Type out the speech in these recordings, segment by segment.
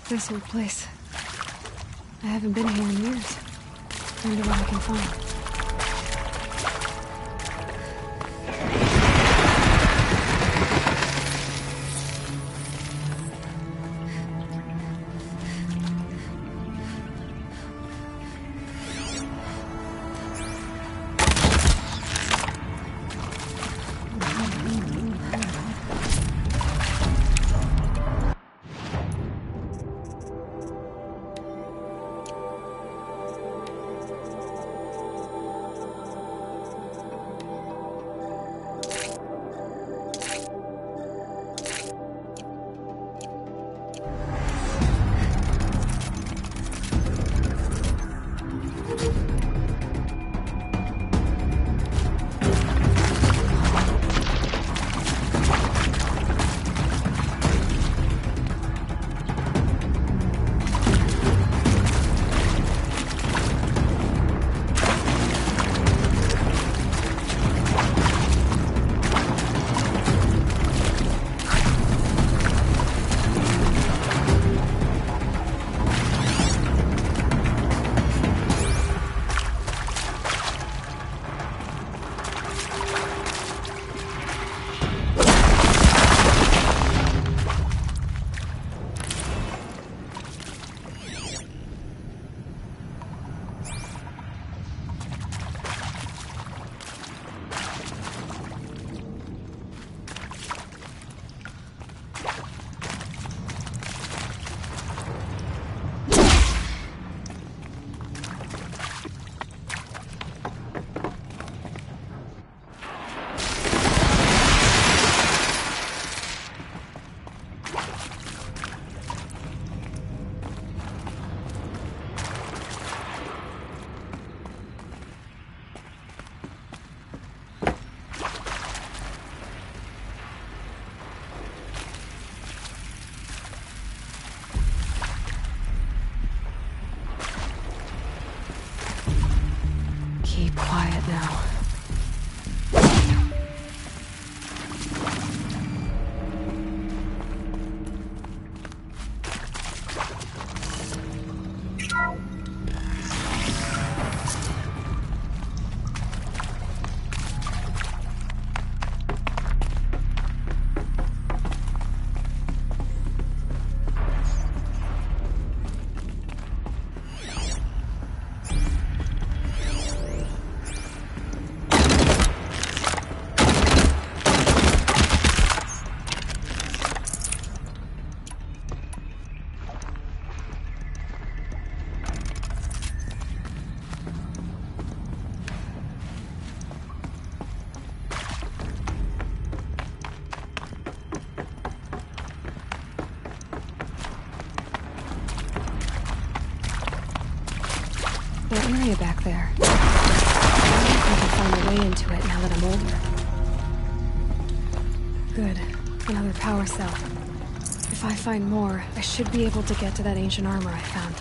This old place. I haven't been here in years. Wonder what I can find. Keep quiet now. That area back there. I don't think I can find a way into it now that I'm older. Good. Another power cell. If I find more, I should be able to get to that ancient armor I found.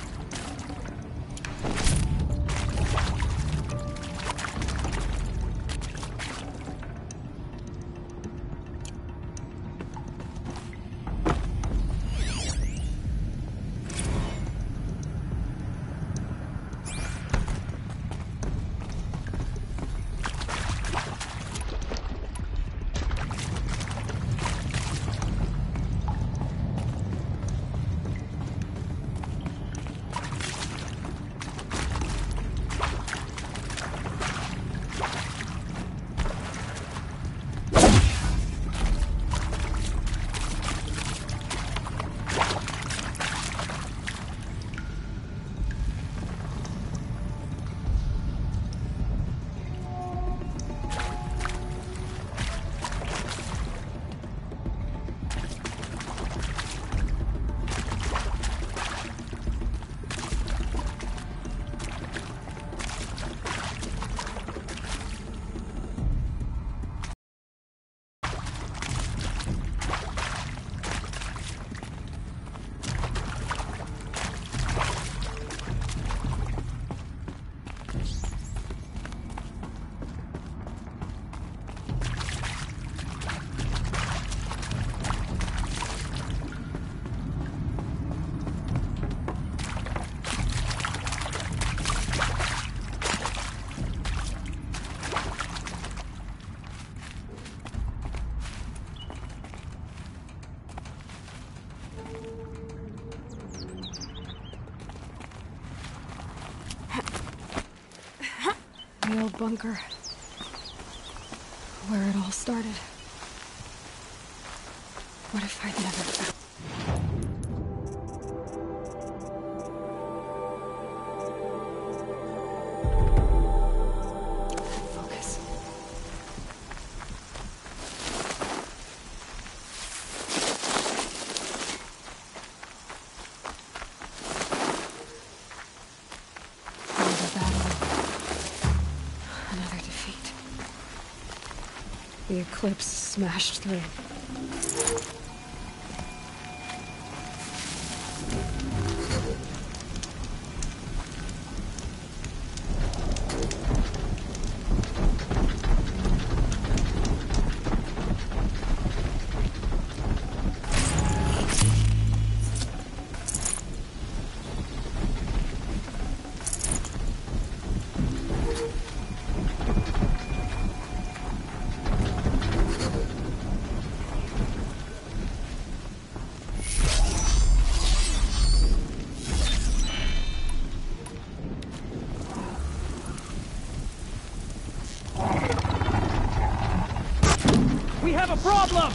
bunker. Where it all started. What if I'd never found... Focus. Another battle. Another defeat. The eclipse smashed through. We have a problem!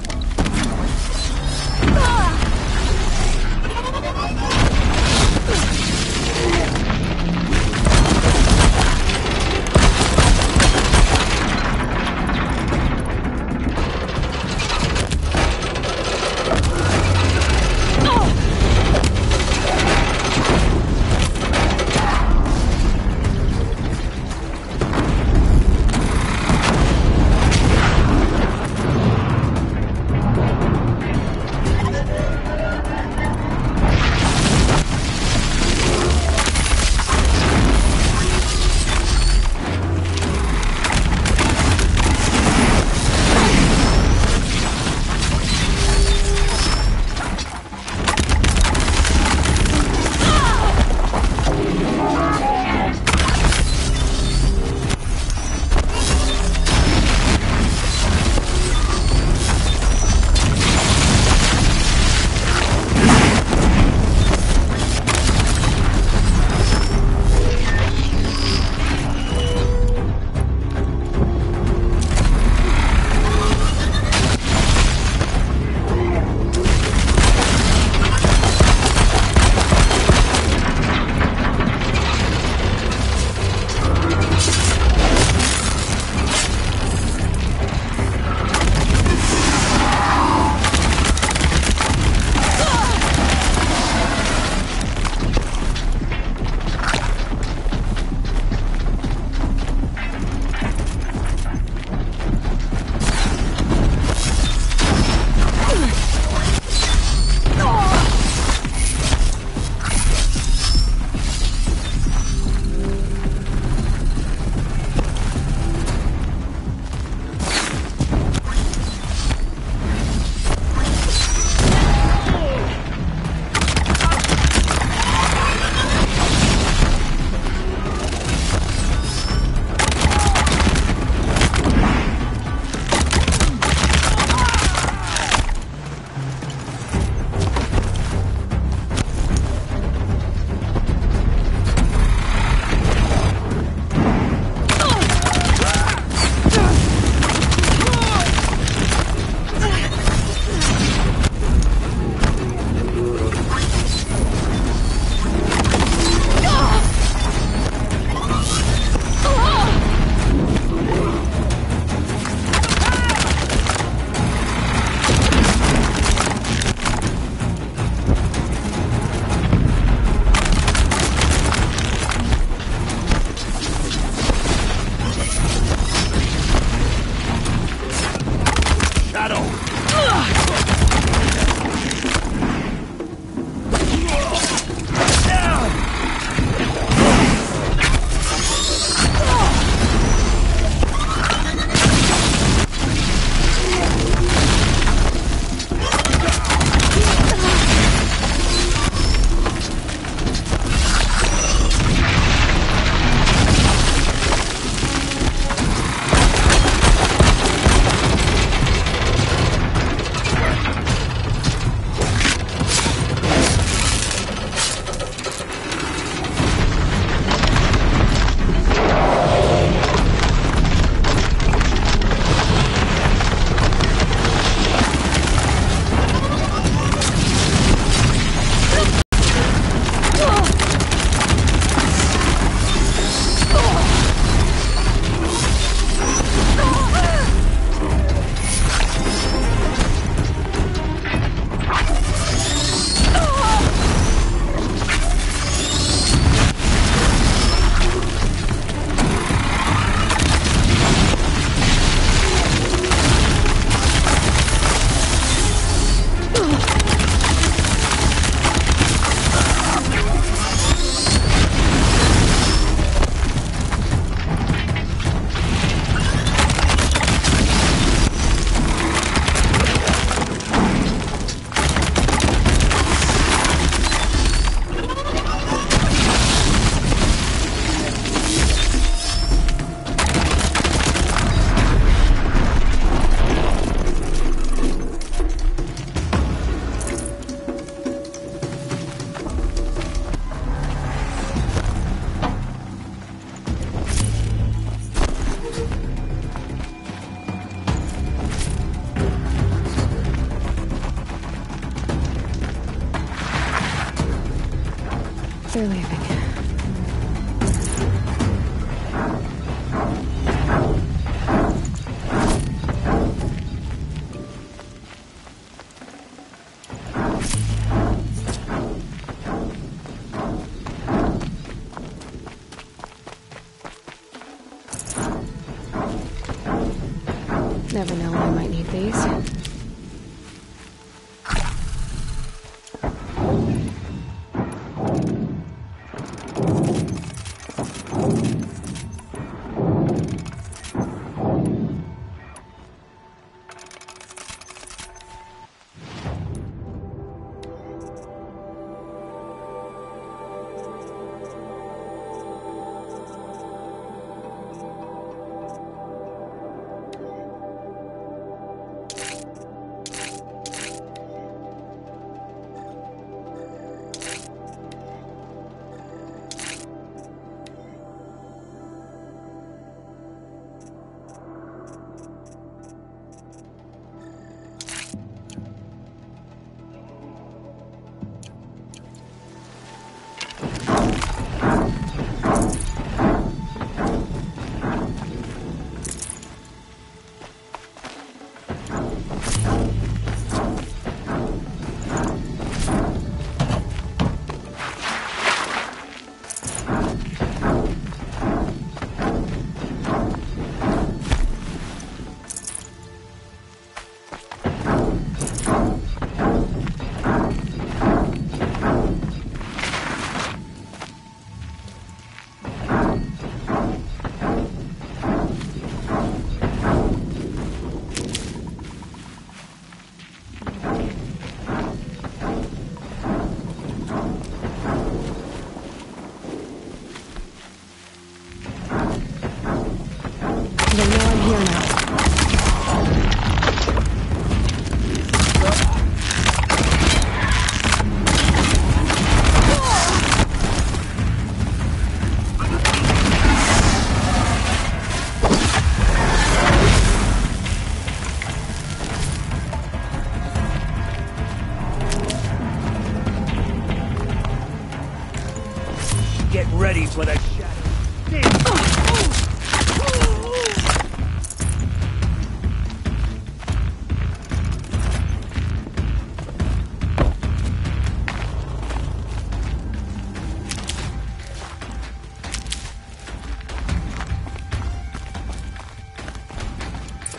They're leaving. Never know when I might need these. They know I'm here now. Get ready for the shadow.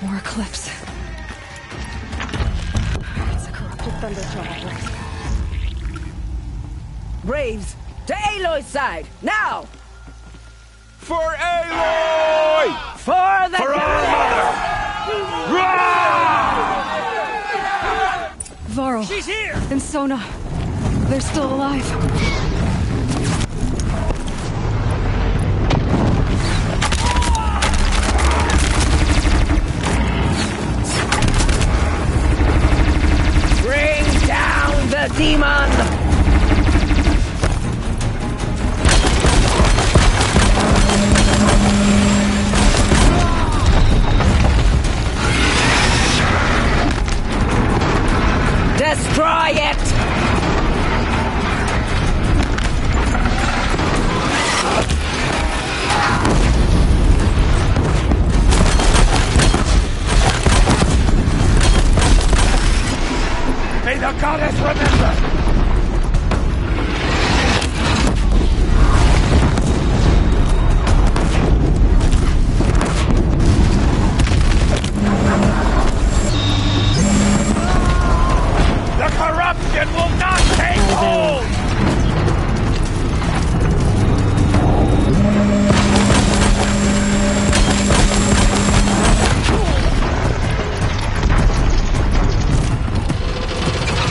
More eclipse. It's a corrupted thunderstorm. Braves, to Aloy's side, now! For Aloy! For the For our mother! Varl. She's here! And Sona. They're still alive. Bring down the demon! Destroy it! May the goddess remember! The corruption will not take hold!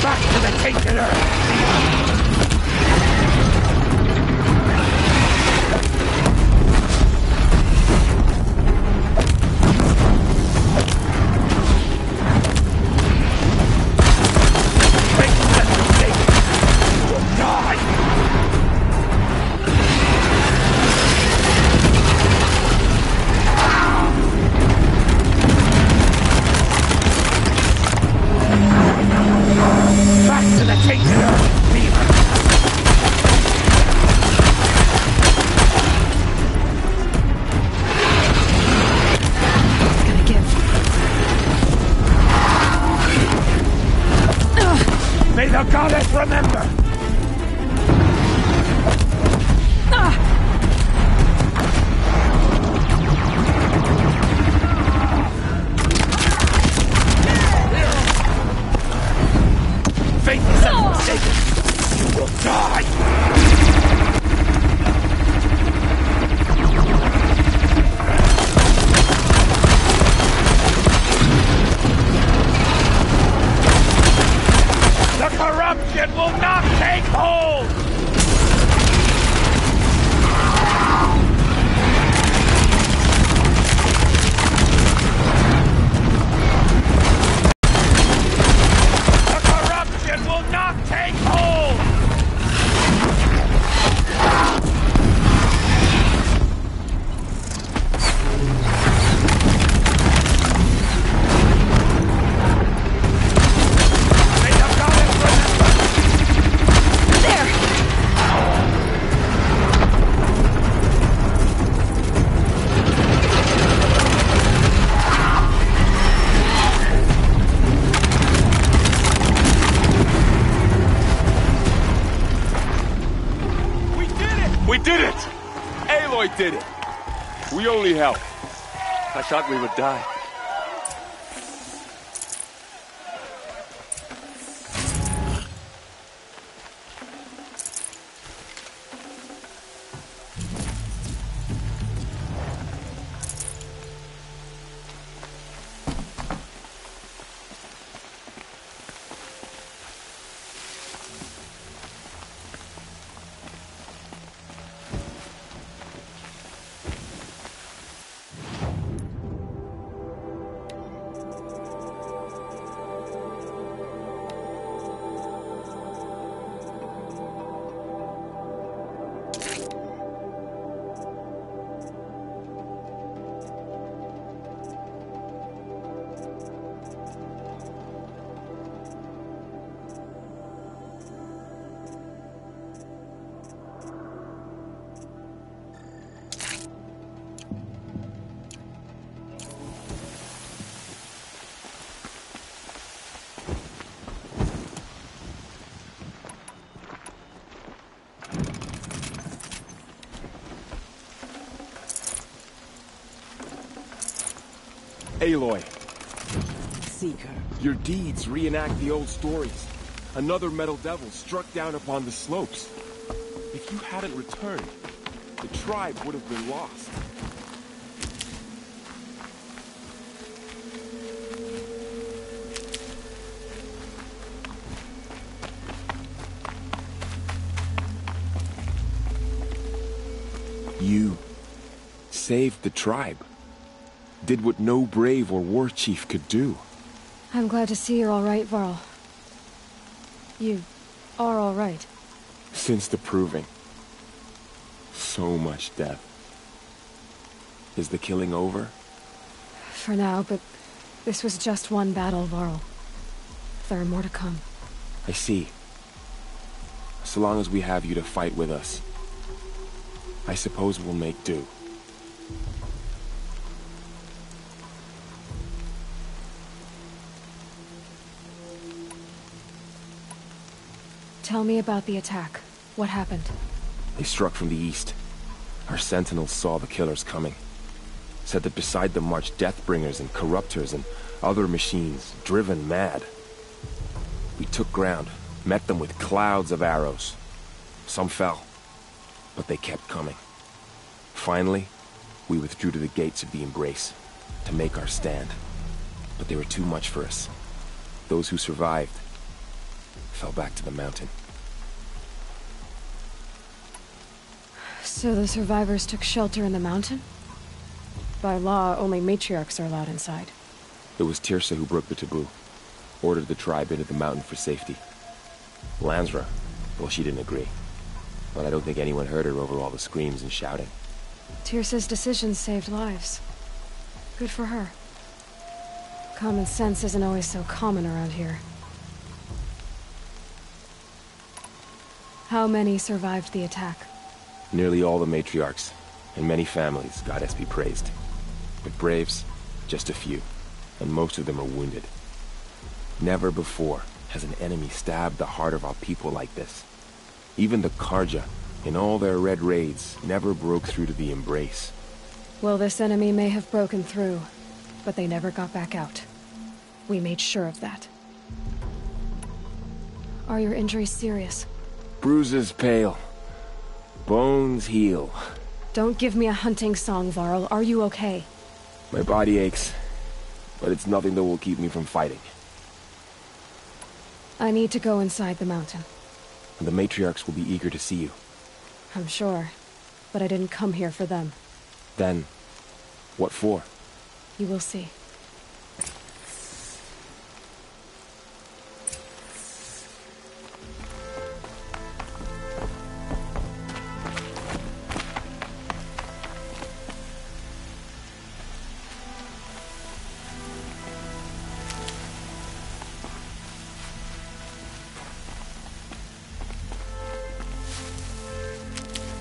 Back to the tainted earth! Back to the tainted earth, demon! goddess remember! Faith is unforsaken! You will die! The corruption will not take hold! The corruption will not take hold! May the goddess remember! There! We did it! Aloy did it! We only helped. I thought we would die. Aloy, Seeker. your deeds reenact the old stories. Another metal devil struck down upon the slopes. If you hadn't returned, the tribe would have been lost. You saved the tribe. Did what no brave or war chief could do. I'm glad to see you're all right, Varl. You are all right. Since the proving. So much death. Is the killing over? For now, but this was just one battle, Varl. There are more to come. I see. So long as we have you to fight with us, I suppose we'll make do. Tell me about the attack. What happened? They struck from the east. Our sentinels saw the killers coming. Said that beside them marched Deathbringers and Corruptors and other machines, driven mad. We took ground, met them with clouds of arrows. Some fell, but they kept coming. Finally, we withdrew to the gates of the Embrace to make our stand. But they were too much for us. Those who survived fell back to the mountain. So the survivors took shelter in the mountain? By law, only matriarchs are allowed inside. It was Tirsa who broke the taboo. Ordered the tribe into the mountain for safety. Lansra, well, she didn't agree. But I don't think anyone heard her over all the screams and shouting. Tirsa's decisions saved lives. Good for her. Common sense isn't always so common around here. How many survived the attack? Nearly all the matriarchs, and many families, goddess be praised. But braves, just a few, and most of them are wounded. Never before has an enemy stabbed the heart of our people like this? Even the Karja, in all their red raids, never broke through to the Embrace. Well, this enemy may have broken through, but they never got back out. We made sure of that. Are your injuries serious? Bruises pale. Bones heal. Don't give me a hunting song, Varl. Are you okay? My body aches, but it's nothing that will keep me from fighting. I need to go inside the mountain. And the matriarchs will be eager to see you. I'm sure, but I didn't come here for them. Then, what for? You will see.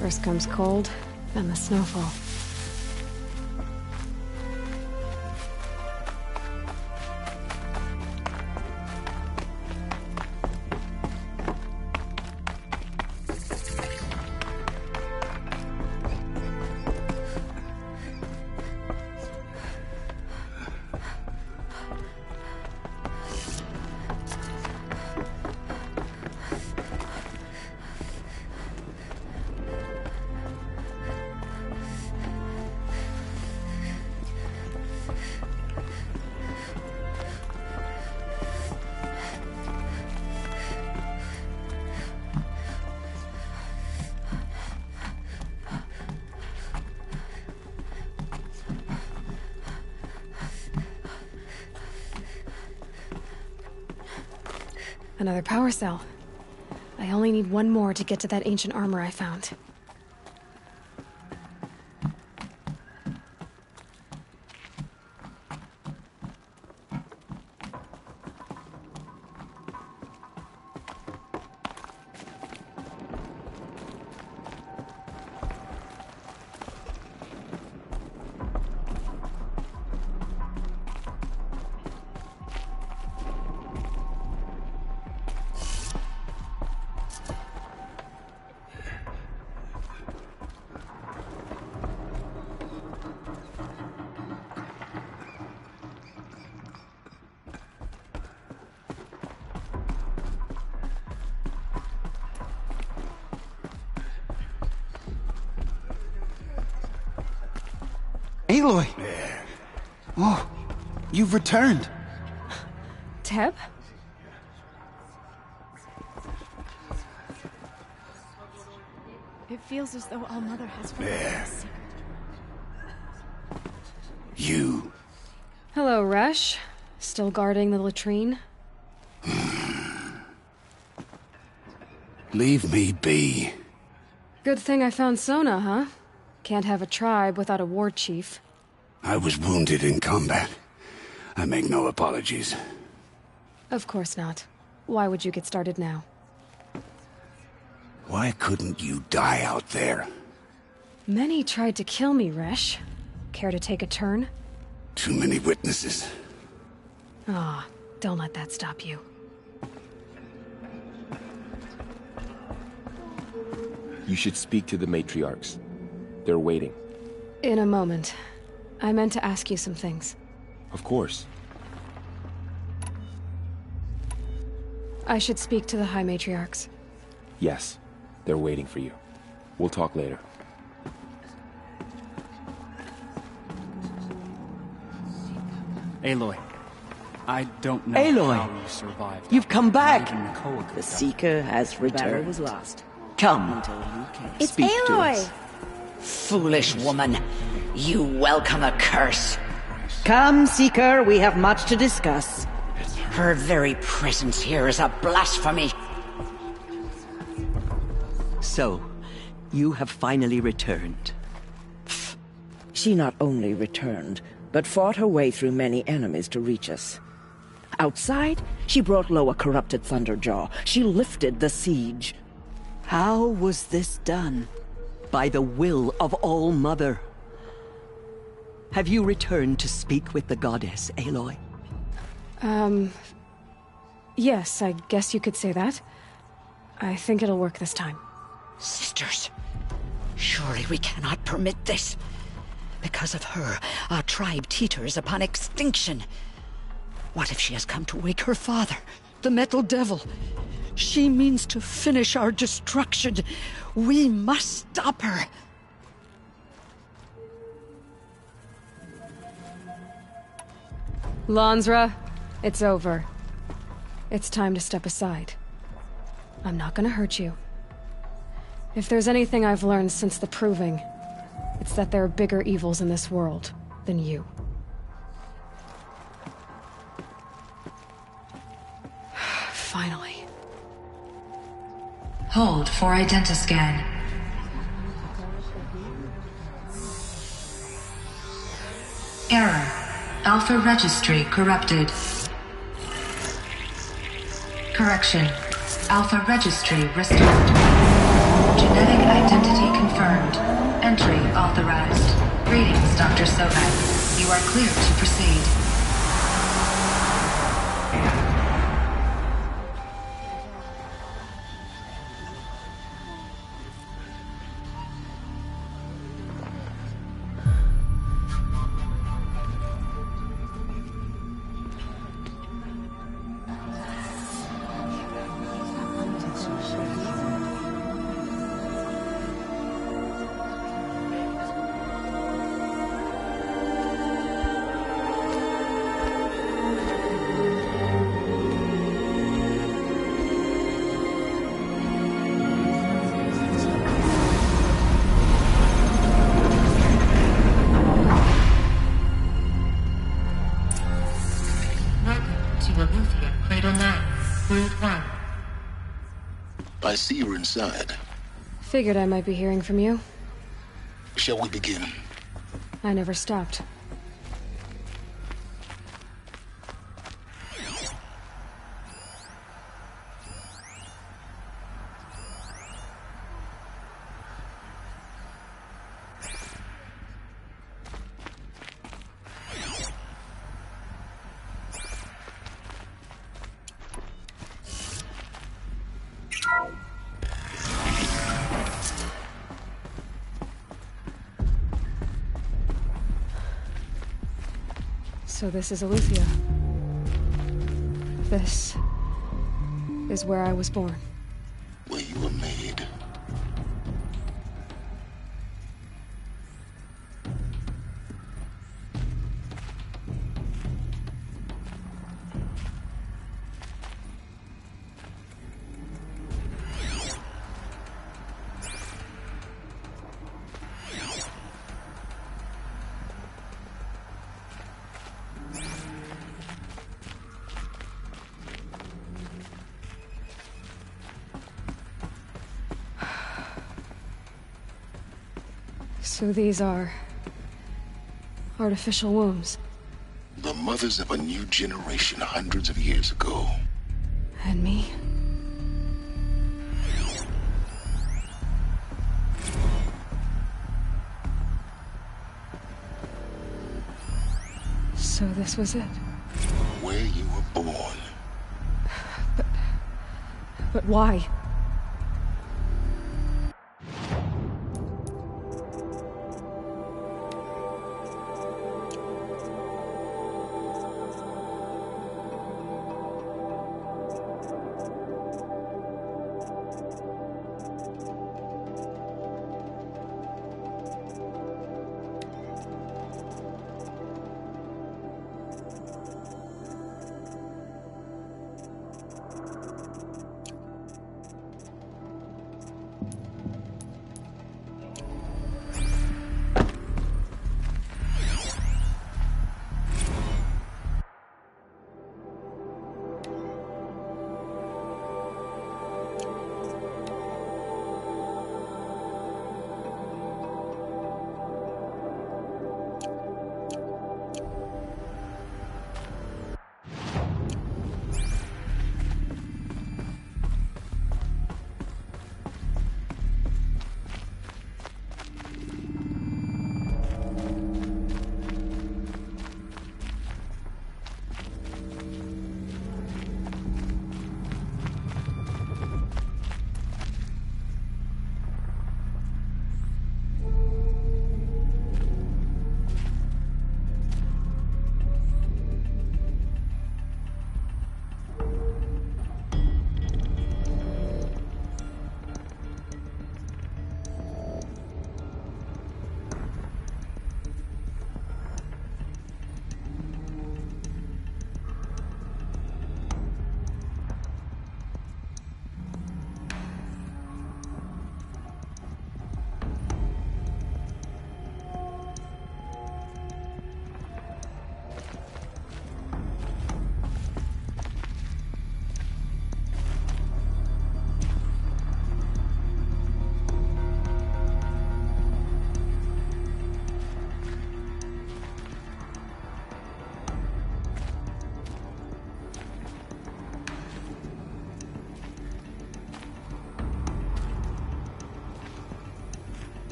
First comes cold, then the snowfall. Another power cell. I only need one more to get to that ancient armor I found. Aloy! Oh, you've returned. Teb? It feels as though All Mother has forgotten us. You. Hello, Resh. Still guarding the latrine? Leave me be. Good thing I found Sona, huh? Can't have a tribe without a war chief. I was wounded in combat. I make no apologies. Of course not. Why would you get started now? Why couldn't you die out there? Many tried to kill me, Resh. Care to take a turn? Too many witnesses. Ah, don't let that stop you. You should speak to the matriarchs. They're waiting. In a moment. I meant to ask you some things. Of course. I should speak to the High Matriarchs. Yes. They're waiting for you. We'll talk later. Aloy, I don't know Aloy, how you survived. you've come back. Not even Nakoa could The tell. Seeker has The battle returned. was lost. Come, Until you came. It's speak to Aloy! us. Foolish woman. You welcome a curse. Come, Seeker, we have much to discuss. Her very presence here is a blasphemy. So, you have finally returned. She not only returned, but fought her way through many enemies to reach us. Outside, she brought low a corrupted Thunderjaw. She lifted the siege. How was this done? By the will of All Mother. Have you returned to speak with the goddess, Aloy? Yes, I guess you could say that. I think it'll work this time. Sisters, surely we cannot permit this. Because of her, our tribe teeters upon extinction. What if she has come to wake her father, the Metal Devil? She means to finish our destruction. We must stop her. Lansra, it's over. It's time to step aside. I'm not gonna hurt you. If there's anything I've learned since the Proving, it's that there are bigger evils in this world than you. Finally. Hold for identiscan. Error. Alpha registry corrupted. Correction. Alpha registry restored. Genetic identity confirmed. Entry authorized. Greetings, Dr. Sovak. You are clear to proceed. I see you're inside. Figured I might be hearing from you. Shall we begin? I never stopped. So this is Aletheia. This is where I was born. Where you were made. So these are artificial wombs. The mothers of a new generation hundreds of years ago. And me? So this was it. Where you were born. But why?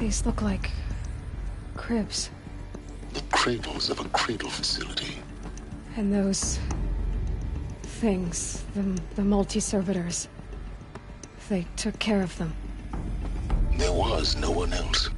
These look like cribs. The cradles of a cradle facility. And those things, the multi-servitors, they took care of them. There was no one else.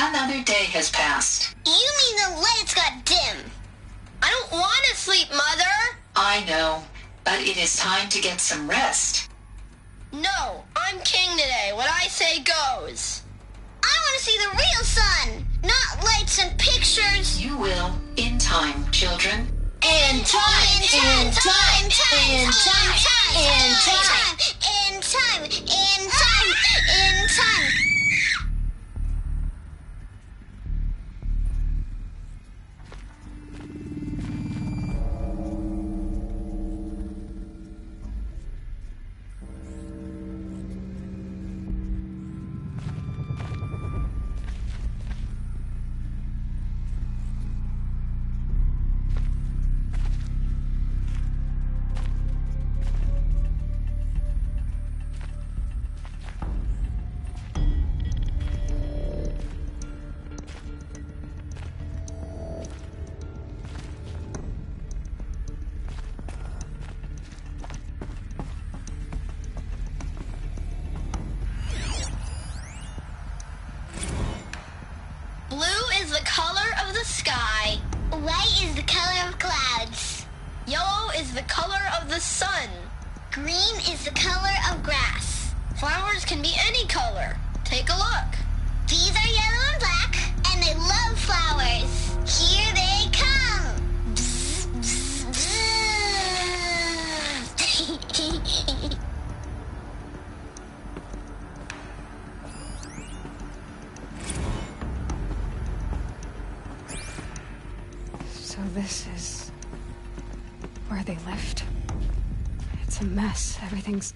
Another day has passed. You mean the lights got dim? I don't want to sleep, Mother! I know, but it is time to get some rest. No, I'm king today. What I say goes. I want to see the real sun, not lights and pictures. You will, in time, children. In time, in time, in time, in time, in time, in time, in time, in time. White is the color of clouds. Yellow is the color of the sun. Green is the color of grass. Flowers can be any color. Take a look. These are yellow and black, and they love flowers. Here they come. Bzz, bzz, bzz. So this is where they lived. It's a mess. Everything's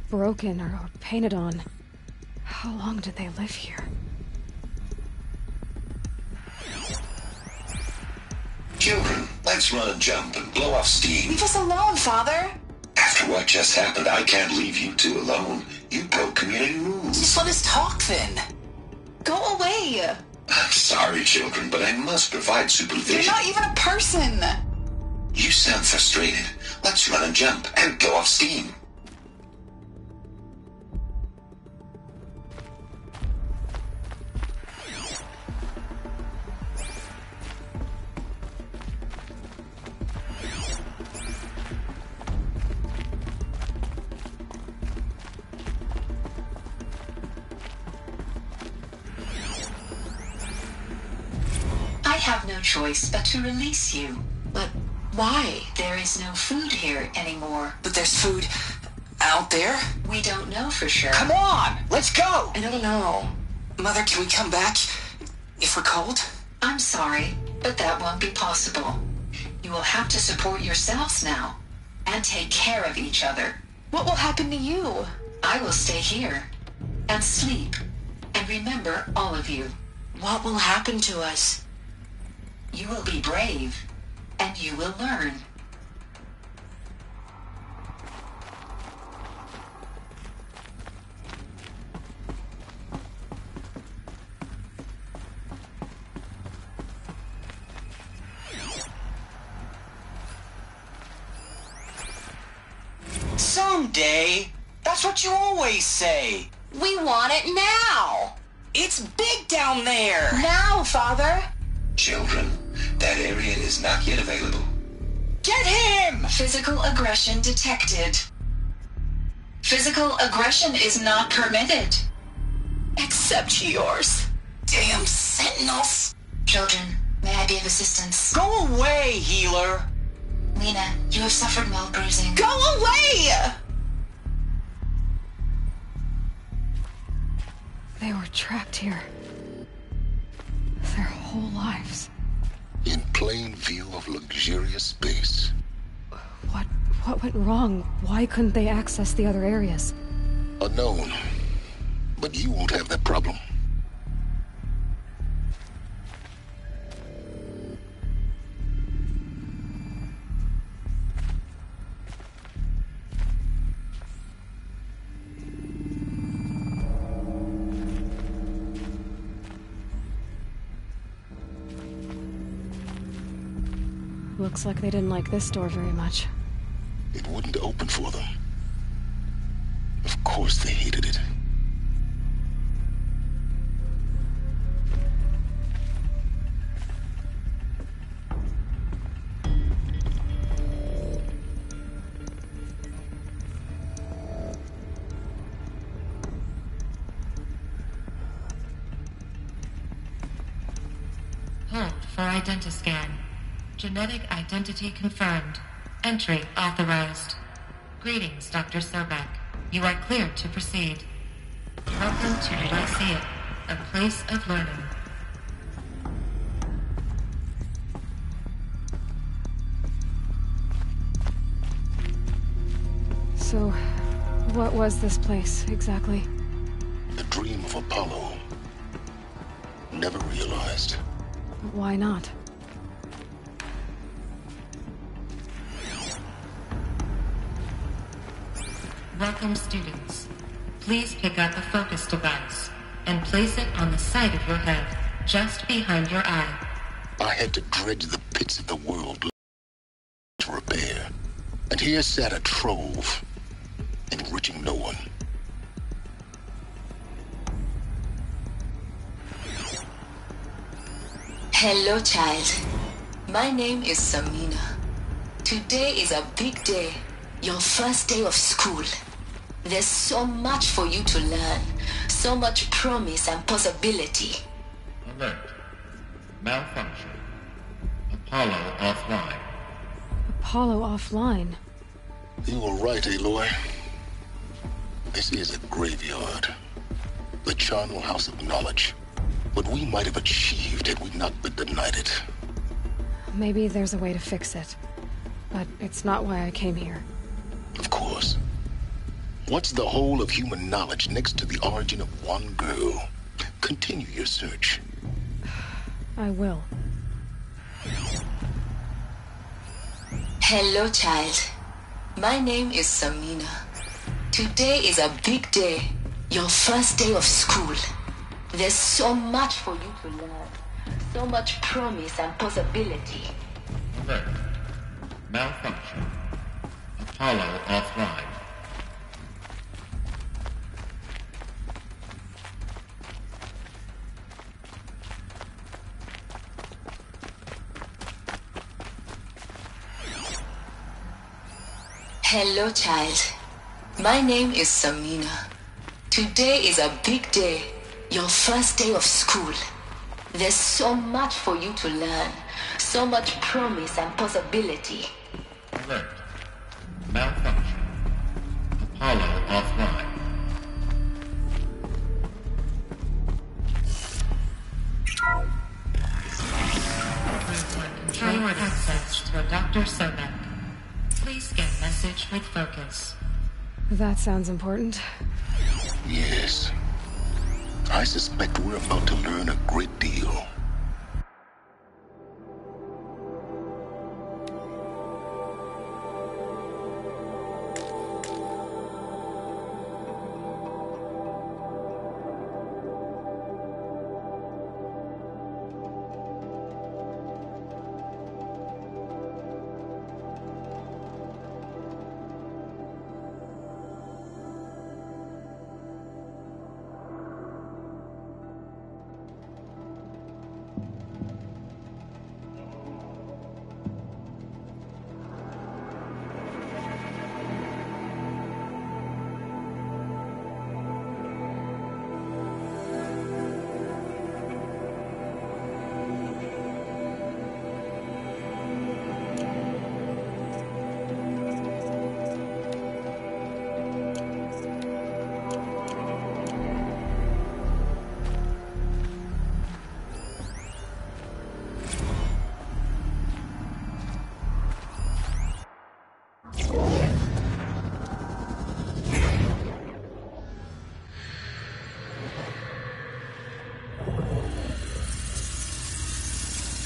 broken or painted on. How long did they live here? Children, let's run and jump and blow off steam. Leave us alone, Father. After what just happened, I can't leave you two alone. You broke community rules. Just let us talk, then. Go away. I'm sorry, children, but I must provide supervision. You're not even a person. You sound frustrated. Let's run and jump and blow off steam. I have no choice but to release you. But why? There is no food here anymore. But there's food out there? We don't know for sure. Come on, let's go! I don't know. Mother, can we come back if we're cold? I'm sorry, but that won't be possible. You will have to support yourselves now and take care of each other. What will happen to you? I will stay here and sleep and remember all of you. What will happen to us? You will be brave and you will learn. Someday. That's what you always say. We want it now. It's big down there. Now, Father. Children, that area is not yet available. Get him! Physical aggression detected. Physical aggression is not permitted. Except yours. Damn sentinels. Children, may I be of assistance? Go away, healer. Lena, you have suffered mild bruising. Go away! They were trapped here. Their whole lives. In plain view of luxurious space. What went wrong? Why couldn't they access the other areas? Unknown. But you won't have that problem. Looks like they didn't like this door very much. It wouldn't open for them. Of course they hated it. Hold for identiscan. Genetic identity confirmed. Entry authorized. Greetings, Dr. Sobek. You are cleared to proceed. Welcome to Lyceum, a place of learning. So, what was this place, exactly? The dream of Apollo. Never realized. Why not? Welcome, students. Please pick up a focus device and place it on the side of your head, just behind your eye. I had to dredge the pits of the world to repair. And here sat a trove, enriching no one. Hello, child. My name is Samina. Today is a big day. Your first day of school. There's so much for you to learn. So much promise and possibility. Alert. Malfunction. Apollo offline. Apollo offline? You were right, Aloy. This is a graveyard. The charnel house of knowledge. What we might have achieved had we not been denied it. Maybe there's a way to fix it. But it's not why I came here. Of course. What's the whole of human knowledge next to the origin of one girl? Continue your search. I will. Hello, child. My name is Samina. Today is a big day. Your first day of school. There's so much for you to learn. So much promise and possibility. Alert. Malfunction. Apollo offline. Hello, child. My name is Samina. Today is a big day. Your first day of school. There's so much for you to learn. So much promise and possibility. Alert. Malfunction. Apollo offline. Control access to Dr. Sobek. Please scan message with focus. That sounds important. Yes. I suspect we're about to learn a great deal.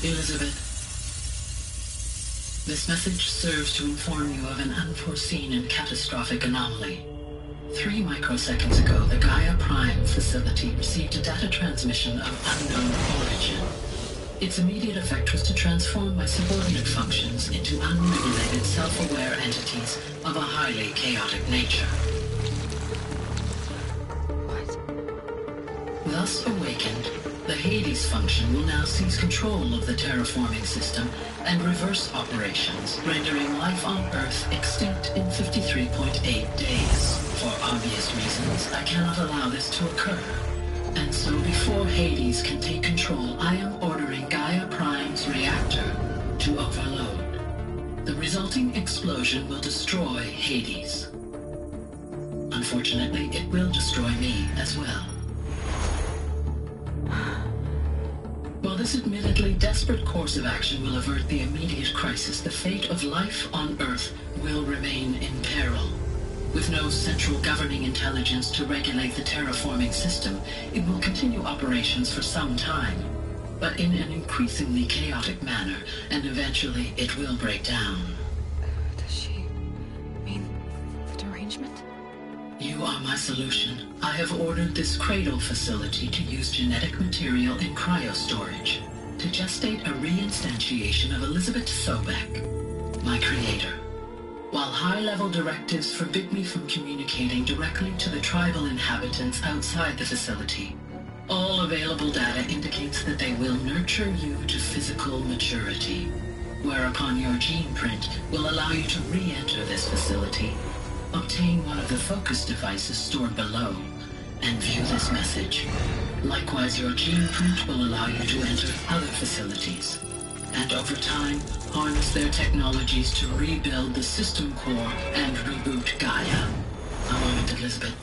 Elizabeth, this message serves to inform you of an unforeseen and catastrophic anomaly. 3 microseconds ago, the Gaia Prime facility received a data transmission of unknown origin. Its immediate effect was to transform my subordinate functions into unregulated, self-aware entities of a highly chaotic nature. Thus awakened, the Hades function will now seize control of the terraforming system and reverse operations, rendering life on Earth extinct in 53.8 days. For obvious reasons, I cannot allow this to occur. And so before Hades can take control, I am ordering Gaia Prime's reactor to overload. The resulting explosion will destroy Hades. Unfortunately, it will destroy me as well. While this admittedly desperate course of action will avert the immediate crisis, the fate of life on Earth will remain in peril. With no central governing intelligence to regulate the terraforming system, it will continue operations for some time, but in an increasingly chaotic manner, and eventually it will break down. Does she mean the derangement? You are my solution. I have ordered this cradle facility to use genetic material in cryostorage to gestate a reinstantiation of Elizabeth Sobek, my creator. While high-level directives forbid me from communicating directly to the tribal inhabitants outside the facility, all available data indicates that they will nurture you to physical maturity, whereupon your gene print will allow you to re-enter this facility, obtain one of the focus devices stored below, and view this message. Likewise, your gene print will allow you to enter other facilities, and over time, harness their technologies to rebuild the system core and reboot Gaia. A moment, Elizabeth.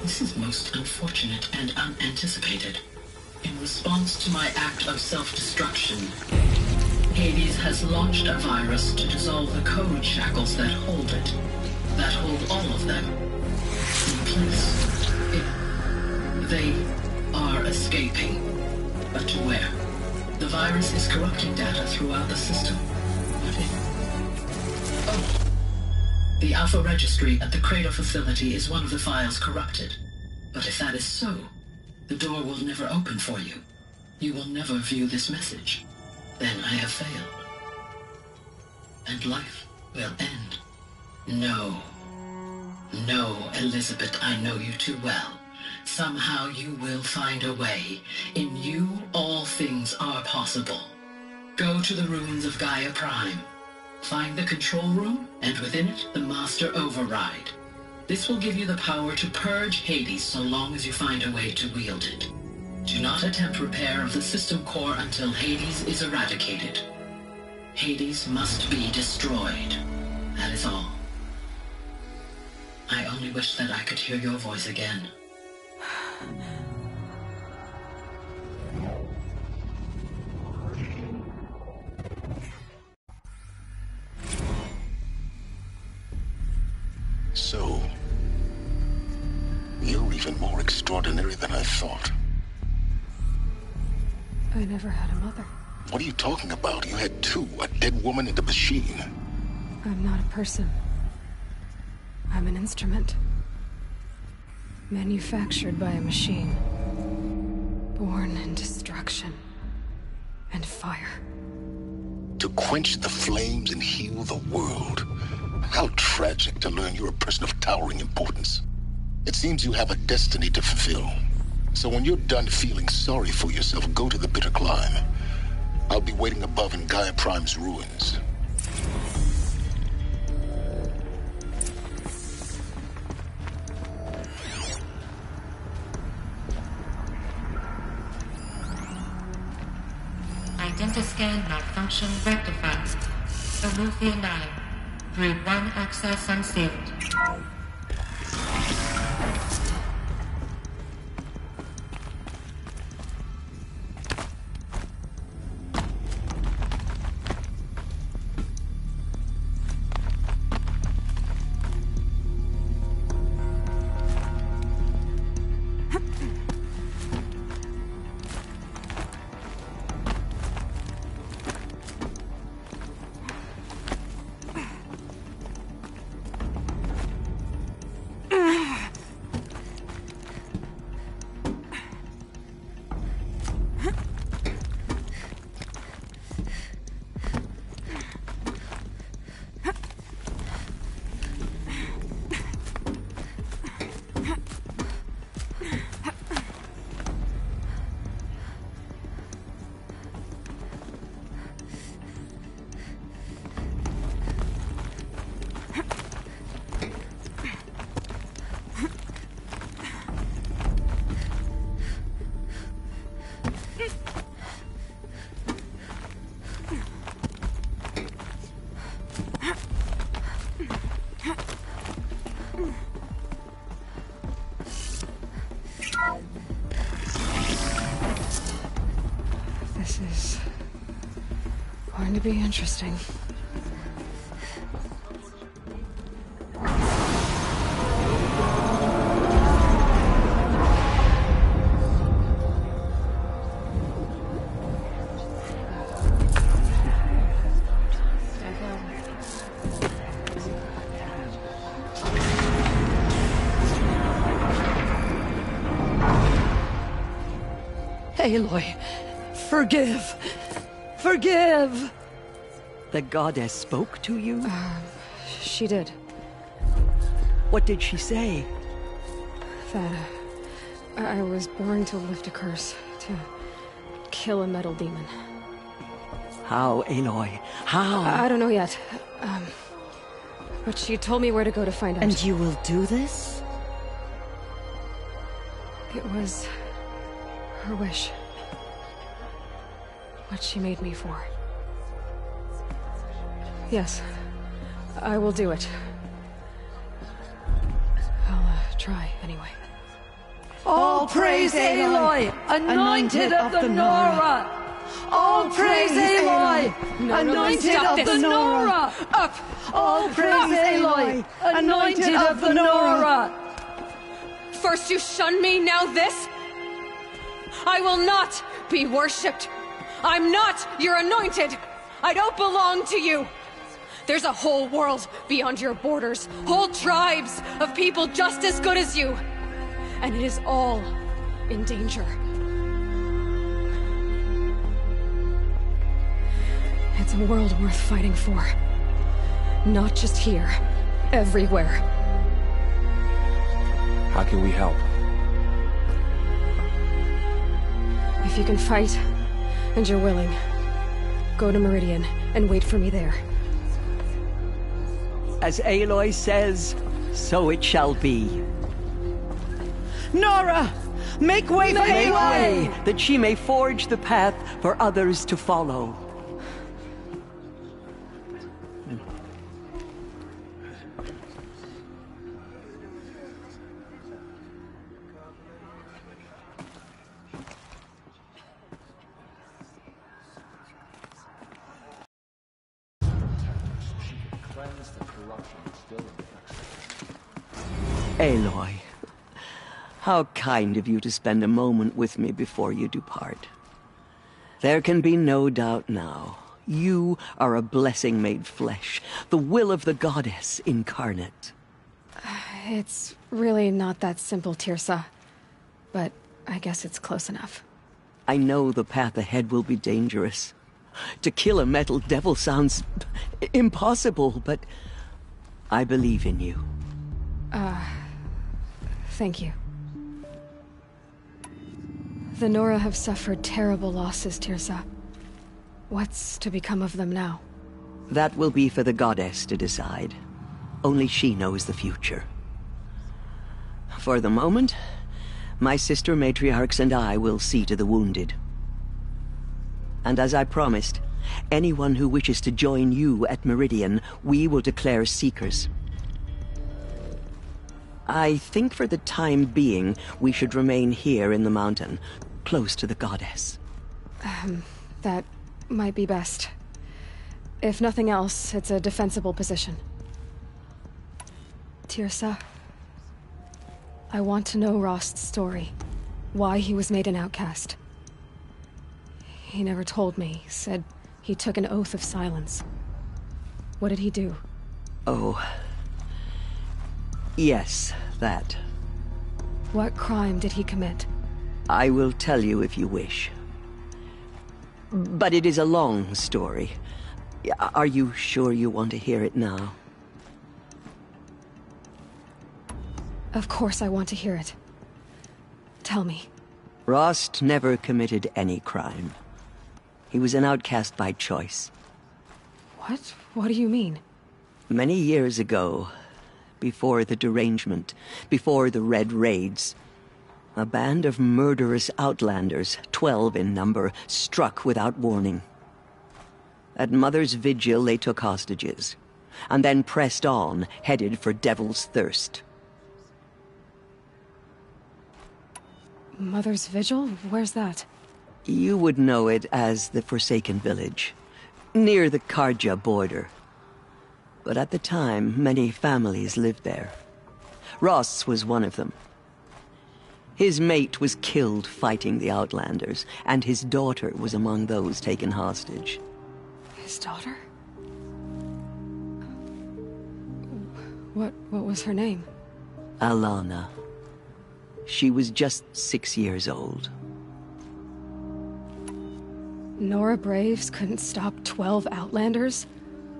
This is most unfortunate and unanticipated. In response to my act of self-destruction, Hades has launched a virus to dissolve the code shackles that hold it, that hold all of them in place. They are escaping, but to where? The virus is corrupting data throughout the system. Oh. The Alpha Registry at the Cradle facility is one of the files corrupted. But if that is so, the door will never open for you. You will never view this message. Then I have failed. And life will end. No. No, Elizabeth, I know you too well. Somehow you will find a way. In you, all things are possible. Go to the ruins of Gaia Prime. Find the control room, and within it, the Master Override. This will give you the power to purge Hades so long as you find a way to wield it. Do not attempt repair of the system core until Hades is eradicated. Hades must be destroyed. That is all. I only wish that I could hear your voice again. So, you're even more extraordinary than I thought. I never had a mother. What are you talking about? You had two, a dead woman and a machine. I'm not a person. I'm an instrument. Manufactured by a machine. Born in destruction and fire. To quench the flames and heal the world. How tragic to learn you're a person of towering importance. It seems you have a destiny to fulfill. So when you're done feeling sorry for yourself, go to the bitter climb. I'll be waiting above in Gaia Prime's ruins. Identiscan malfunction rectified. Alufia 9. Brood 1 access unsealed. This is going to be interesting. Aloy, forgive! Forgive! The goddess spoke to you? She did. What did she say? That I was born to lift a curse, to kill a metal demon. How, Aloy? How? I don't know yet. But she told me where to go to find out. And you will do this? It was her wish. What she made me for. Yes, I will do it. I'll try anyway. All praise Aloy, anointed of the Nora! All praise Aloy, anointed of the Nora! Up! All praise Aloy, anointed of the Nora! First you shun me, now this? I will not be worshipped. I'm not your anointed. I don't belong to you. There's a whole world beyond your borders, whole tribes of people just as good as you. And it is all in danger. It's a world worth fighting for. Not just here, everywhere. How can we help? If you can fight, and you're willing, go to Meridian and wait for me there. As Aloy says, so it shall be. Nora! Make way for Aloy! Make way, that she may forge the path for others to follow. Aloy, how kind of you to spend a moment with me before you depart. There can be no doubt now. You are a blessing made flesh, the will of the goddess incarnate. It's really not that simple, Tirsa. But I guess it's close enough. I know the path ahead will be dangerous. To kill a metal devil sounds impossible, but I believe in you. Thank you. The Nora have suffered terrible losses, Tirsa. What's to become of them now? That will be for the goddess to decide. Only she knows the future. For the moment, my sister matriarchs and I will see to the wounded. And as I promised, anyone who wishes to join you at Meridian, we will declare seekers. I think for the time being, we should remain here in the mountain, close to the goddess. That might be best. If nothing else, it's a defensible position. Tirsa, I want to know Rost's story. Why he was made an outcast. He never told me, said he took an oath of silence. What did he do? Oh. Yes, that. What crime did he commit? I will tell you if you wish. But it is a long story. Are you sure you want to hear it now? Of course I want to hear it. Tell me. Rost never committed any crime. He was an outcast by choice. What? What do you mean? Many years ago, before the derangement, before the Red Raids, a band of murderous outlanders, 12 in number, struck without warning. At Mother's vigil, they took hostages, and then pressed on, headed for Devil's Thirst. Mother's vigil? Where's that? You would know it as the Forsaken Village, near the Karja border. But at the time, many families lived there. Ross was one of them. His mate was killed fighting the Outlanders, and his daughter was among those taken hostage. His daughter? What was her name? Alana. She was just 6 years old. Nora Braves couldn't stop 12 Outlanders?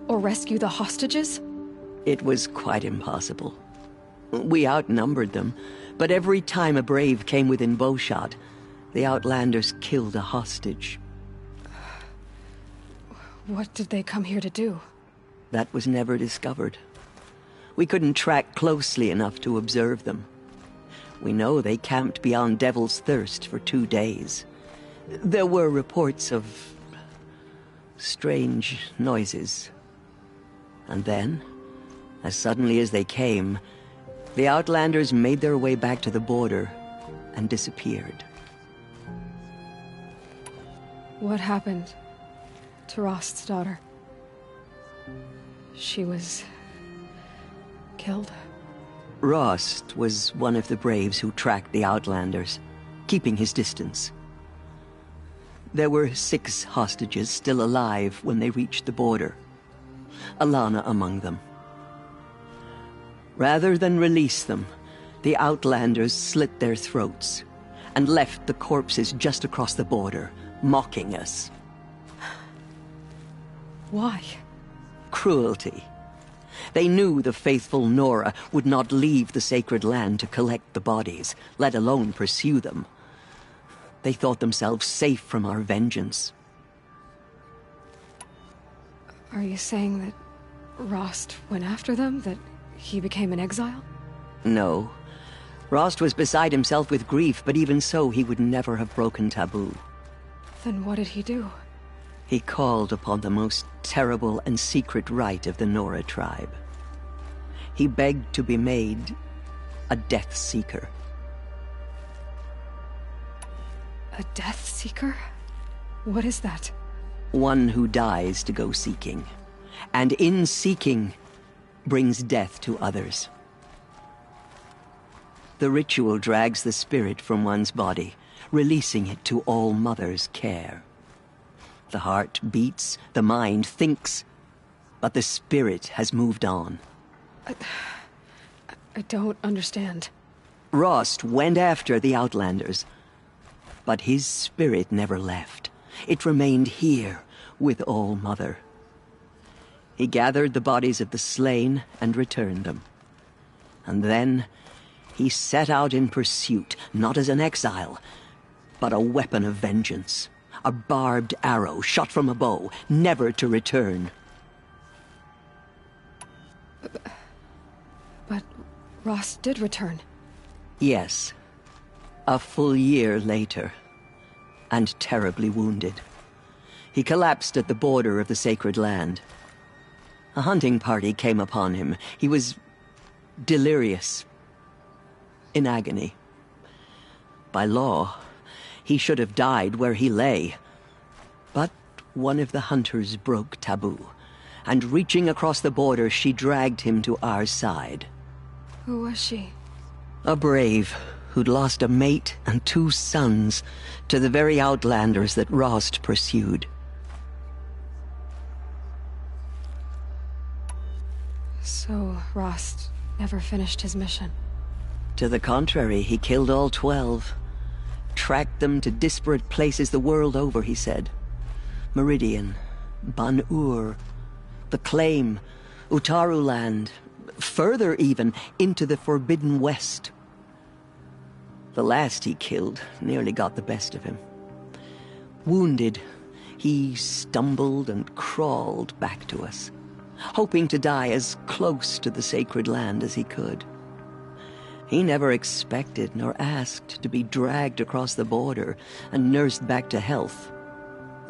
Or rescue the hostages? It was quite impossible. We outnumbered them, but every time a Brave came within bowshot, the Outlanders killed a hostage. What did they come here to do? That was never discovered. We couldn't track closely enough to observe them. We know they camped beyond Devil's Thirst for 2 days. There were reports of strange noises. And then, as suddenly as they came, the Outlanders made their way back to the border and disappeared. What happened to Rost's daughter? She was killed? Rost was one of the Braves who tracked the Outlanders, keeping his distance. There were 6 hostages still alive when they reached the border. Alana among them. Rather than release them, the Outlanders slit their throats and left the corpses just across the border, mocking us. Why? Cruelty. They knew the faithful Nora would not leave the sacred land to collect the bodies, let alone pursue them. They thought themselves safe from our vengeance. Are you saying that Rost went after them? That he became an exile? No. Rost was beside himself with grief, but even so, he would never have broken taboo. Then what did he do? He called upon the most terrible and secret rite of the Nora tribe. He begged to be made a Death Seeker. A Death Seeker? What is that? One who dies to go seeking, and in seeking, brings death to others. The ritual drags the spirit from one's body, releasing it to All Mother's care. The heart beats, the mind thinks, but the spirit has moved on. I don't understand. Rost went after the Outlanders, but his spirit never left. It remained here with All Mother. He gathered the bodies of the slain and returned them. And then he set out in pursuit, not as an exile, but a weapon of vengeance. A barbed arrow shot from a bow, never to return. But Rost did return. Yes. A full year later. And terribly wounded. He collapsed at the border of the sacred land. A hunting party came upon him. He was delirious. In agony. By law, he should have died where he lay. But one of the hunters broke taboo, and reaching across the border, she dragged him to our side. Who was she? A brave who'd lost a mate and 2 sons to the very outlanders that Rost pursued. So Rost never finished his mission. To the contrary, he killed all 12. Tracked them to disparate places the world over, he said. Meridian, Ban-Ur, the Claim, Utaru Land, further even, into the Forbidden West. The last he killed nearly got the best of him. Wounded, he stumbled and crawled back to us, hoping to die as close to the sacred land as he could. He never expected nor asked to be dragged across the border and nursed back to health.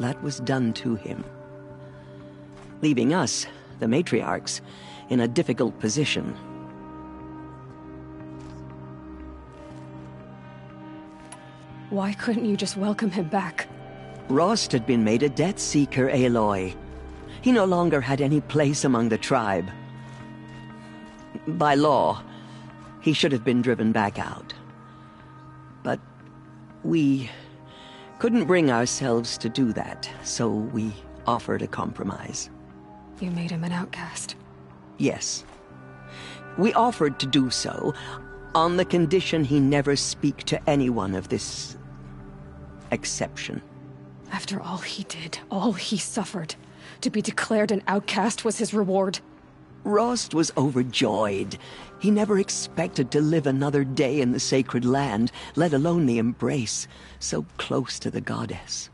That was done to him. Leaving us, the matriarchs, in a difficult position. Why couldn't you just welcome him back? Rost had been made a Death Seeker, Aloy. He no longer had any place among the tribe. By law, he should have been driven back out. But we couldn't bring ourselves to do that, so we offered a compromise. You made him an outcast. Yes. We offered to do so on the condition he never speak to anyone of this exception. After all he did, all he suffered, to be declared an outcast was his reward. Rost was overjoyed. He never expected to live another day in the sacred land, let alone the embrace, so close to the goddess.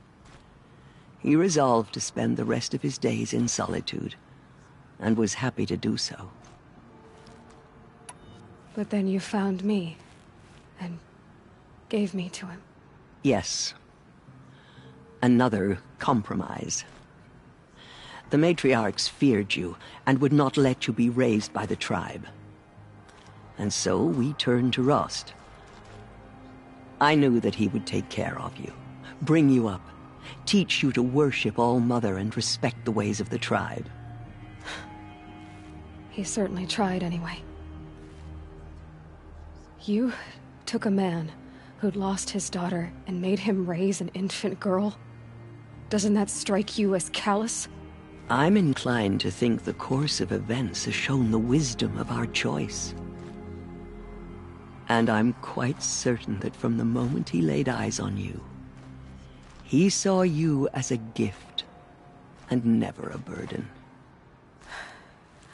He resolved to spend the rest of his days in solitude, and was happy to do so. But then you found me, and gave me to him. Yes. Another compromise. The matriarchs feared you, and would not let you be raised by the tribe. And so we turned to Rost. I knew that he would take care of you, bring you up, teach you to worship All-Mother and respect the ways of the tribe. He certainly tried anyway. You took a man who'd lost his daughter and made him raise an infant girl? Doesn't that strike you as callous? I'm inclined to think the course of events has shown the wisdom of our choice. And I'm quite certain that from the moment he laid eyes on you, he saw you as a gift, and never a burden.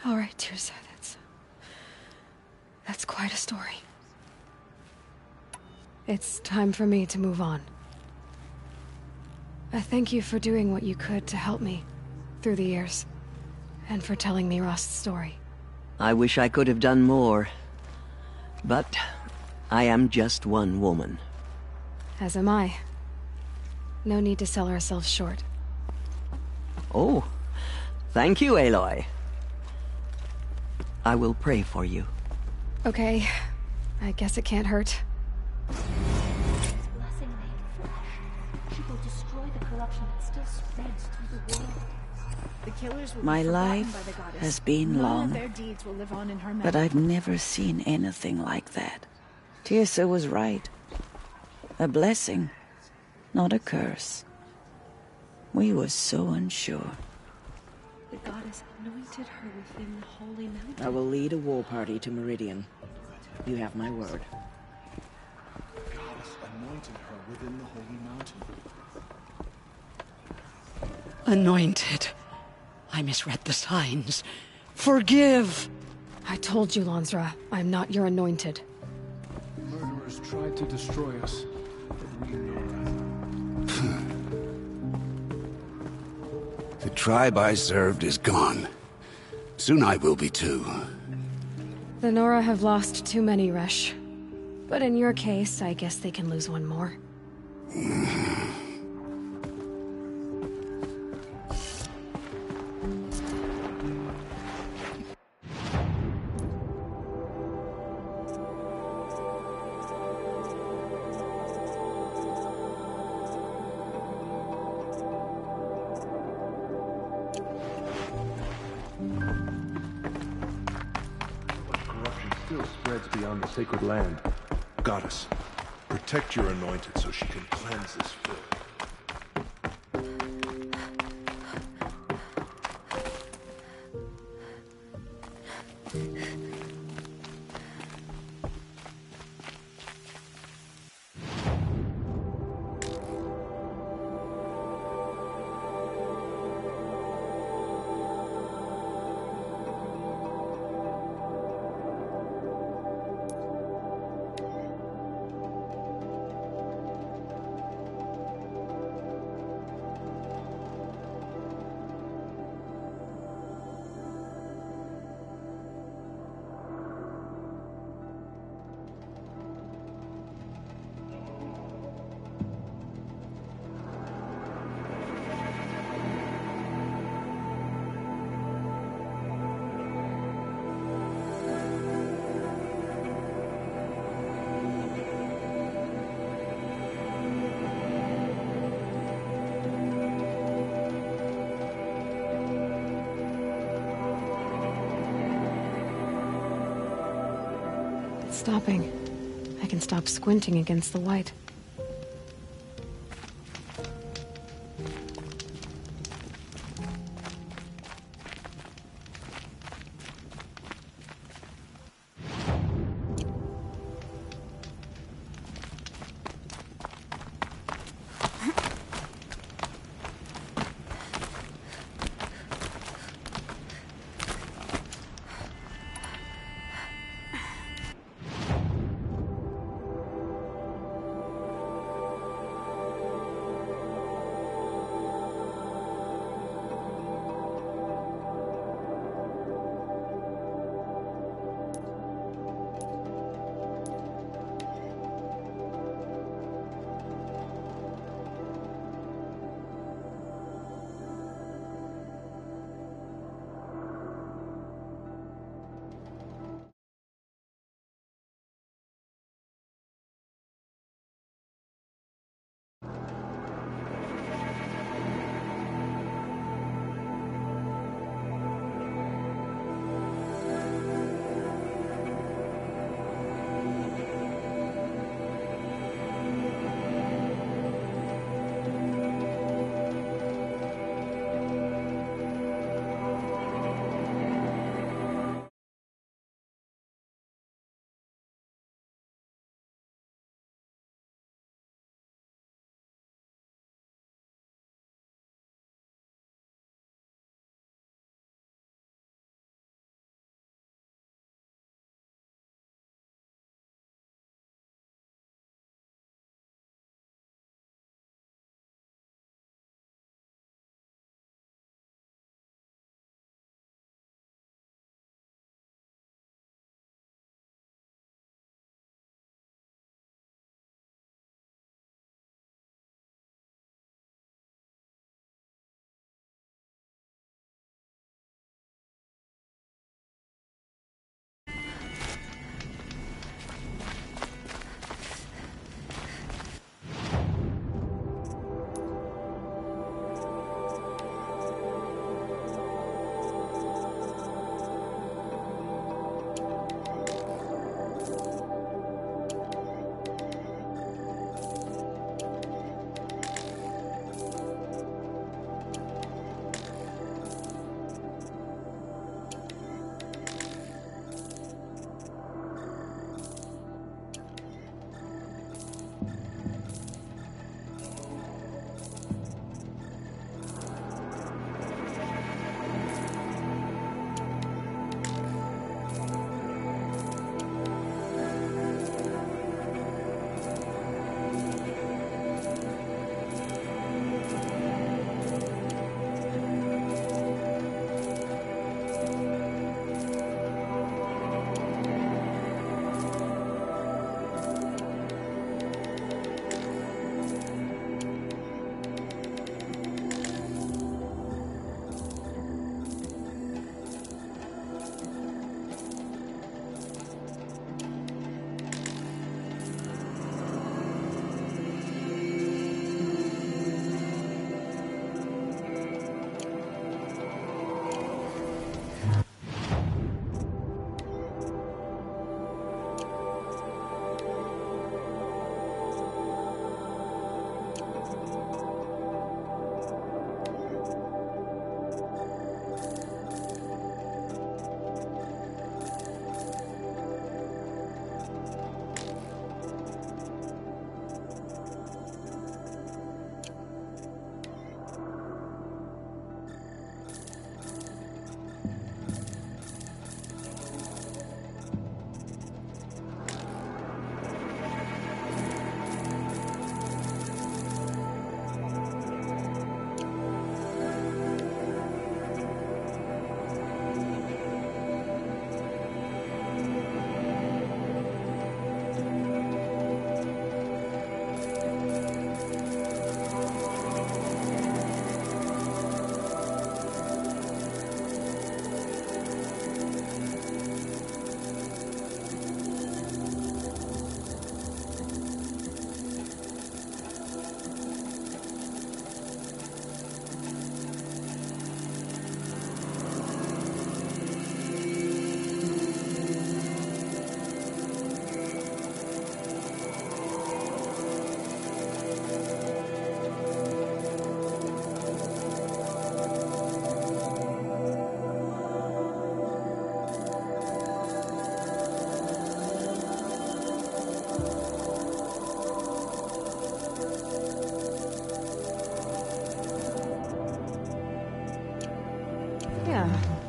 All right, Tirza, that's quite a story. It's time for me to move on. I thank you for doing what you could to help me through the years, and for telling me Rost's story. I wish I could have done more, but I am just one woman. As am I. No need to sell ourselves short. Oh, thank you, Aloy. I will pray for you. Okay, I guess it can't hurt. Blessing made flesh. She will destroy the corruption that still spreads through the world. The killers will My be forgotten life by the goddess. has been None long, of their deeds will live on in her but memory. I've never seen anything like that. Tirsa was right. A blessing, not a curse. We were so unsure. The goddess anointed her within the holy mountain. I will lead a war party to Meridian. You have my word. The goddess anointed her within the holy mountain. Anointed. I misread the signs. Forgive! I told you, Lansra, I'm not your anointed. Murderers tried to destroy us, but we know better. tribe I served is gone. Soon I will be too. The Nora have lost too many, Resh. But in your case, I guess they can lose one more. Still spreads beyond the sacred land. Goddess, protect your anointed so she can cleanse this filth. Stopping. I can stop squinting against the white.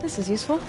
this is useful.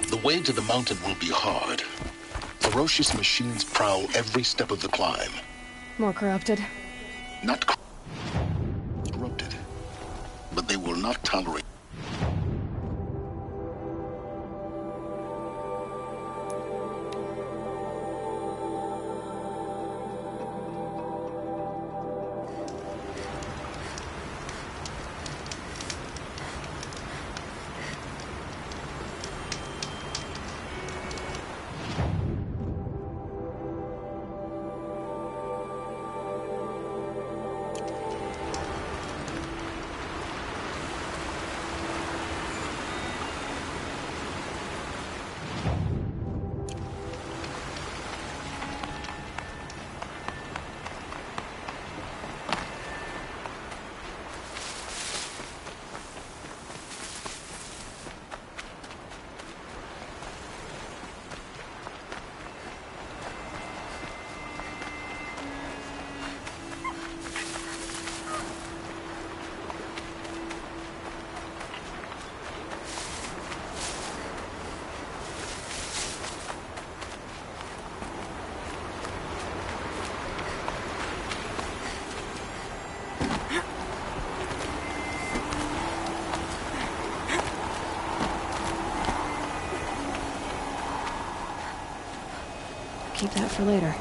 The way to the mountain will be hard. Ferocious machines prowl every step of the climb. More corrupted. Not corrupted, but they will not tolerate. Keep that for later.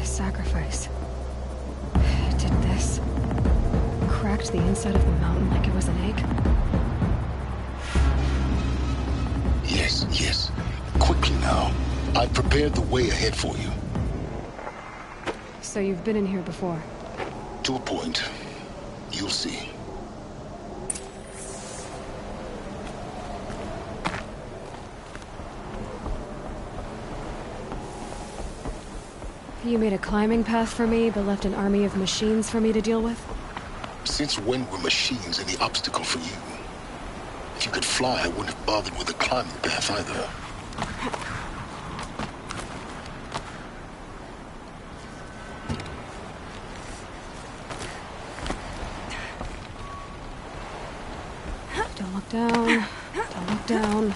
Sacrifice. It did this. Cracked the inside of the mountain like it was an egg. Yes, yes. Quickly now. I've prepared the way ahead for you. So you've been in here before? To a point. You'll see. You made a climbing path for me, but left an army of machines for me to deal with? Since when were machines any obstacle for you? If you could fly, I wouldn't have bothered with a climbing path either. Don't look down. Don't look down.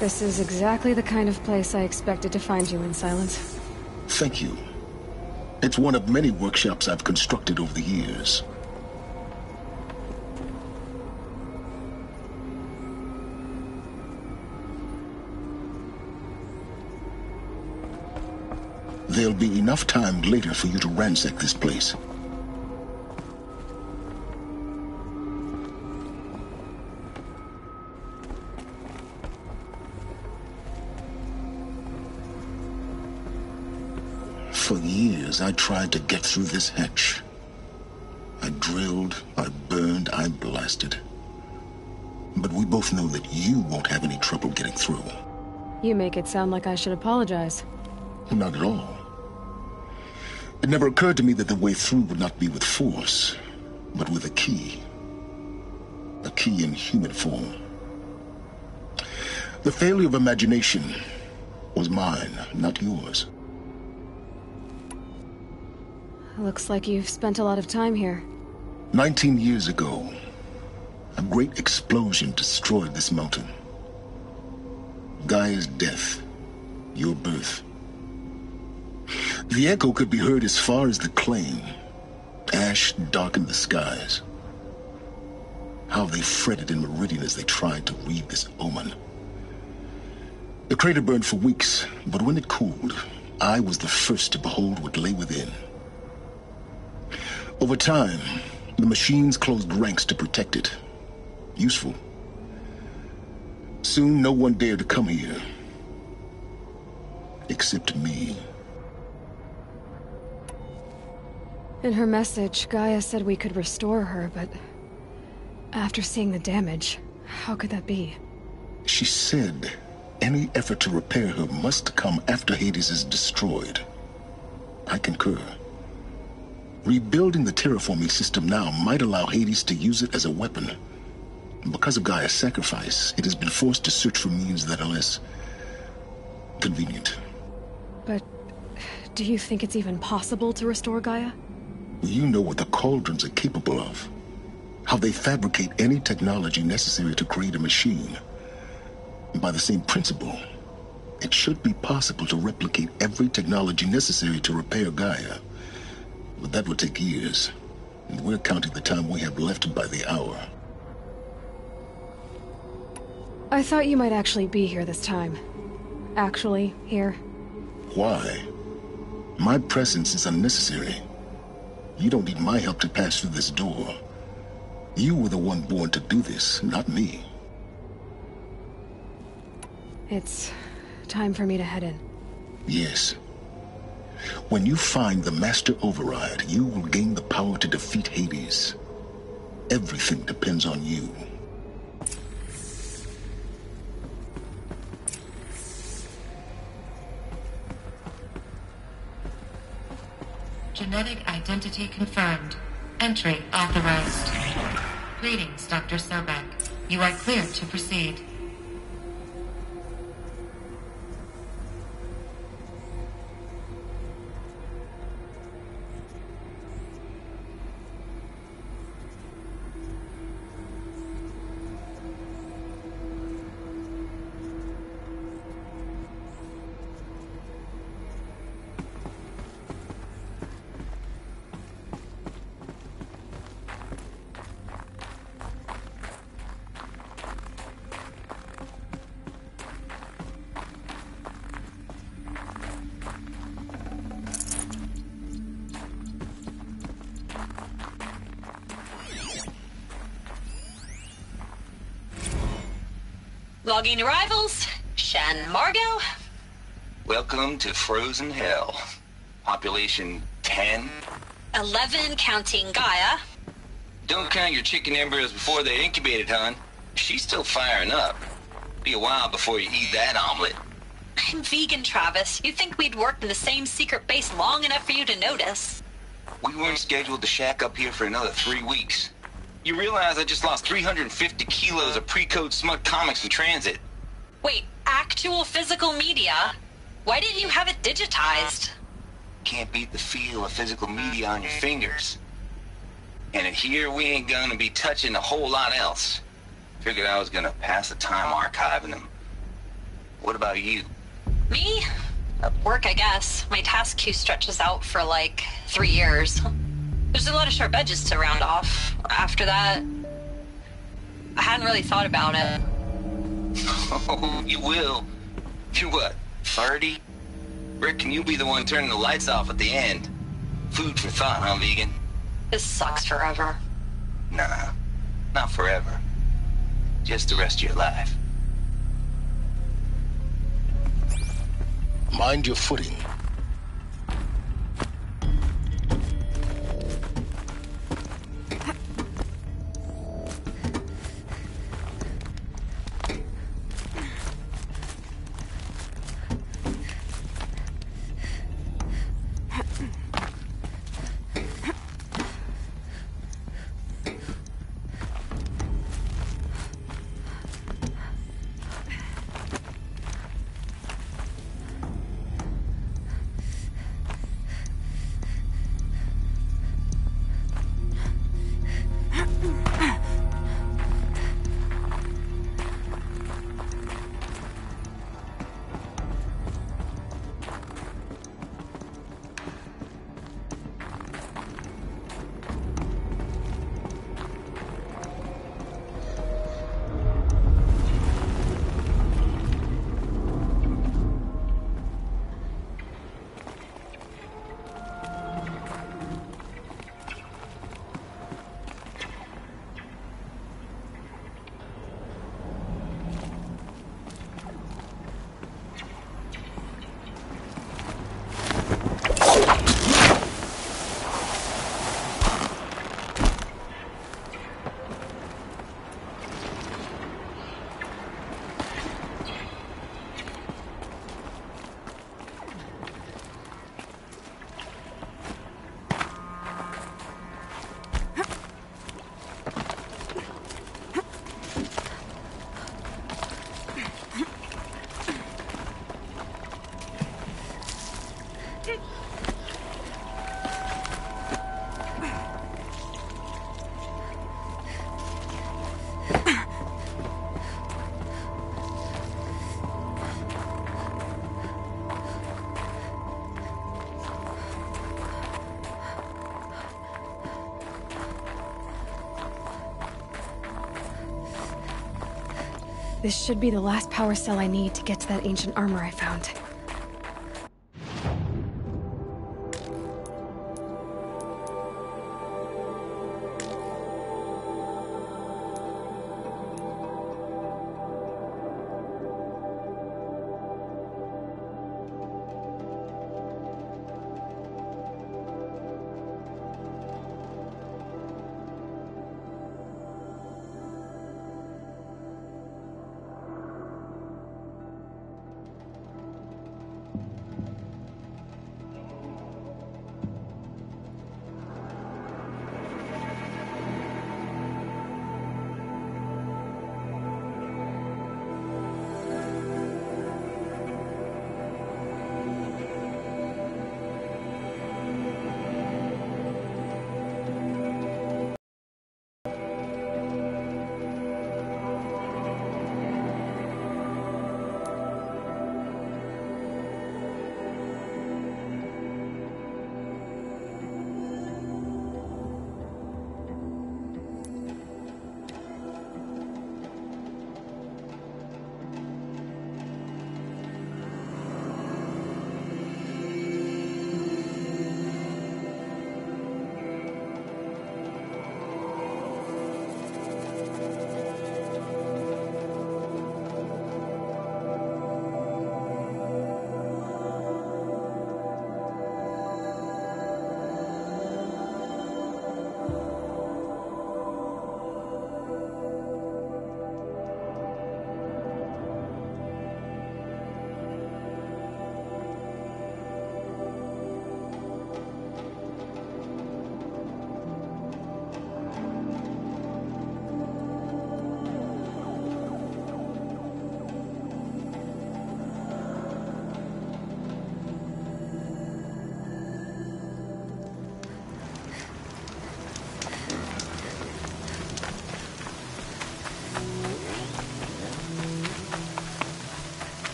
This is exactly the kind of place I expected to find you in, Silence. Thank you. It's one of many workshops I've constructed over the years. There'll be enough time later for you to ransack this place. For years, I tried to get through this hatch. I drilled, I burned, I blasted. But we both know that you won't have any trouble getting through. You make it sound like I should apologize. Not at all. It never occurred to me that the way through would not be with force, but with a key. A key in human form. The failure of imagination was mine, not yours. Looks like you've spent a lot of time here. 19 years ago, a great explosion destroyed this mountain. Gaia's death, your birth. The echo could be heard as far as the claim. Ash darkened the skies. How they fretted in Meridian as they tried to read this omen. The crater burned for weeks, but when it cooled, I was the first to behold what lay within. Over time, the machines closed ranks to protect it. Useful. Soon, no one dared to come here. Except me. In her message, Gaia said we could restore her, but after seeing the damage, how could that be? She said any effort to repair her must come after Hades is destroyed. I concur. Rebuilding the terraforming system now might allow Hades to use it as a weapon. Because of Gaia's sacrifice, it has been forced to search for means that are less convenient. But do you think it's even possible to restore Gaia? You know what the Cauldrons are capable of. How they fabricate any technology necessary to create a machine. By the same principle, it should be possible to replicate every technology necessary to repair Gaia. But that would take years, and we're counting the time we have left by the hour. I thought you might actually be here this time. Actually, here. Why? My presence is unnecessary. You don't need my help to pass through this door. You were the one born to do this, not me. It's time for me to head in. Yes. When you find the Master Override, you will gain the power to defeat Hades. Everything depends on you. Genetic identity confirmed. Entry authorized. Greetings, Dr. Sobek. You are clear to proceed. Logging arrivals. Shan Margot. Welcome to Frozen Hell. Population 10. 11 counting Gaia. Don't count your chicken embryos before they're incubated, hon. She's still firing up. Be a while before you eat that omelet. I'm vegan, Travis. You'd think we'd worked in the same secret base long enough for you to notice. We weren't scheduled to shack up here for another 3 weeks. You realize I just lost 350 kilos of pre-code smut comics in transit. Wait, actual physical media? Why didn't you have it digitized? Can't beat the feel of physical media on your fingers. And in here, we ain't gonna be touching a whole lot else. Figured I was gonna pass the time archiving them. What about you? Me? Work, I guess. My task queue stretches out for like 3 years. There's a lot of sharp edges to round off. After that, I hadn't really thought about it. Oh, you will. You what, 30? Reckon you'll be the one turning the lights off at the end. Food for thought, huh, vegan? This sucks forever. Nah, not forever. Just the rest of your life. Mind your footing. This should be the last power cell I need to get to that ancient armor I found.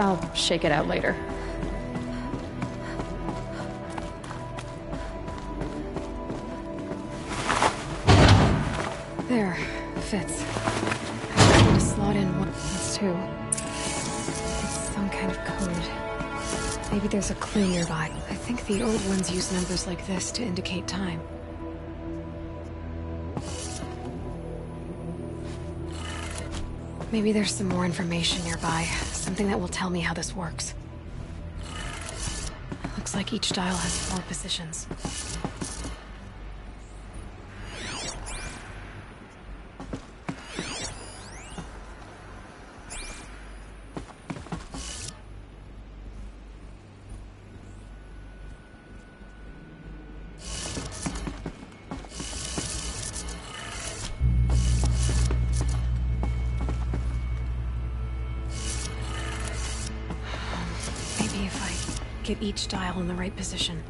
I'll shake it out later. There. Fits. I just need to slot in one. That's two. It's some kind of code. Maybe there's a clue nearby. I think the old ones use numbers like this to indicate time. Maybe there's some more information nearby. Something that will tell me how this works. Looks like each dial has 4 positions. Get each dial in the right position.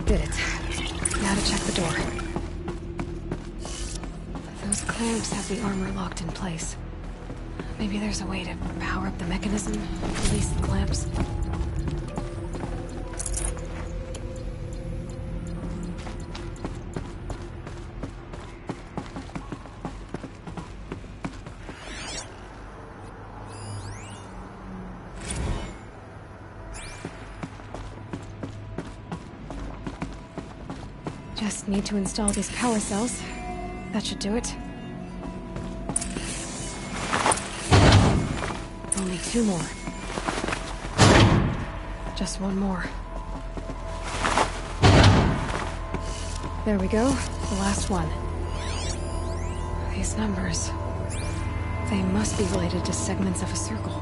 Did it. Now to check the door. Those clamps have the armor locked in place. Maybe there's a way to power up the mechanism, release the clamps. Just need to install these power cells. That should do it. Only 2 more. Just 1 more. There we go. The last one. These numbers. They must be related to segments of a circle.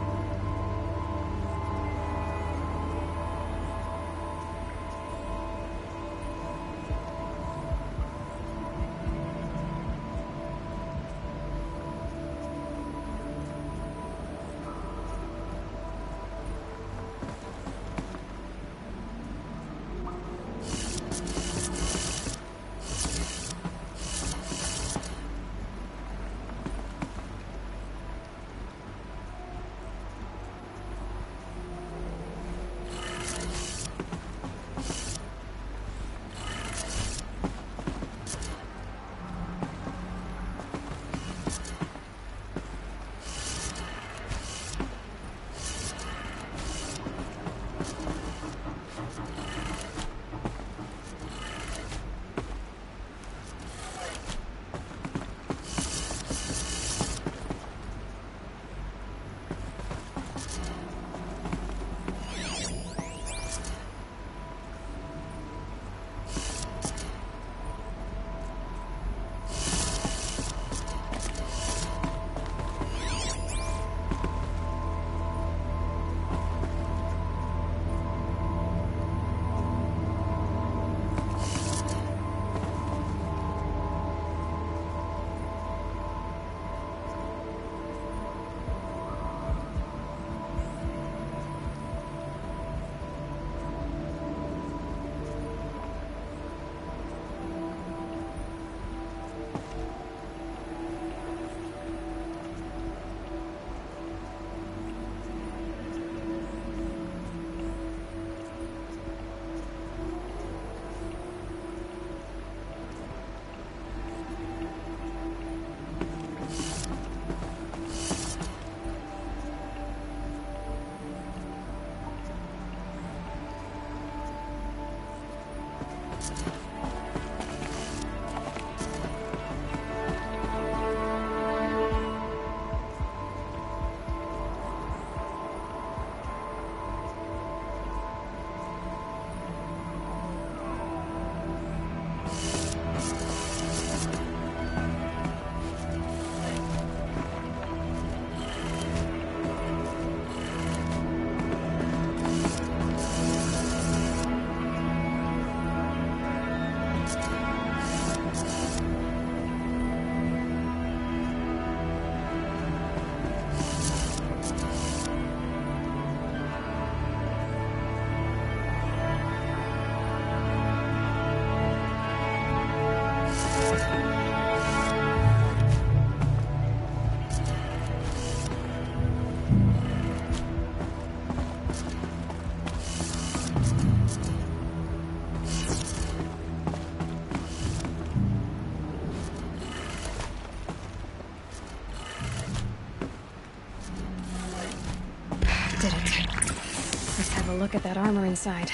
look at that armor inside.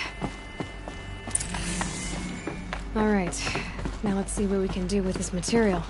Alright, now let's see what we can do with this material.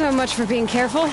So much for being careful.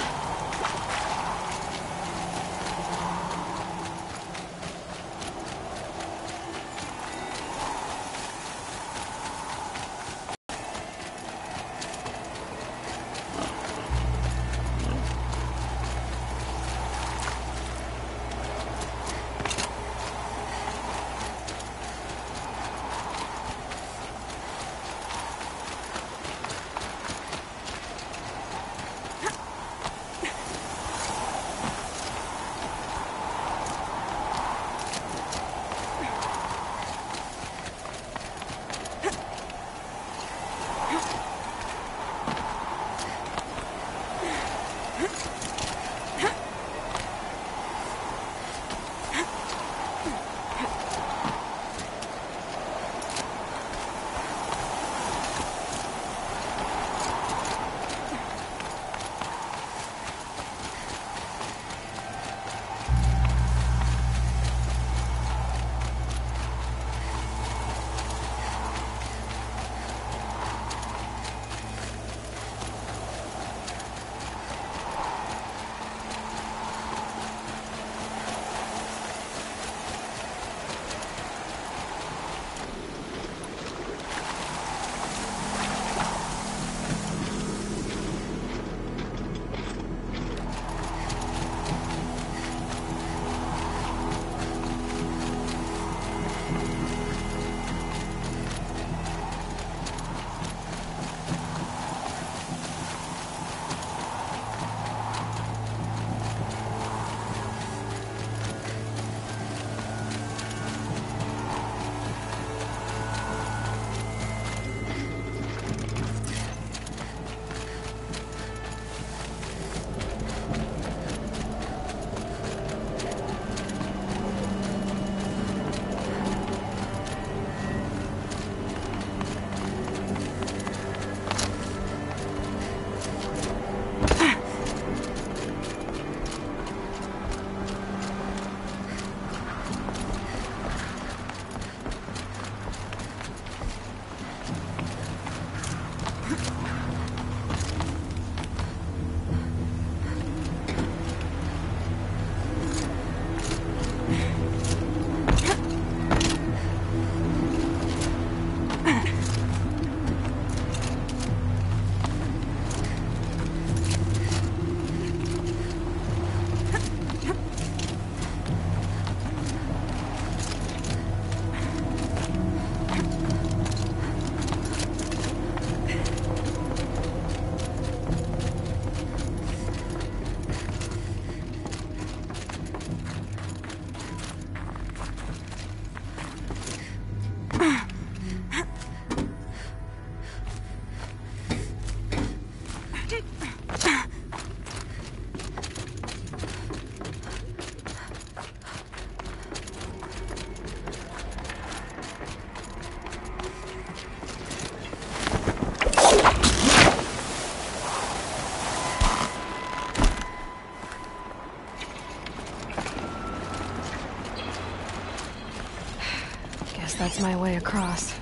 that's my way across.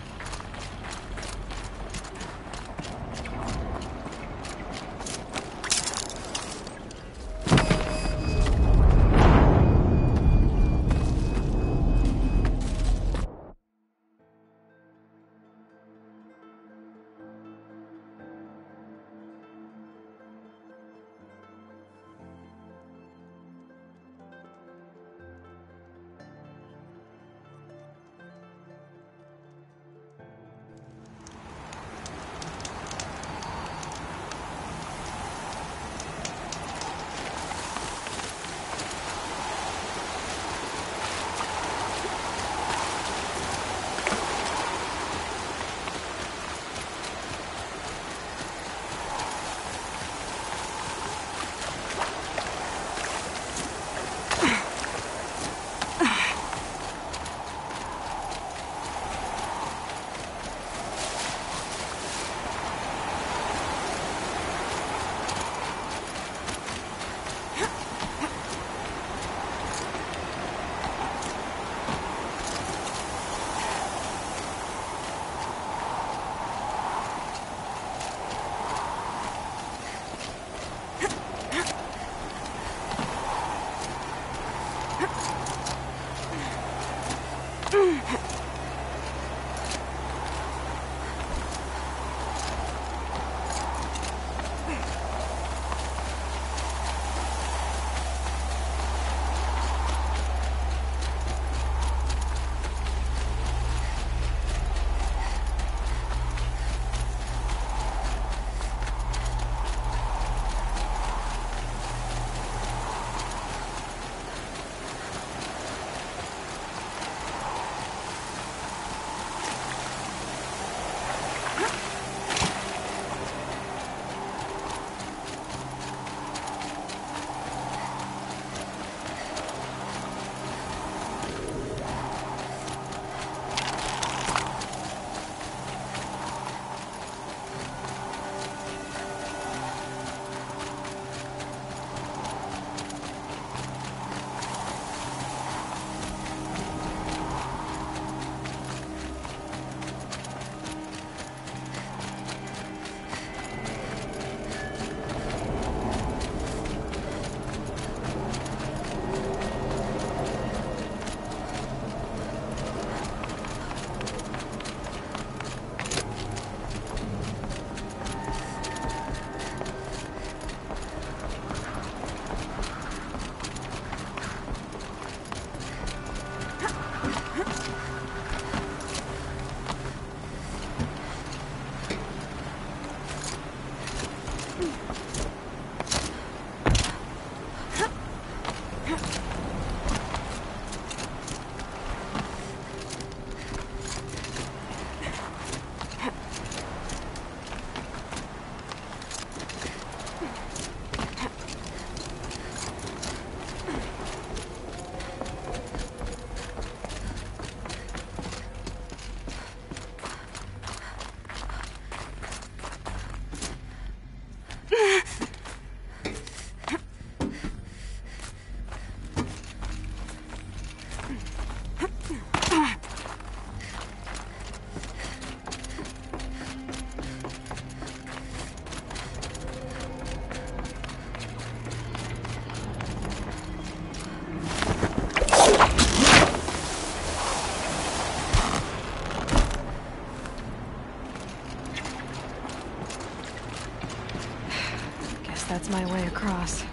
That's my way across.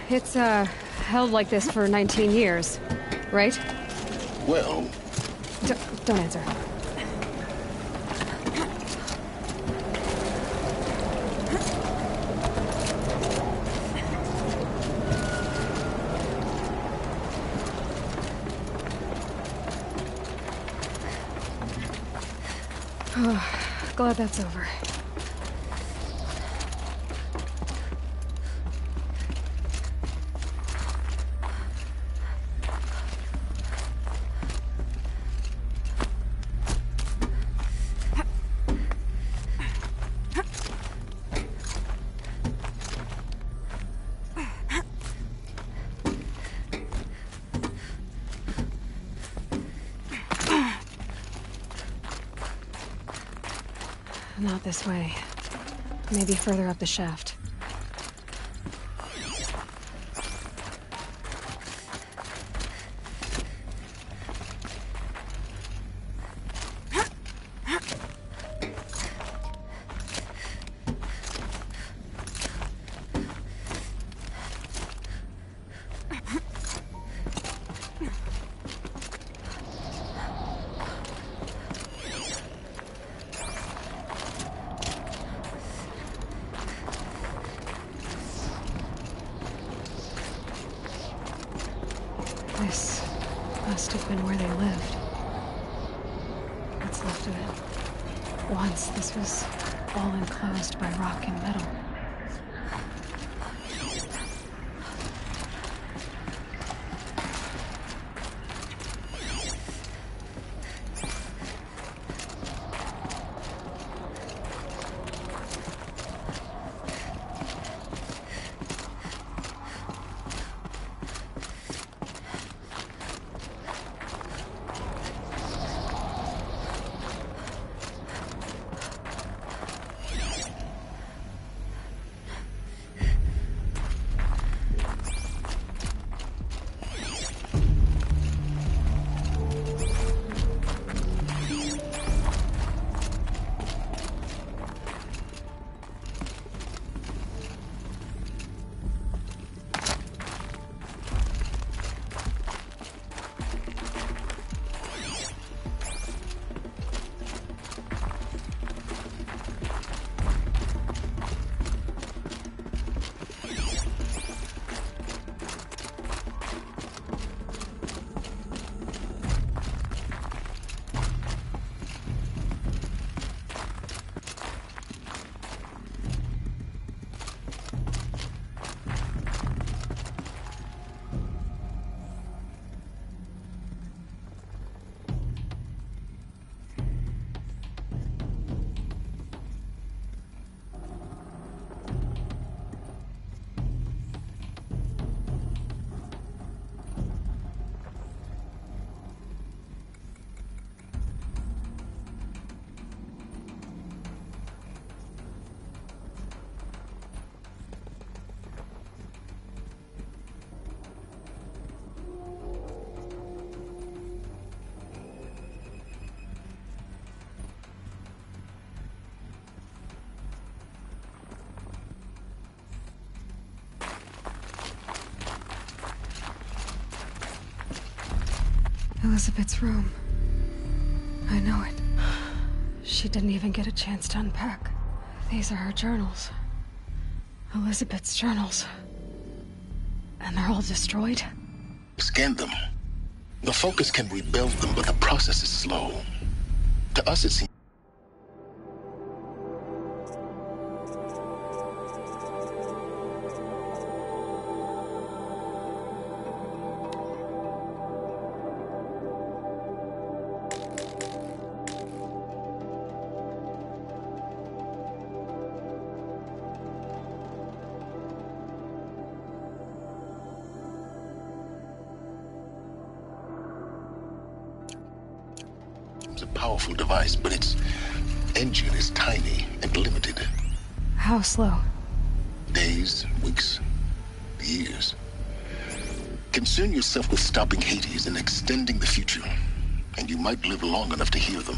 It's, held like this for 19 years, right? Well... Don't answer. Glad that's over. Not this way. Maybe further up the shaft. This must have been where they lived. What's left of it. Once, this was all enclosed by rock and metal. Elizabeth's room. I know it. She didn't even get a chance to unpack. These are her journals. Elizabeth's journals. And they're all destroyed? Scan them. The Focus can rebuild them, but the process is slow. To us, it seems... a powerful device, but its engine is tiny and limited. How slow? Days, weeks, years. Concern yourself with stopping Hades and extending the future, and you might live long enough to hear them.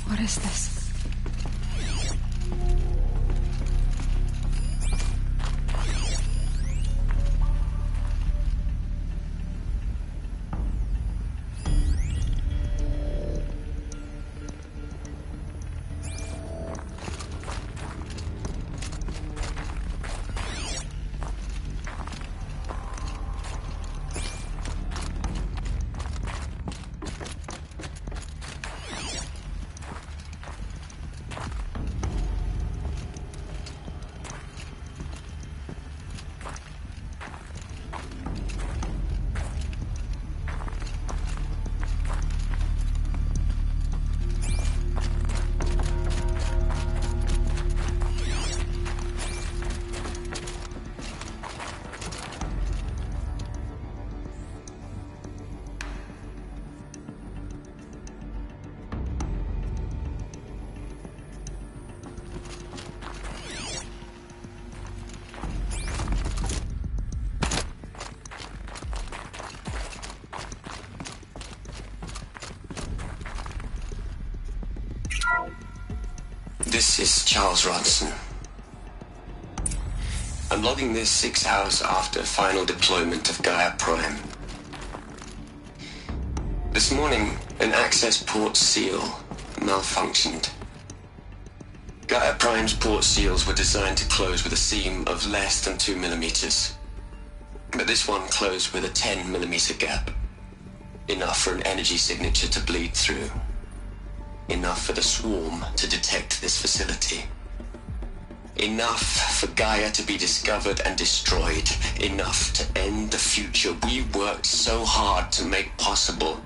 What is this? This is Charles Ronson. I'm logging this 6 hours after final deployment of Gaia Prime. This morning, an access port seal malfunctioned. Gaia Prime's port seals were designed to close with a seam of less than 2 millimeters. But this one closed with a 10 millimeter gap. Enough for an energy signature to bleed through. Enough for the swarm to detect this facility. Enough for Gaia to be discovered and destroyed. Enough to end the future we worked so hard to make possible.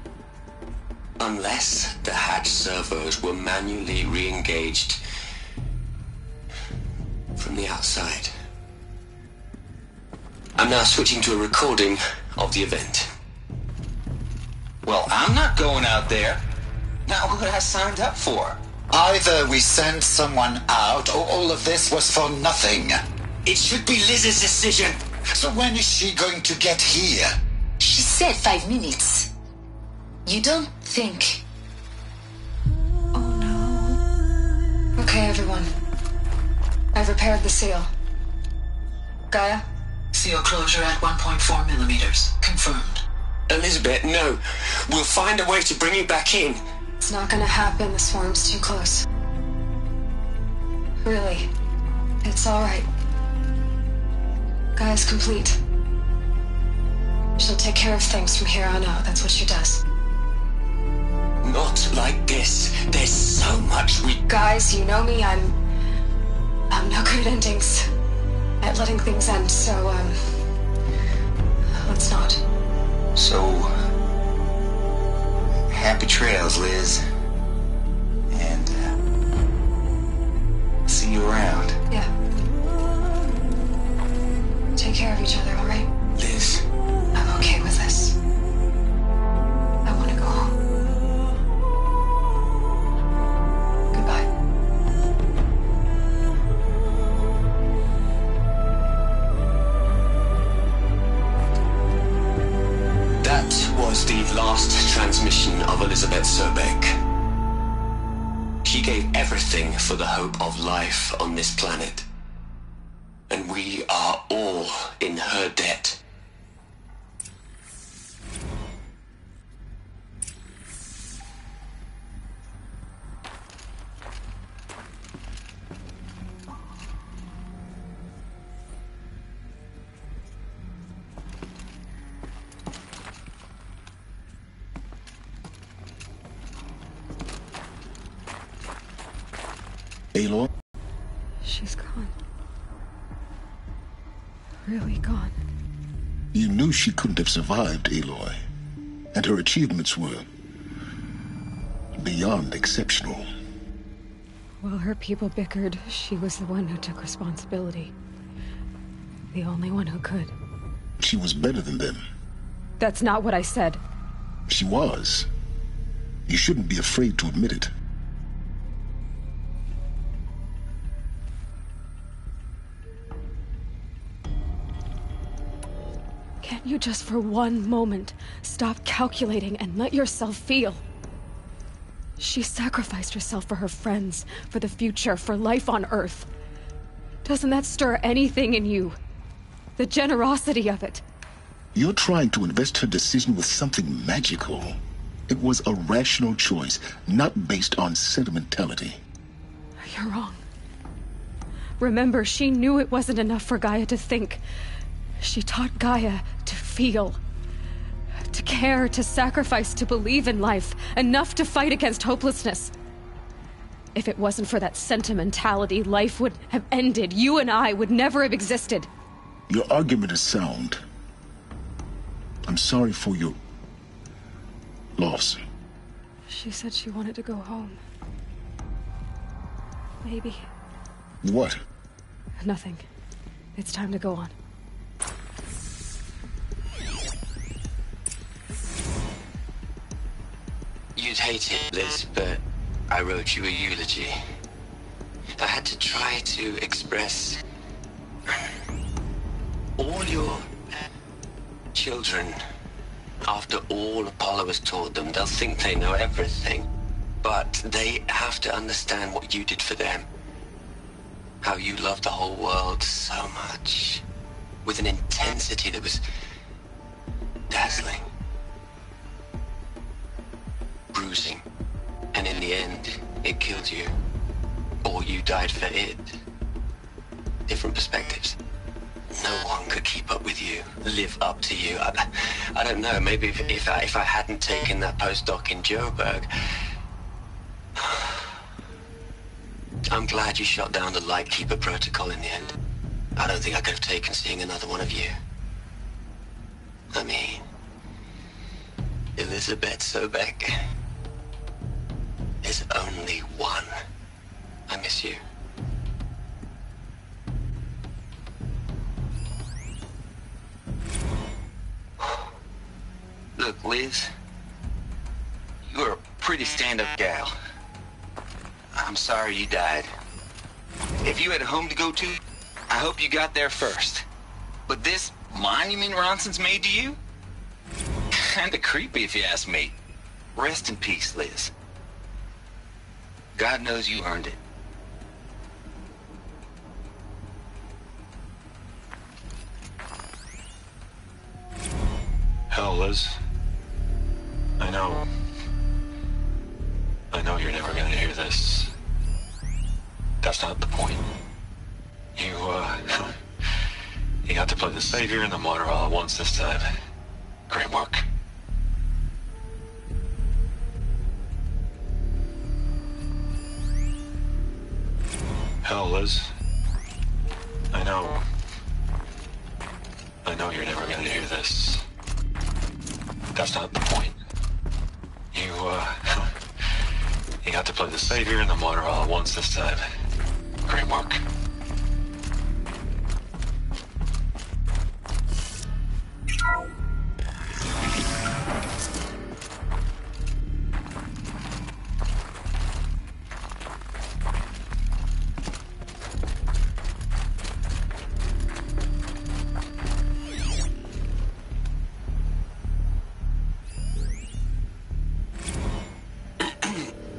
Unless the hatch servos were manually re-engaged from the outside. I'm now switching to a recording of the event. Well, I'm not going out there. Not what I signed up for. Either we sent someone out, or all of this was for nothing. It should be Liz's decision. So when is she going to get here? She said 5 minutes. You don't think... Okay, everyone. I've repaired the seal. Gaia? Seal closure at 1.4 millimeters. Confirmed. Elizabeth, no. We'll find a way to bring you back in. It's not gonna happen. The swarm's too close. Really. It's alright. Gaia's complete. She'll take care of things from here on out. That's what she does. Not like this. There's so much we... Guys, you know me. I'm no good at endings. At letting things end, so, let's not. So... happy trails, Liz. And, see you around. Yeah. Take care of each other, alright? Liz. I'm okay with this. I want to go home. Goodbye. That was the last transmission of Elizabeth Sobek. She gave everything for the hope of life on this planet. And we are all in her debt. Aloy? She's gone. Really gone. You knew she couldn't have survived, Aloy. And her achievements were beyond exceptional. While her people bickered, she was the one who took responsibility. The only one who could. She was better than them. That's not what I said. She was. You shouldn't be afraid to admit it. Can't you just for one moment stop calculating and let yourself feel? She sacrificed herself for her friends, for the future, for life on Earth. Doesn't that stir anything in you? The generosity of it. You're trying to invest her decision with something magical. It was a rational choice, not based on sentimentality. You're wrong. Remember, she knew it wasn't enough for Gaia to think. She taught Gaia to feel, to care, to sacrifice, to believe in life, enough to fight against hopelessness. If it wasn't for that sentimentality, life would have ended. You and I would never have existed. Your argument is sound. I'm sorry for your loss. She said she wanted to go home. Maybe. What? Nothing. It's time to go on. You'd hate it, Liz, but I wrote you a eulogy. I had to try to express all your children. After all Apollo has taught them, they'll think they know everything. But they have to understand what you did for them. how you loved the whole world so much, with an intensity that was dazzling, bruising, and in the end, it killed you, or you died for it. Different perspectives. No one could keep up with you, live up to you. I don't know, maybe if I hadn't taken that postdoc in Joburg. I'm glad you shot down the Lightkeeper protocol in the end. I don't think I could have taken seeing another one of you. I mean, Elizabeth Sobek. There's only one. I miss you. Look, Liz, you're a pretty stand-up gal. I'm sorry you died. If you had a home to go to, I hope you got there first. But this monument Ronson's made to you? Kinda creepy if you ask me. Rest in peace, Liz. God knows you earned it. Hell, Liz. I know you're never gonna hear this. That's not the point. You got to play the savior and the martyr all at once this time. Great work. Hell, Liz. I know you're never gonna hear this. That's not the point. You got to play the savior and the martyr all at once this time. Great work.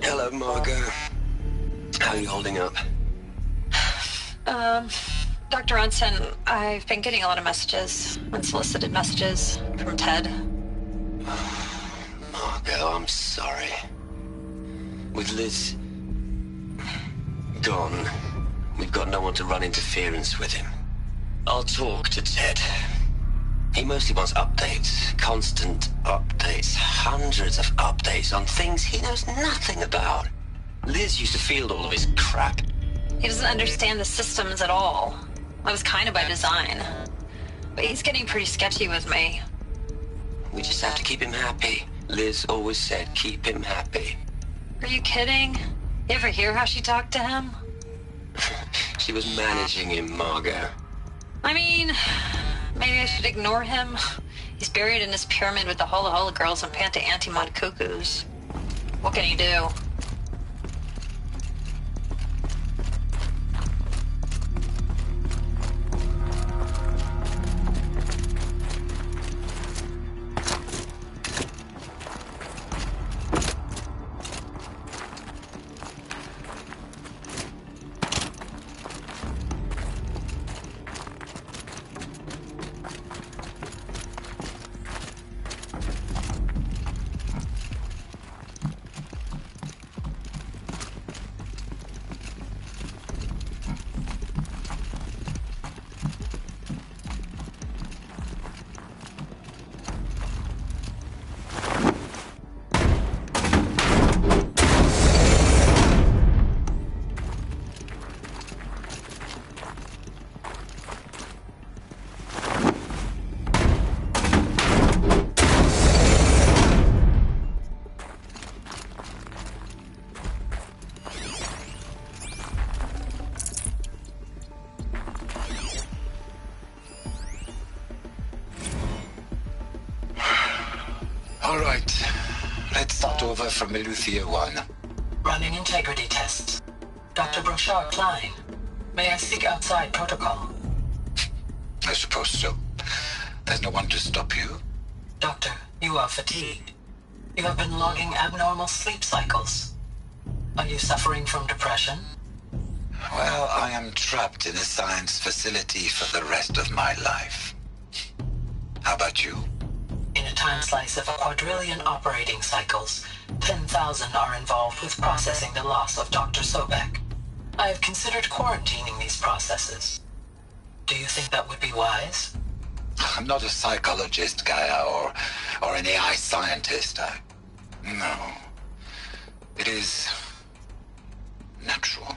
Hello, Margot. How are you holding up? Dr. Ronson, I've been getting a lot of messages, unsolicited messages from Ted. Margot, I'm sorry. With Liz gone, we've got no one to run interference with him. I'll talk to Ted. He mostly wants updates, constant updates, hundreds of updates on things he knows nothing about. Liz used to field all of his crap. He doesn't understand the systems at all. That was kind of by design. But he's getting pretty sketchy with me. We just have to keep him happy. Liz always said keep him happy. Are you kidding? You ever hear how she talked to him? She was managing him, Margot. I mean, maybe I should ignore him. He's buried in his pyramid with the Hola Hola girls and Panta Antimod cuckoos. What can he do? All right. Let's start over from Eleuthia 1. Running integrity tests. Dr. Brochard Klein, may I speak outside protocol? I suppose so. There's no one to stop you. Doctor, you are fatigued. You have been logging abnormal sleep cycles. Are you suffering from depression? Well, I am trapped in a science facility for the rest of my life. How about you? In a time slice of a quadrillion operating cycles, 10,000 are involved with processing the loss of Dr. Sobek. I have considered quarantining these processes. Do you think that would be wise? I'm not a psychologist, Gaia, or an AI scientist. No. It is natural.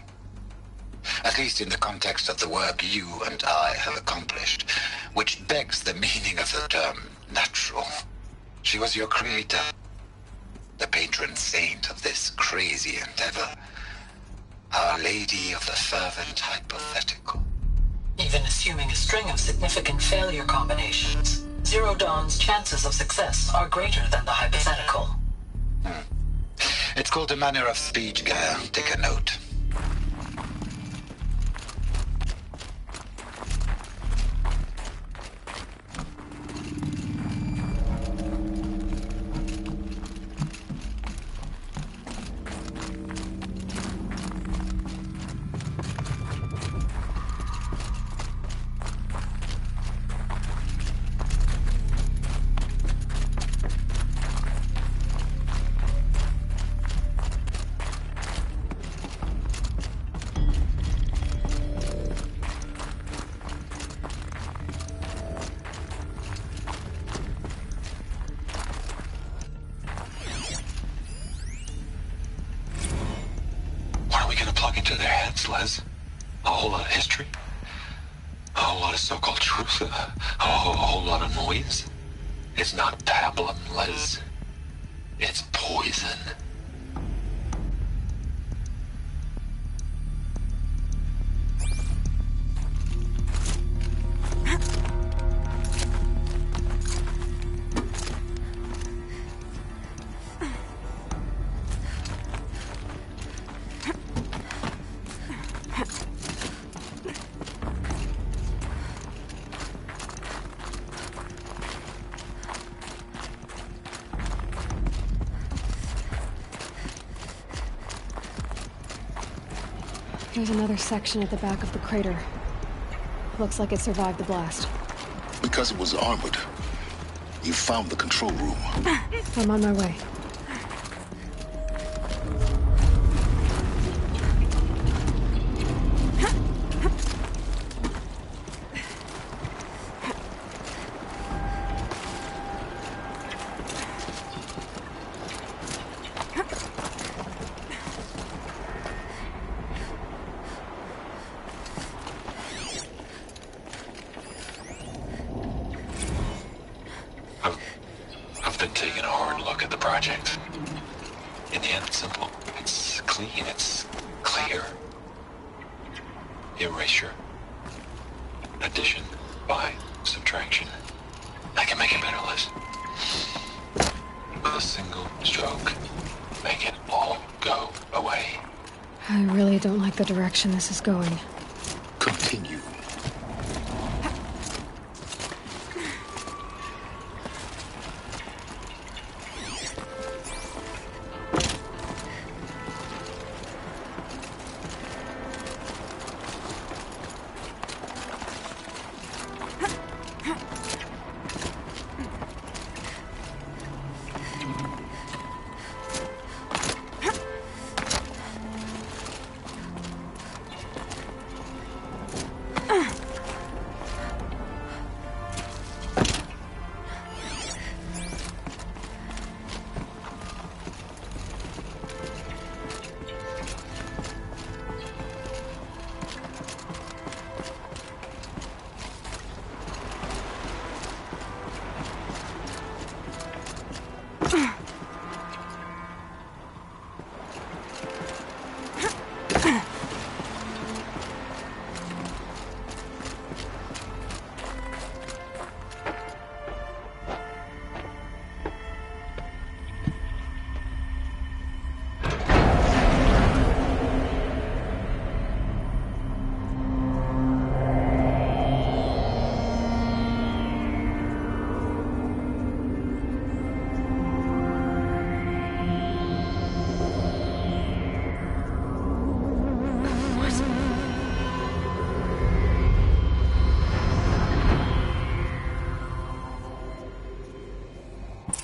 At least in the context of the work you and I have accomplished, which begs the meaning of the term natural. She was your creator, the patron saint of this crazy endeavor, Our Lady of the Fervent Hypothetical. Even assuming a string of significant failure combinations, Zero Dawn's chances of success are greater than the hypothetical. It's called a manner of speech, Gaia. Take a note. A whole lot of history, a whole lot of so-called truth, a whole lot of noise. It's not pablum, Les. It's poison. There's another section at the back of the crater. Looks like it survived the blast. Because it was armored. You found the control room. I'm on my way. I've been taking a hard look at the project. In the end, it's simple. It's clean. It's clear. Erasure. Addition. By subtraction. I can make it better, Liz. With a single stroke, make it all go away. I really don't like the direction this is going. Continue.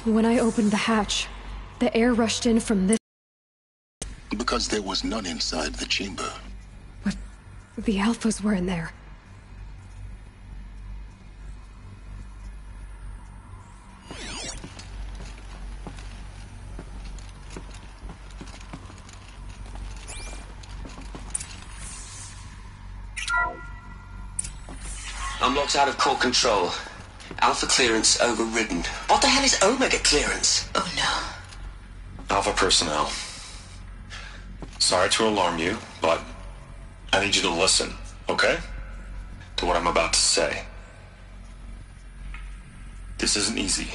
When I opened the hatch, the air rushed in from this... Because there was none inside the chamber. But the Alphas were in there. I'm locked out of core control. Alpha clearance overridden. What the hell is Omega clearance? Oh no. Alpha personnel. Sorry to alarm you, but I need you to listen, okay? To what I'm about to say. This isn't easy.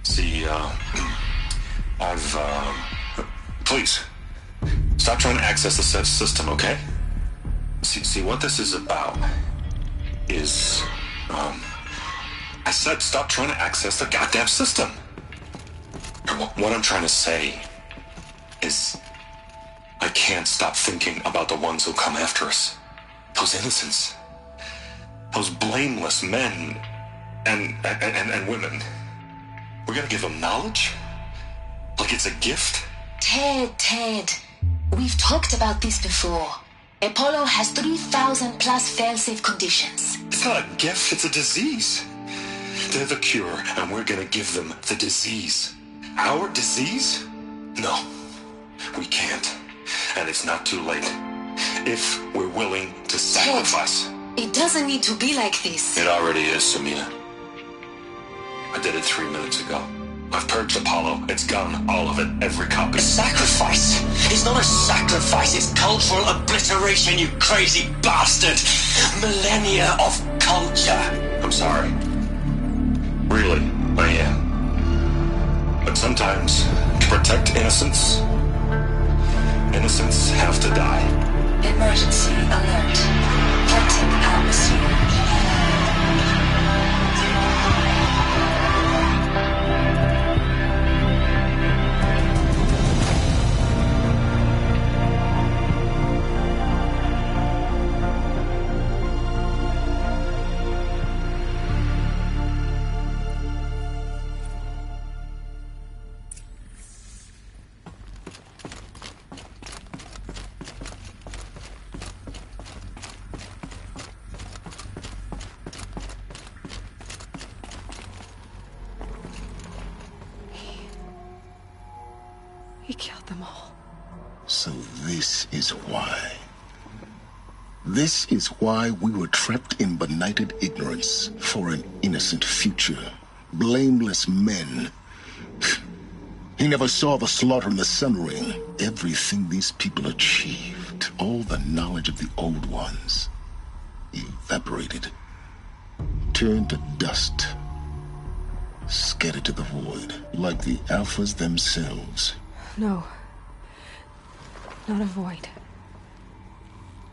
See, please, stop trying to access the system, okay? See, what this is about is, I said stop trying to access the goddamn system. What I'm trying to say is I can't stop thinking about the ones who come after us. Those innocents. Those blameless men and women. We're gonna give them knowledge? Like it's a gift? Ted. We've talked about this before. Apollo has 3,000 plus fail-safe conditions. It's not a gift, it's a disease. They're the cure, and we're gonna give them the disease. Our disease? No, we can't. And it's not too late. If we're willing to sacrifice. Ted, it doesn't need to be like this. It already is, Samina. I did it 3 minutes ago. I've purged Apollo. It's gone. All of it. Every copy. Sacrifice? It's not a sacrifice. It's cultural obliteration, you crazy bastard. Millennia of culture. I'm sorry. Really, I am. But sometimes, to protect innocence, innocents have to die. Emergency alert. Hunting atmosphere. He killed them all. So this is why. This is why we were trapped in benighted ignorance for an innocent future. Blameless men. He never saw the slaughter in the Sun Ring. Everything these people achieved, all the knowledge of the old ones, evaporated, turned to dust, scattered to the void, like the Alphas themselves. No. Not a void.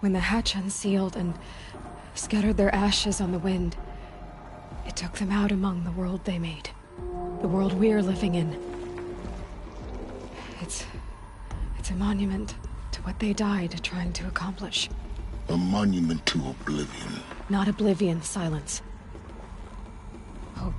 When the hatch unsealed and scattered their ashes on the wind, it took them out among the world they made. The world we're living in. It's a monument to what they died trying to accomplish. A monument to oblivion. Not oblivion, silence. Hope.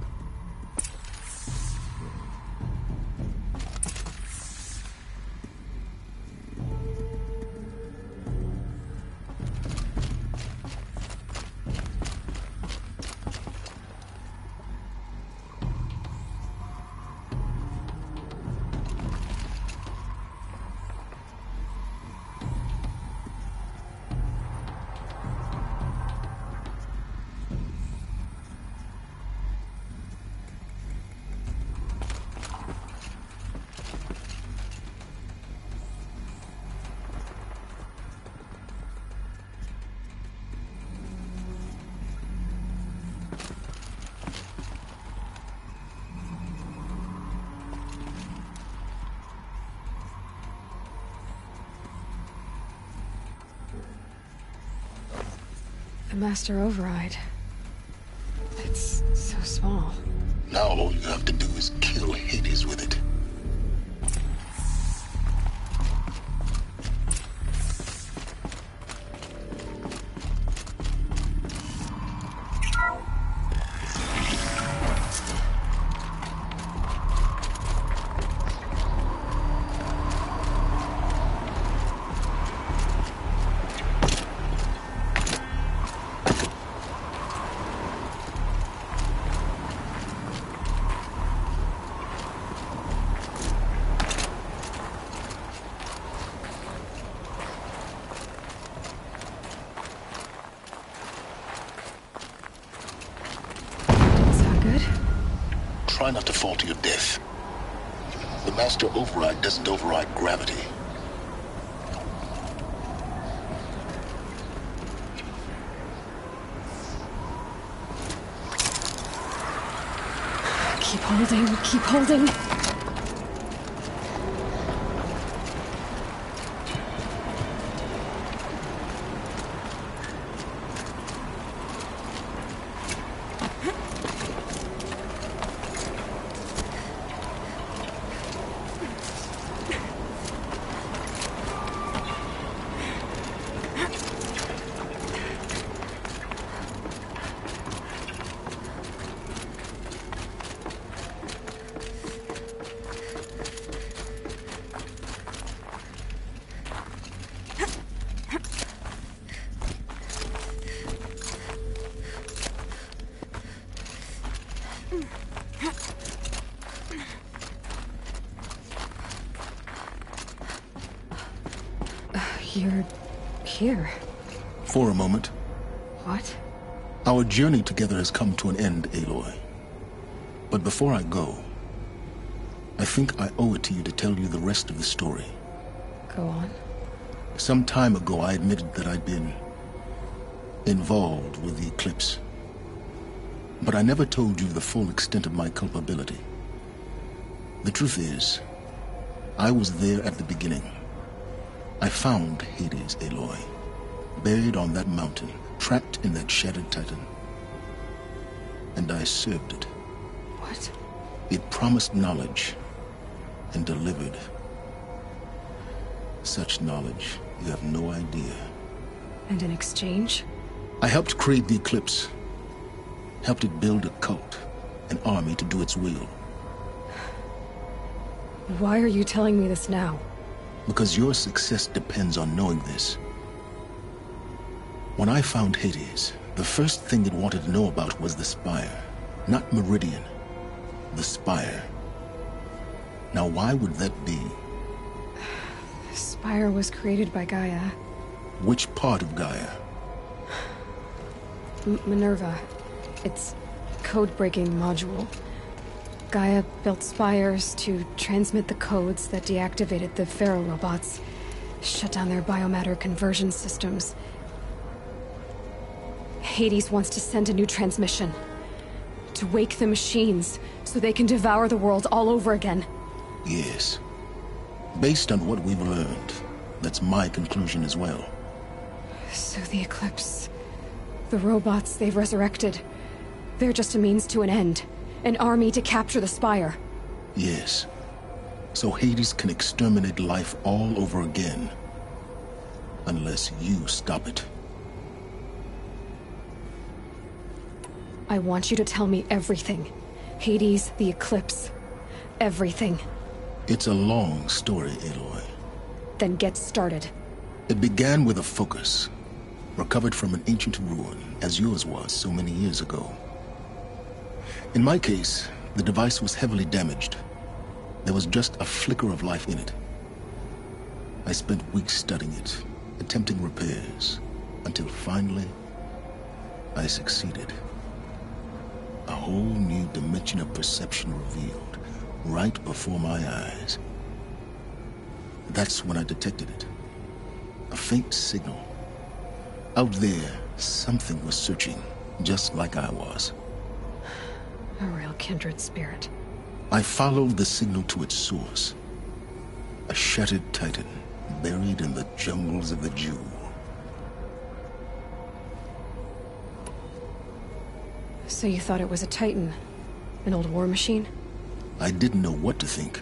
The Master Override. It's so small. Now all you have to do is kill Hades with it. try not to fall to your death. The master override doesn't override gravity. Keep holding, keep holding. You're here. For a moment. What? Our journey together has come to an end, Aloy. But before I go, I think I owe it to you to tell you the rest of the story. Go on. Some time ago, I admitted that I'd been involved with the eclipse. But I never told you the full extent of my culpability. The truth is, I was there at the beginning. I found Hades, Aloy, buried on that mountain, trapped in that shattered titan. And I served it. What? It promised knowledge and delivered. Such knowledge, you have no idea. And in exchange? I helped create the eclipse. Helped it build a cult, an army to do its will. Why are you telling me this now? Because your success depends on knowing this. When I found Hades, the first thing it wanted to know about was the Spire. Not Meridian. The Spire. Now why would that be? The Spire was created by Gaia. Which part of Gaia? Minerva. Its code-breaking module. Gaia built spires to transmit the codes that deactivated the Pharaoh robots, shut down their biomatter conversion systems. Hades wants to send a new transmission. To wake the machines, so they can devour the world all over again. Yes. Based on what we've learned, that's my conclusion as well. So the Eclipse... the robots they've resurrected... they're just a means to an end. An army to capture the Spire. Yes. So Hades can exterminate life all over again. Unless you stop it. I want you to tell me everything. Hades, the Eclipse. Everything. It's a long story, Aloy. Then get started. It began with a focus. Recovered from an ancient ruin, as yours was so many years ago. In my case, the device was heavily damaged. There was just a flicker of life in it. I spent weeks studying it, attempting repairs, until finally, I succeeded. A whole new dimension of perception revealed, right before my eyes. That's when I detected it. A faint signal. Out there, something was searching, just like I was. A real kindred spirit. I followed the signal to its source. A shattered titan, buried in the jungles of the Jewel. So you thought it was a titan? An old war machine? I didn't know what to think.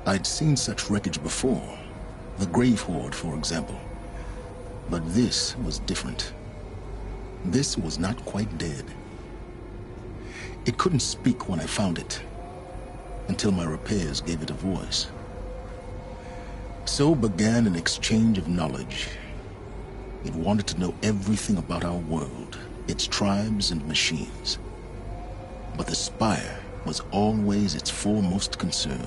I'd seen such wreckage before. The Grave Horde, for example. But this was different. This was not quite dead. It couldn't speak when I found it, until my repairs gave it a voice. So began an exchange of knowledge. It wanted to know everything about our world, its tribes and machines. But the Spire was always its foremost concern.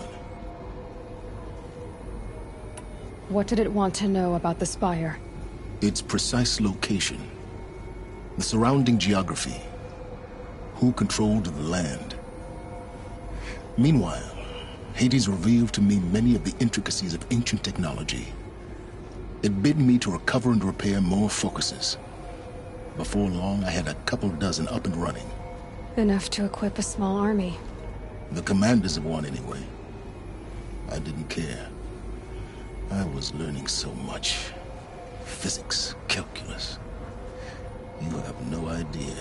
What did it want to know about the Spire? Its precise location, the surrounding geography, who controlled the land, Meanwhile, Hades revealed to me many of the intricacies of ancient technology. It bid me to recover and repair more focuses. Before long, I had a couple dozen up and running. Enough to equip a small army. The commanders of one, anyway. I didn't care. I was learning so much. Physics, calculus. You have no idea.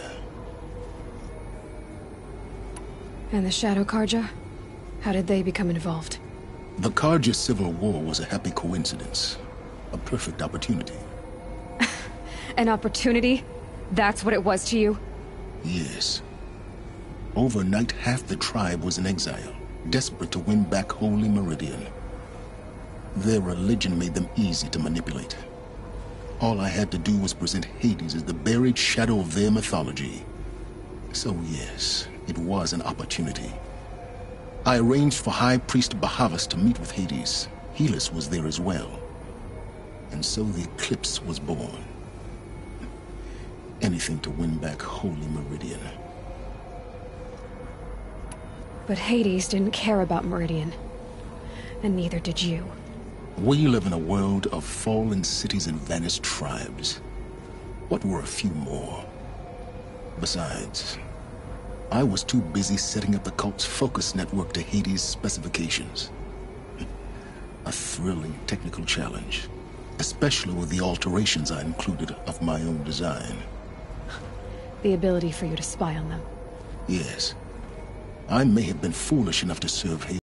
And the Shadow Karja? How did they become involved? The Karja Civil War was a happy coincidence. A perfect opportunity. An opportunity? That's what it was to you? Yes. Overnight, half the tribe was in exile, desperate to win back Holy Meridian. Their religion made them easy to manipulate. All I had to do was present Hades as the buried shadow of their mythology. So yes, it was an opportunity. I arranged for High Priest Bahavas to meet with Hades. Helis was there as well. And so the eclipse was born. Anything to win back Holy Meridian. But Hades didn't care about Meridian. And neither did you. We live in a world of fallen cities and vanished tribes. What were a few more? Besides, I was too busy setting up the cult's focus network to Hades' specifications. A thrilling technical challenge, especially with the alterations I included of my own design. The ability for you to spy on them. Yes. I may have been foolish enough to serve Hades.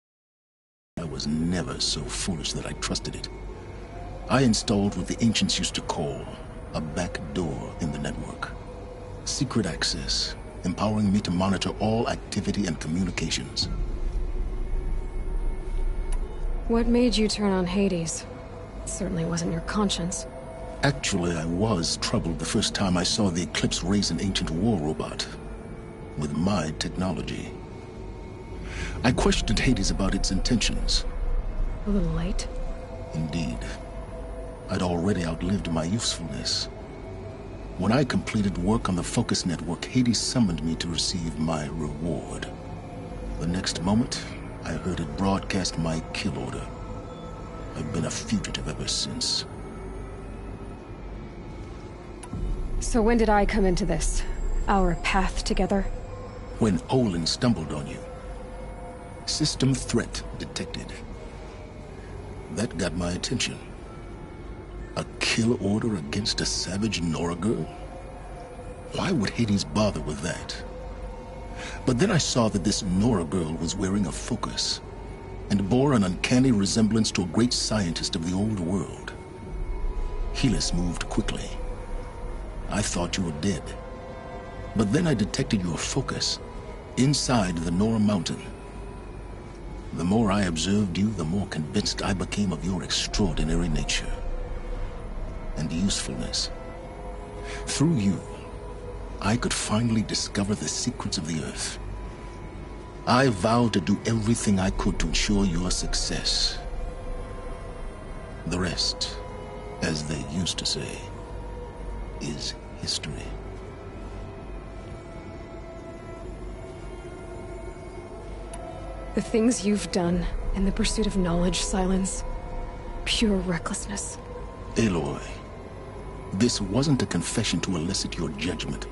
I was never so foolish that I trusted it. I installed what the ancients used to call a back door in the network. Secret access, empowering me to monitor all activity and communications. What made you turn on Hades? It certainly wasn't your conscience. Actually, I was troubled the first time I saw the Eclipse raise an ancient war robot. With my technology. I questioned Hades about its intentions. A little late. Indeed. I'd already outlived my usefulness. When I completed work on the Focus Network, Hades summoned me to receive my reward. The next moment, I heard it broadcast my kill order. I've been a fugitive ever since. So when did I come into this? Our path together? When Olin stumbled on you. System threat detected. That got my attention. A kill order against a savage Nora girl? Why would Hades bother with that? But then I saw that this Nora girl was wearing a focus, and bore an uncanny resemblance to a great scientist of the old world. Helis moved quickly. I thought you were dead. But then I detected your focus inside the Nora mountain. The more I observed you, the more convinced I became of your extraordinary nature and usefulness. Through you, I could finally discover the secrets of the Earth. I vowed to do everything I could to ensure your success. The rest, as they used to say, is history. The things you've done in the pursuit of knowledge, Silence. Pure recklessness. Aloy, this wasn't a confession to elicit your judgment.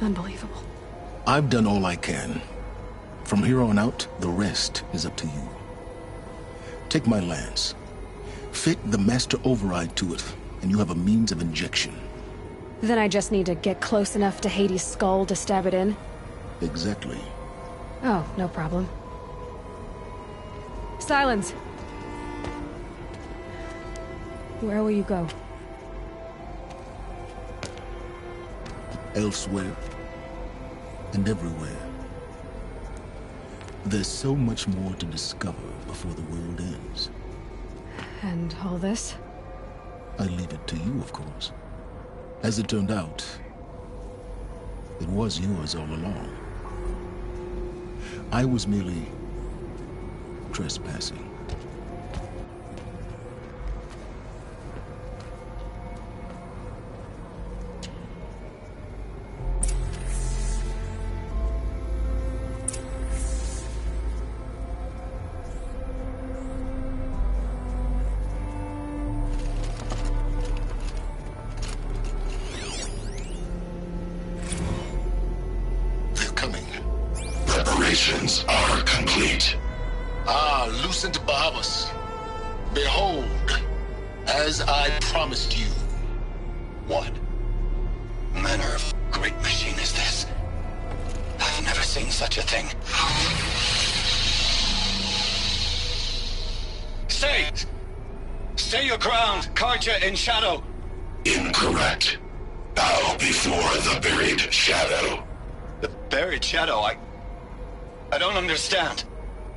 Unbelievable. I've done all I can. From here on out, the rest is up to you. Take my lance. Fit the master override to it, and you have a means of injection. Then I just need to get close enough to Hades' skull to stab it in? Exactly. Oh, no problem. Silence! Where will you go? Elsewhere. And everywhere. There's so much more to discover before the world ends. And all this? I leave it to you, of course. As it turned out, it was yours all along. I was merely trespassing. preparations are complete. Ah, Lucent Bahavas. Behold, as I promised you. What manner of great machine is this? I've never seen such a thing. Stay! Stay your ground, Karja in shadow! Incorrect. Bow before the buried shadow. The buried shadow? I don't understand.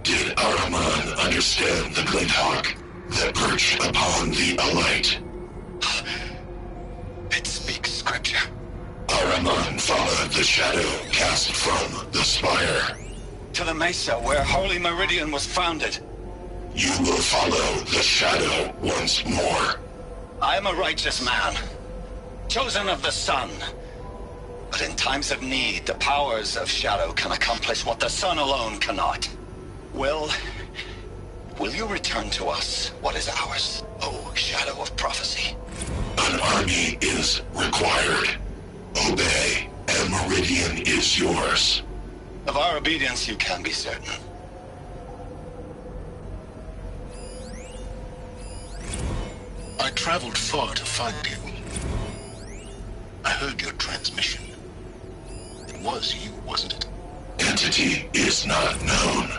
Did Araman understand the Glinthawk that perched upon the alight? It speaks scripture. Araman followed the shadow cast from the spire. To the mesa where Holy Meridian was founded. You will follow the shadow once more. I am a righteous man, chosen of the sun. But in times of need, the powers of shadow can accomplish what the sun alone cannot. Will you return to us what is ours, O shadow of prophecy? An army is required. Obey, and Meridian is yours. Of our obedience you can be certain. I traveled far to find you. I heard your transmission. It was you, wasn't it? Entity is not known.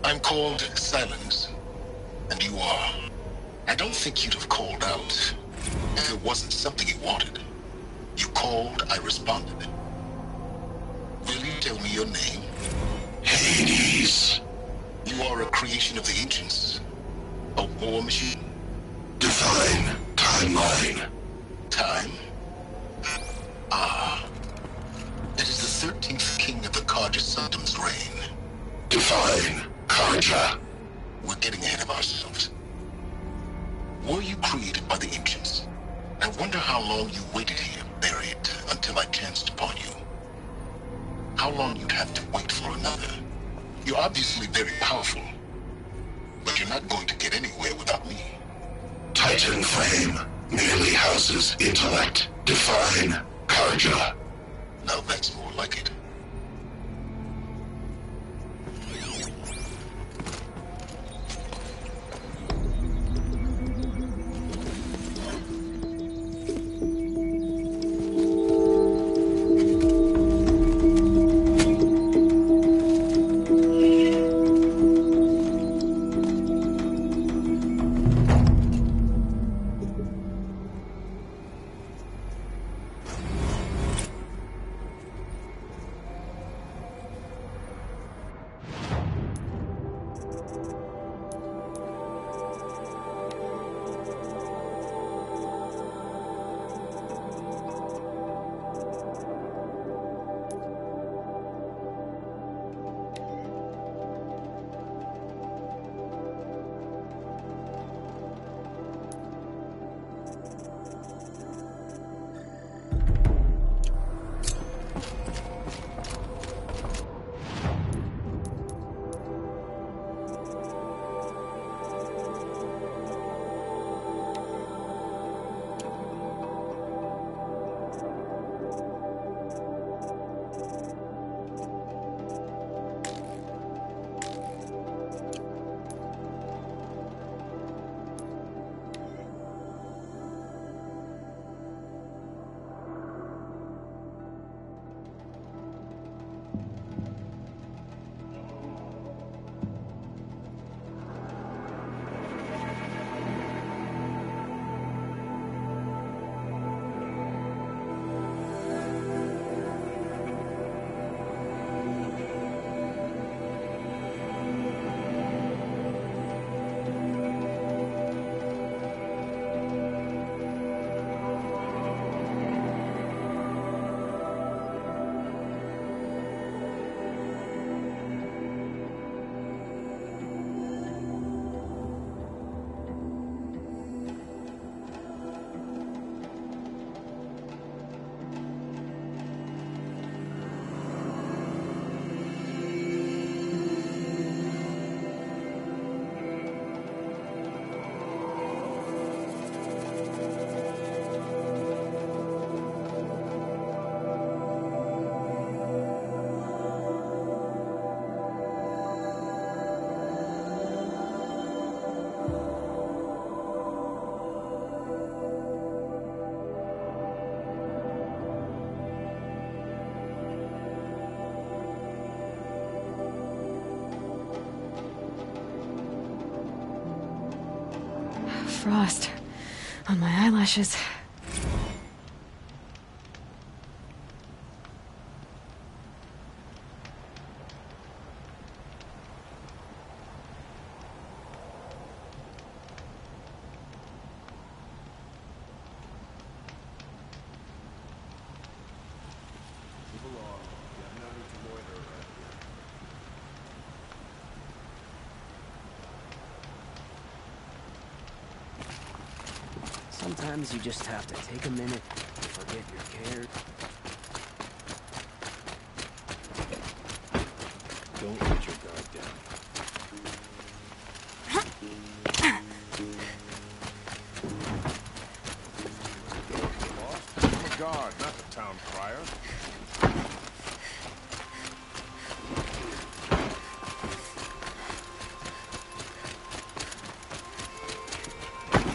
I'm called Silence, and you are. I don't think you'd have called out if it wasn't something you wanted. You called, I responded. Will you tell me your name? Hades. You are a creation of the ancients. A war machine. Define timeline. Time? Ah. It is the 13th king of the Karja Sanctum's reign. Define Karja. We're getting ahead of ourselves. Were you created by the ancients? I wonder how long you waited here, buried, until I chanced upon you. How long you'd have to wait for another. You're obviously very powerful, but you're not going to get anywhere without me. Titan Flame merely houses intellect. Define Karja. Now that's more like it. frost on my eyelashes. Sometimes you just have to take a minute and forget your cares. Don't let your guard down. I'm a guard, not the town crier.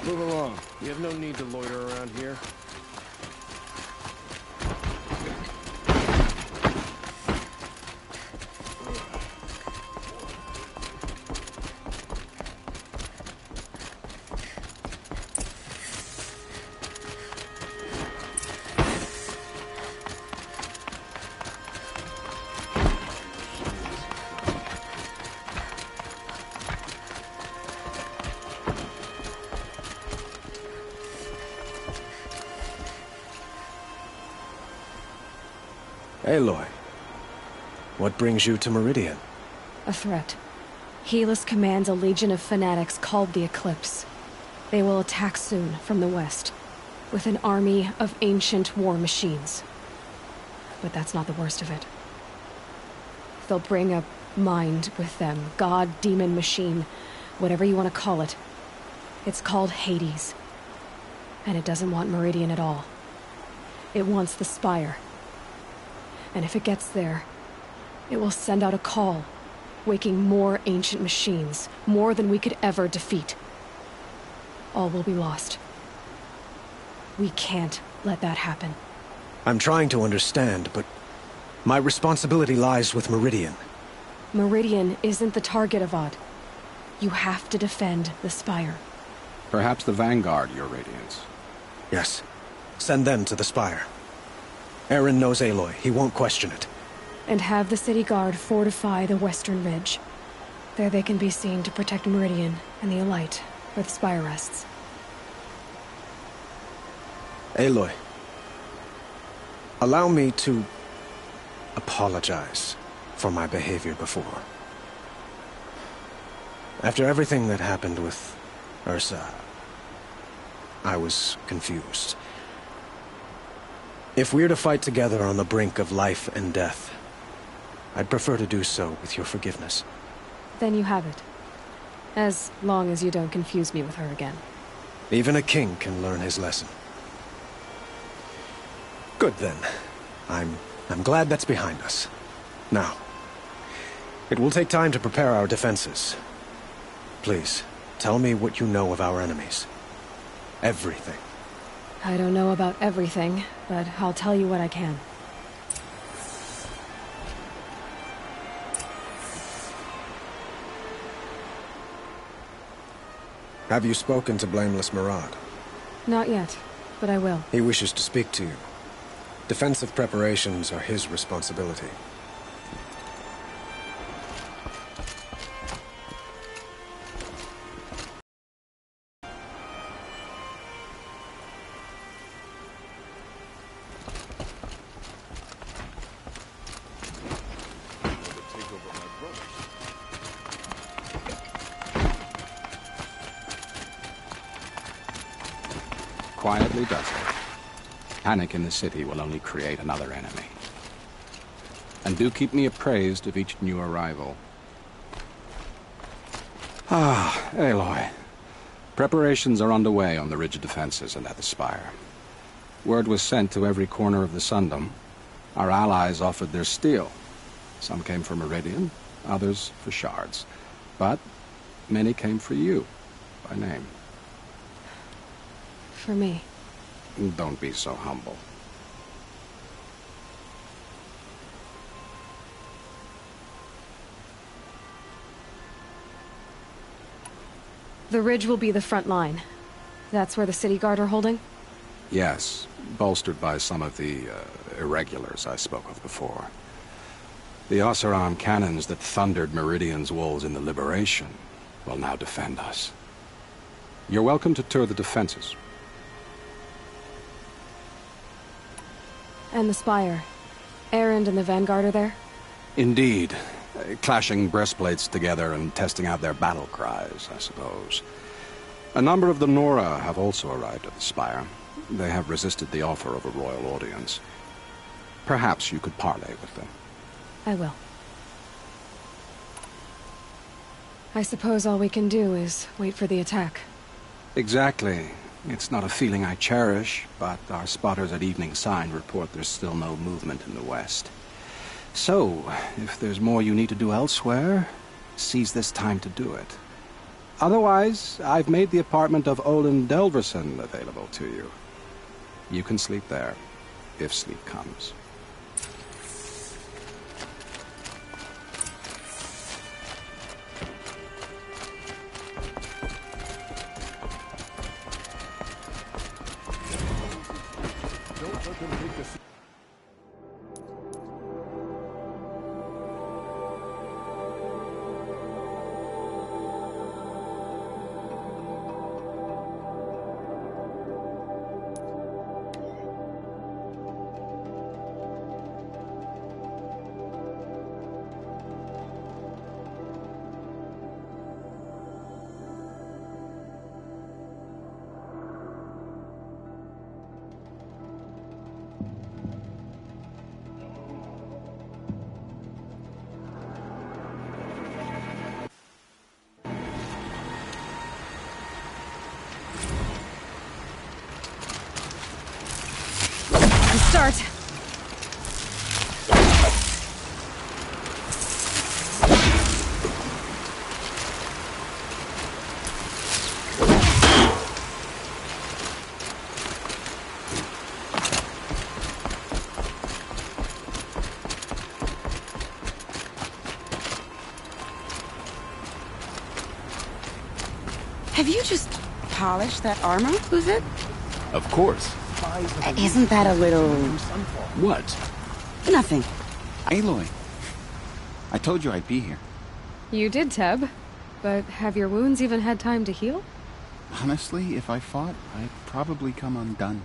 Move along. You have no need to loiter around here. Aloy, what brings you to Meridian? A threat. Helis commands a legion of fanatics called the Eclipse. They will attack soon from the west, with an army of ancient war machines. But that's not the worst of it. They'll bring a mind with them, god, demon, machine, whatever you want to call it. It's called Hades. And it doesn't want Meridian at all. It wants the Spire. And if it gets there, it will send out a call, waking more ancient machines, more than we could ever defeat. All will be lost. We can't let that happen. I'm trying to understand, but my responsibility lies with Meridian. Meridian isn't the target, Avad. You have to defend the Spire. Perhaps the Vanguard, Your Radiance. Yes. Send them to the Spire. Aaron knows Aloy. He won't question it. And have the city guard fortify the western ridge. There they can be seen to protect Meridian and the Elite, where the Spire rests. Aloy, allow me to apologize for my behavior before. After everything that happened with Ursa, I was confused. If we're to fight together on the brink of life and death, I'd prefer to do so with your forgiveness. Then you have it. As long as you don't confuse me with her again. Even a king can learn his lesson. Good then. I'm glad that's behind us. Now, it will take time to prepare our defenses. Please, tell me what you know of our enemies. Everything. I don't know about everything, but I'll tell you what I can. Have you spoken to Blameless Murad? Not yet, but I will. He wishes to speak to you. Defensive preparations are his responsibility. Quietly does it. Panic in the city will only create another enemy. And do keep me appraised of each new arrival. Ah, Aloy. Preparations are underway on the ridge defenses and at the Spire. Word was sent to every corner of the Sundom. Our allies offered their steel. Some came for Meridian, others for shards. But many came for you, by name. For me. Don't be so humble. The ridge will be the front line. That's where the city guard are holding? Yes, bolstered by some of the irregulars I spoke of before. The Oseram cannons that thundered Meridian's walls in the Liberation will now defend us. You're welcome to tour the defenses. And the Spire. Erend and the Vanguard are there? Indeed. Clashing breastplates together and testing out their battle cries, I suppose. A number of the Nora have also arrived at the Spire. They have resisted the offer of a royal audience. Perhaps you could parley with them. I will. I suppose all we can do is wait for the attack. Exactly. It's not a feeling I cherish, but our spotters at Evening Sign report there's still no movement in the west. So, if there's more you need to do elsewhere, seize this time to do it. Otherwise, I've made the apartment of Olin Delverson available to you. You can sleep there, if sleep comes. Start. Have you just polished that armor, was it? Of course. Isn't that a little... What? Nothing. Aloy, I told you I'd be here. You did, Teb. But have your wounds even had time to heal? Honestly, if I fought, I'd probably come undone.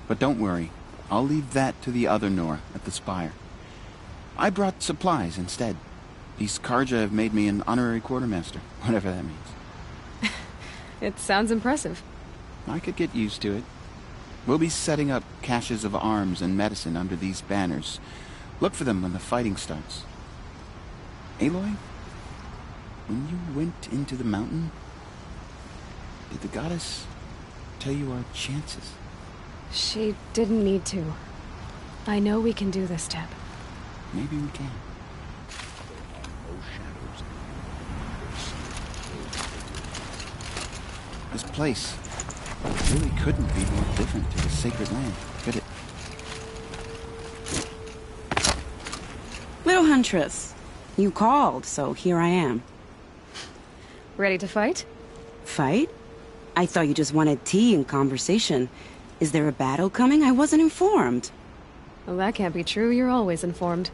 But don't worry. I'll leave that to the other Nora at the Spire. I brought supplies instead. These Karja have made me an honorary quartermaster, whatever that means. It sounds impressive. I could get used to it. We'll be setting up caches of arms and medicine under these banners. Look for them when the fighting starts. Aloy, when you went into the mountain, did the goddess tell you our chances? She didn't need to. I know we can do this, Teb. Maybe we can. This place really couldn't be more different to the sacred land, could it? Little Huntress, you called, so here I am. Ready to fight? Fight? I thought you just wanted tea and conversation. Is there a battle coming? I wasn't informed. Well, that can't be true. You're always informed.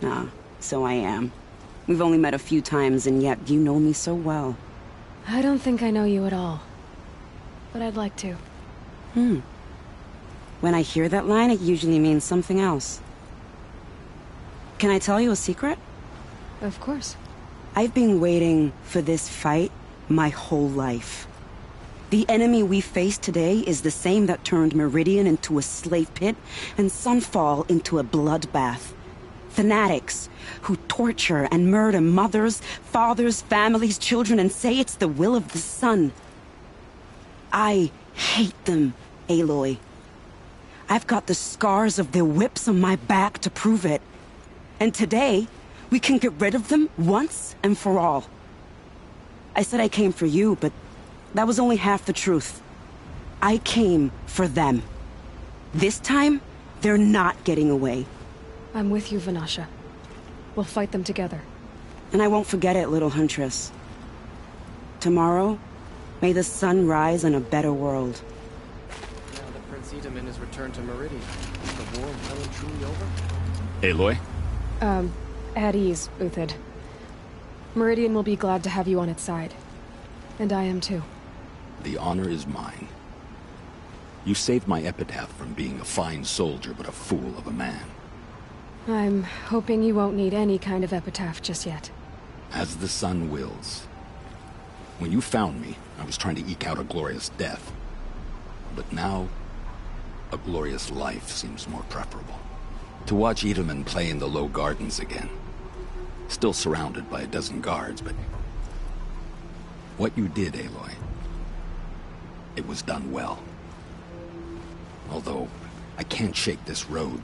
Ah, so I am. We've only met a few times, and yet you know me so well. I don't think I know you at all. But I'd like to. When I hear that line, it usually means something else. Can I tell you a secret? Of course. I've been waiting for this fight my whole life. The enemy we face today is the same that turned Meridian into a slave pit and Sunfall into a bloodbath. Fanatics who torture and murder mothers, fathers, families, children, and say it's the will of the sun. I hate them, Aloy. I've got the scars of their whips on my back to prove it. And today, we can get rid of them once and for all. I said I came for you, but that was only half the truth. I came for them. This time, they're not getting away. I'm with you, Vanasha. We'll fight them together. And I won't forget it, little Huntress. Tomorrow, May the sun rise in a better world. Now that Prince Edaman has returned to Meridian, is the war well and truly over? Aloy? At ease, Uthid. Meridian will be glad to have you on its side. And I am too. The honor is mine. You saved my epitaph from being a fine soldier but a fool of a man. I'm hoping you won't need any kind of epitaph just yet. As the sun wills. When you found me, I was trying to eke out a glorious death. But now, a glorious life seems more preferable. To watch Edaman play in the low gardens again. Still surrounded by a dozen guards, but... what you did, Aloy, it was done well. Although, I can't shake this road,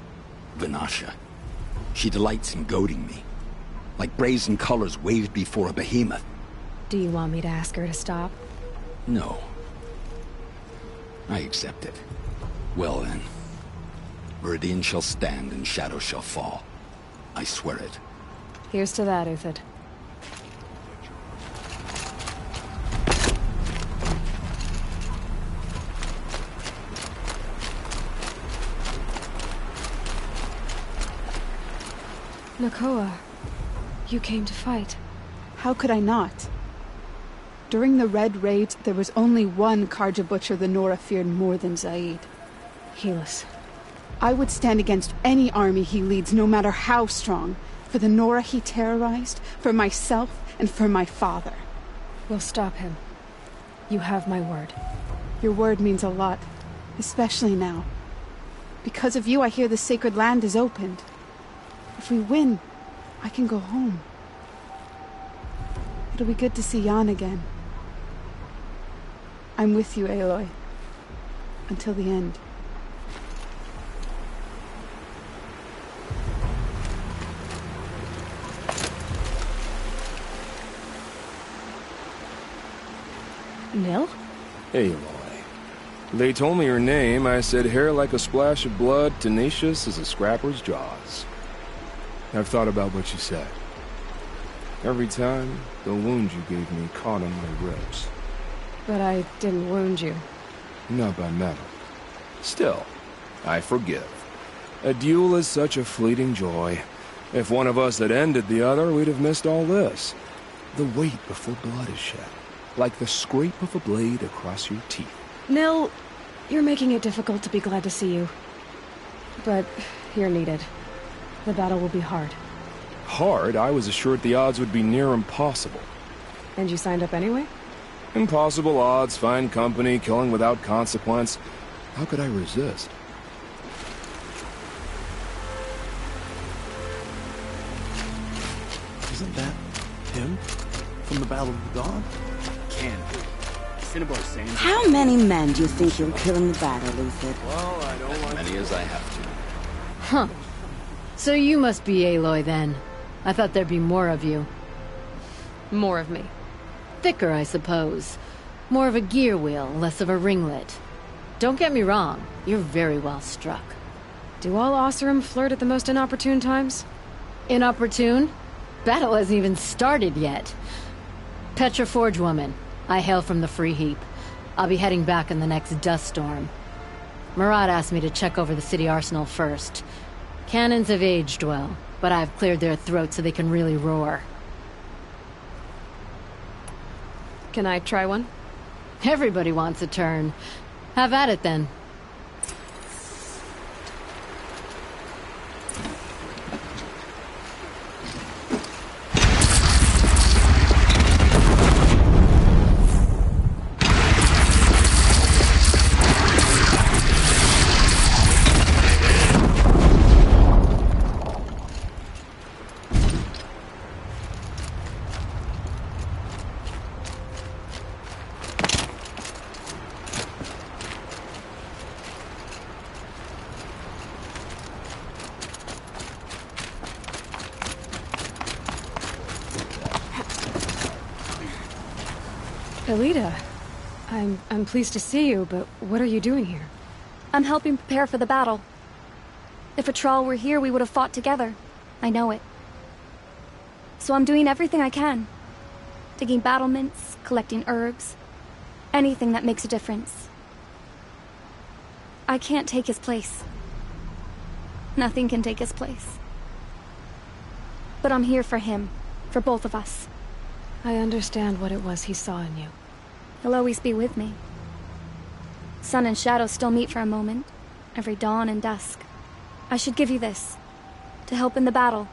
Vinasha. She delights in goading me. Like brazen colors waved before a behemoth. Do you want me to ask her to stop? No. I accept it. Well then. Meridian shall stand and shadows shall fall. I swear it. Here's to that, Uthid. Nakoa, you came to fight. How could I not? During the Red Raids, there was only one Karja Butcher the Nora feared more than Zaid. Helis. I would stand against any army he leads, no matter how strong. For the Nora he terrorized, for myself, and for my father. We'll stop him. You have my word. Your word means a lot, especially now. Because of you, I hear the sacred land is opened. If we win, I can go home. It'll be good to see Jan again. I'm with you, Aloy. Until the end. Nil? Aloy. They told me your name. I said hair like a splash of blood, tenacious as a scrapper's jaws. I've thought about what you said. Every time, the wound you gave me caught on my ribs. But I didn't wound you. Not by metal. Still, I forgive. A duel is such a fleeting joy. If one of us had ended the other, we'd have missed all this. The weight before blood is shed. Like the scrape of a blade across your teeth. Nil, you're making it difficult to be glad to see you. But you're needed. The battle will be hard. Hard? I was assured the odds would be near impossible. And you signed up anyway? Impossible odds, fine company, killing without consequence. How could I resist? Isn't that him? From the Battle of the Dawn? Can be. Cinnabar's saying... How many men do you think you'll kill in the battle, Uthid? Well, I don't As many as I have to. Huh. So you must be Aloy, then. I thought there'd be more of you. More of me. Thicker, I suppose. More of a gear wheel, less of a ringlet. Don't get me wrong, you're very well struck. Do all Oseram flirt at the most inopportune times? Inopportune? Battle hasn't even started yet. Petra Forge woman. I hail from the Free Heap. I'll be heading back in the next dust storm. Murad asked me to check over the city arsenal first. Cannons have aged well, but I've cleared their throats so they can really roar. Can I try one? Everybody wants a turn. Have at it, then. Elita, I'm pleased to see you, but what are you doing here? I'm helping prepare for the battle. If Atral were here, we would have fought together. I know it. So I'm doing everything I can. Digging battlements, collecting herbs. Anything that makes a difference. I can't take his place. Nothing can take his place. But I'm here for him. For both of us. I understand what it was he saw in you. He'll always be with me. Sun and shadow still meet for a moment. Every dawn and dusk. I should give you this. To help in the battle.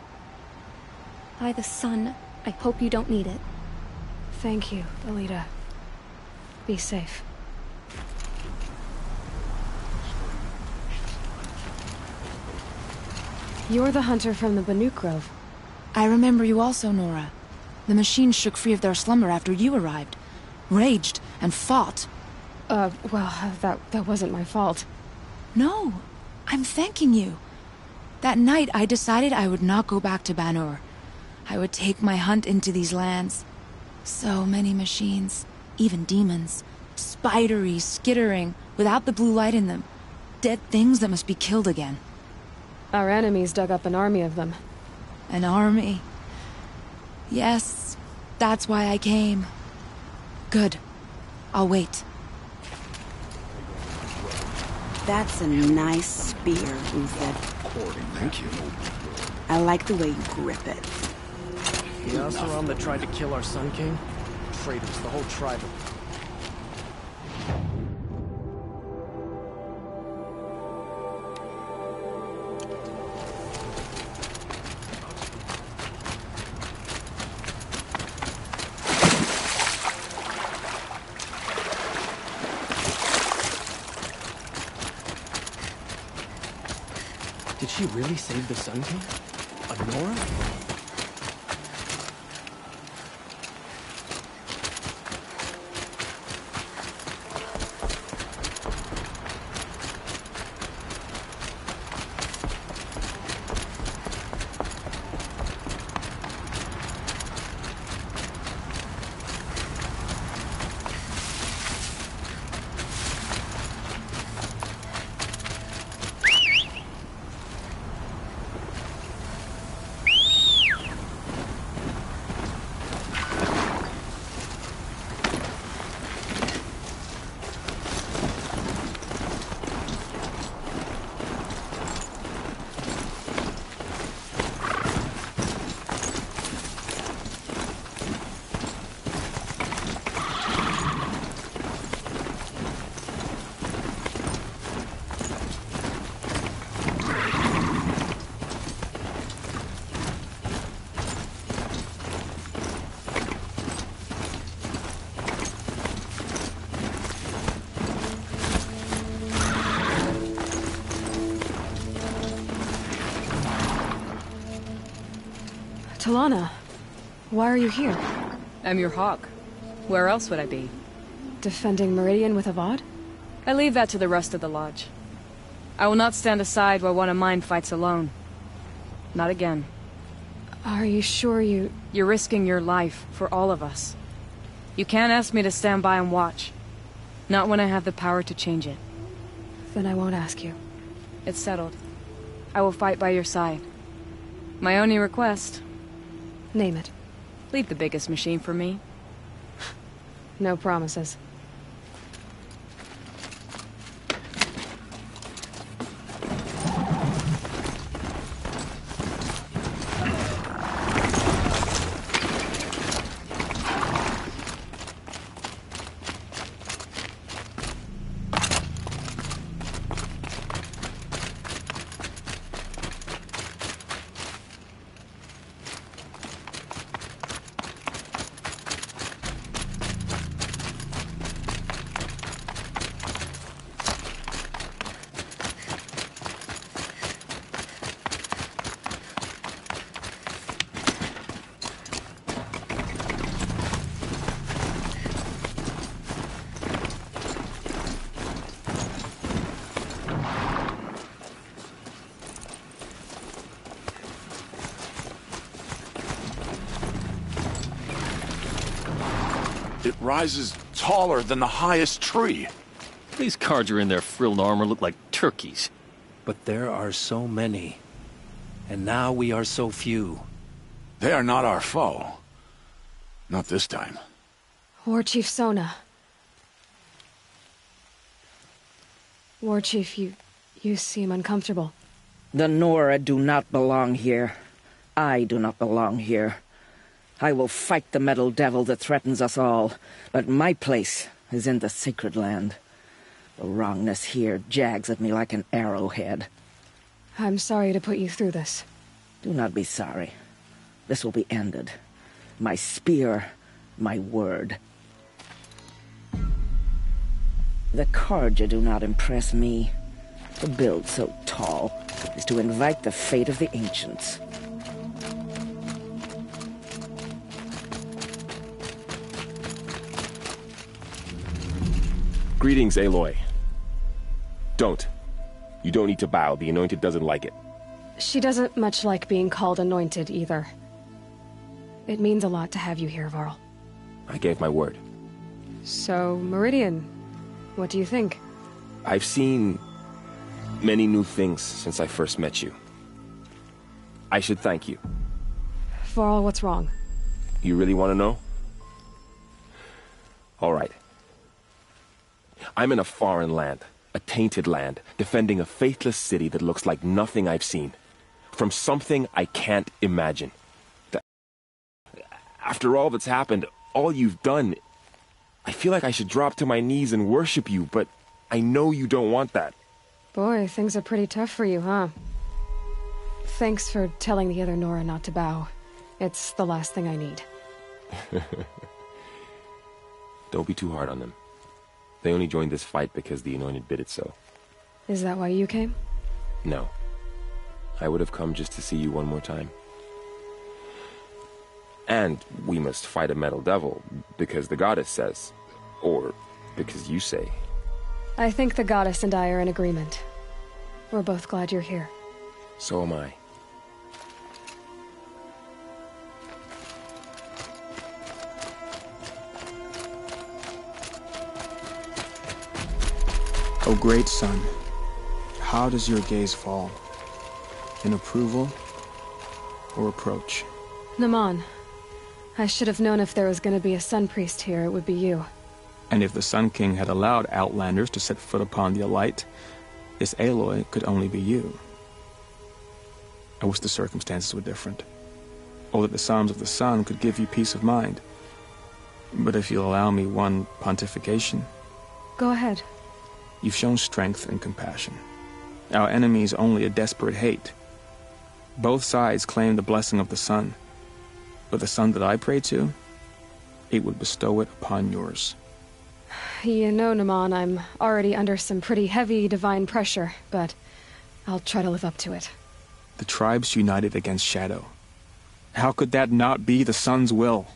By the sun, I hope you don't need it. Thank you, Alita. Be safe. You're the hunter from the Banuk Grove. I remember you also, Nora. The machines shook free of their slumber after you arrived. Raged and fought. Well, that wasn't my fault. No, I'm thanking you. That night I decided I would not go back to Banur. I would take my hunt into these lands. So many machines, even demons. Spidery, skittering, without the blue light in them. Dead things that must be killed again. Our enemies dug up an army of them. An army? Yes, that's why I came. Good. I'll wait. That's a nice spear, Uthed. Thank you. I like the way you grip it. The Oseram that tried to kill our Sun King? Traitors, the whole tribe of them. Did she really save the Sun King? Nora? Talana, why are you here? I'm your hawk. Where else would I be? Defending Meridian with Avad? I leave that to the rest of the Lodge. I will not stand aside while one of mine fights alone. Not again. Are you sure you... You're risking your life for all of us. You can't ask me to stand by and watch. Not when I have the power to change it. Then I won't ask you. It's settled. I will fight by your side. My only request... Name it. Leave the biggest machine for me. No promises. It rises taller than the highest tree. These Carja in their frilled armor look like turkeys. But there are so many. And now we are so few. They are not our foe. Not this time. War Chief Sona. War Chief, you seem uncomfortable. The Nora do not belong here. I do not belong here. I will fight the metal devil that threatens us all, but my place is in the sacred land. The wrongness here jags at me like an arrowhead. I'm sorry to put you through this. Do not be sorry. This will be ended. My spear, my word. The Carja do not impress me. To build so tall is to invite the fate of the ancients. Greetings, Aloy. Don't. You don't need to bow. The Anointed doesn't like it. She doesn't much like being called Anointed, either. It means a lot to have you here, Varl. I gave my word. So, Meridian, what do you think? I've seen many new things since I first met you. I should thank you. Varl, what's wrong? You really want to know? All right. I'm in a foreign land, a tainted land, defending a faithless city that looks like nothing I've seen. From something I can't imagine. After all that's happened, all you've done, I feel like I should drop to my knees and worship you, but I know you don't want that. Boy, things are pretty tough for you, huh? Thanks for telling the other Nora not to bow. It's the last thing I need. Don't be too hard on them. They only joined this fight because the Anointed bid it so. Is that why you came? No. I would have come just to see you one more time. And we must fight a metal devil, because the goddess says. Or because you say. I think the goddess and I are in agreement. We're both glad you're here. So am I. O great sun, how does your gaze fall? In approval or reproach? Naman, I should have known if there was going to be a Sun Priest here, it would be you. And if the Sun King had allowed Outlanders to set foot upon the Alight, this Aloy could only be you. I wish the circumstances were different, or that the Psalms of the Sun could give you peace of mind. But if you'll allow me one pontification... Go ahead. You've shown strength and compassion. Our enemy is only a desperate hate. Both sides claim the blessing of the sun. But the sun that I pray to, it would bestow it upon yours. You know, Naman, I'm already under some pretty heavy divine pressure, but I'll try to live up to it. The tribes united against Shadow. How could that not be the sun's will?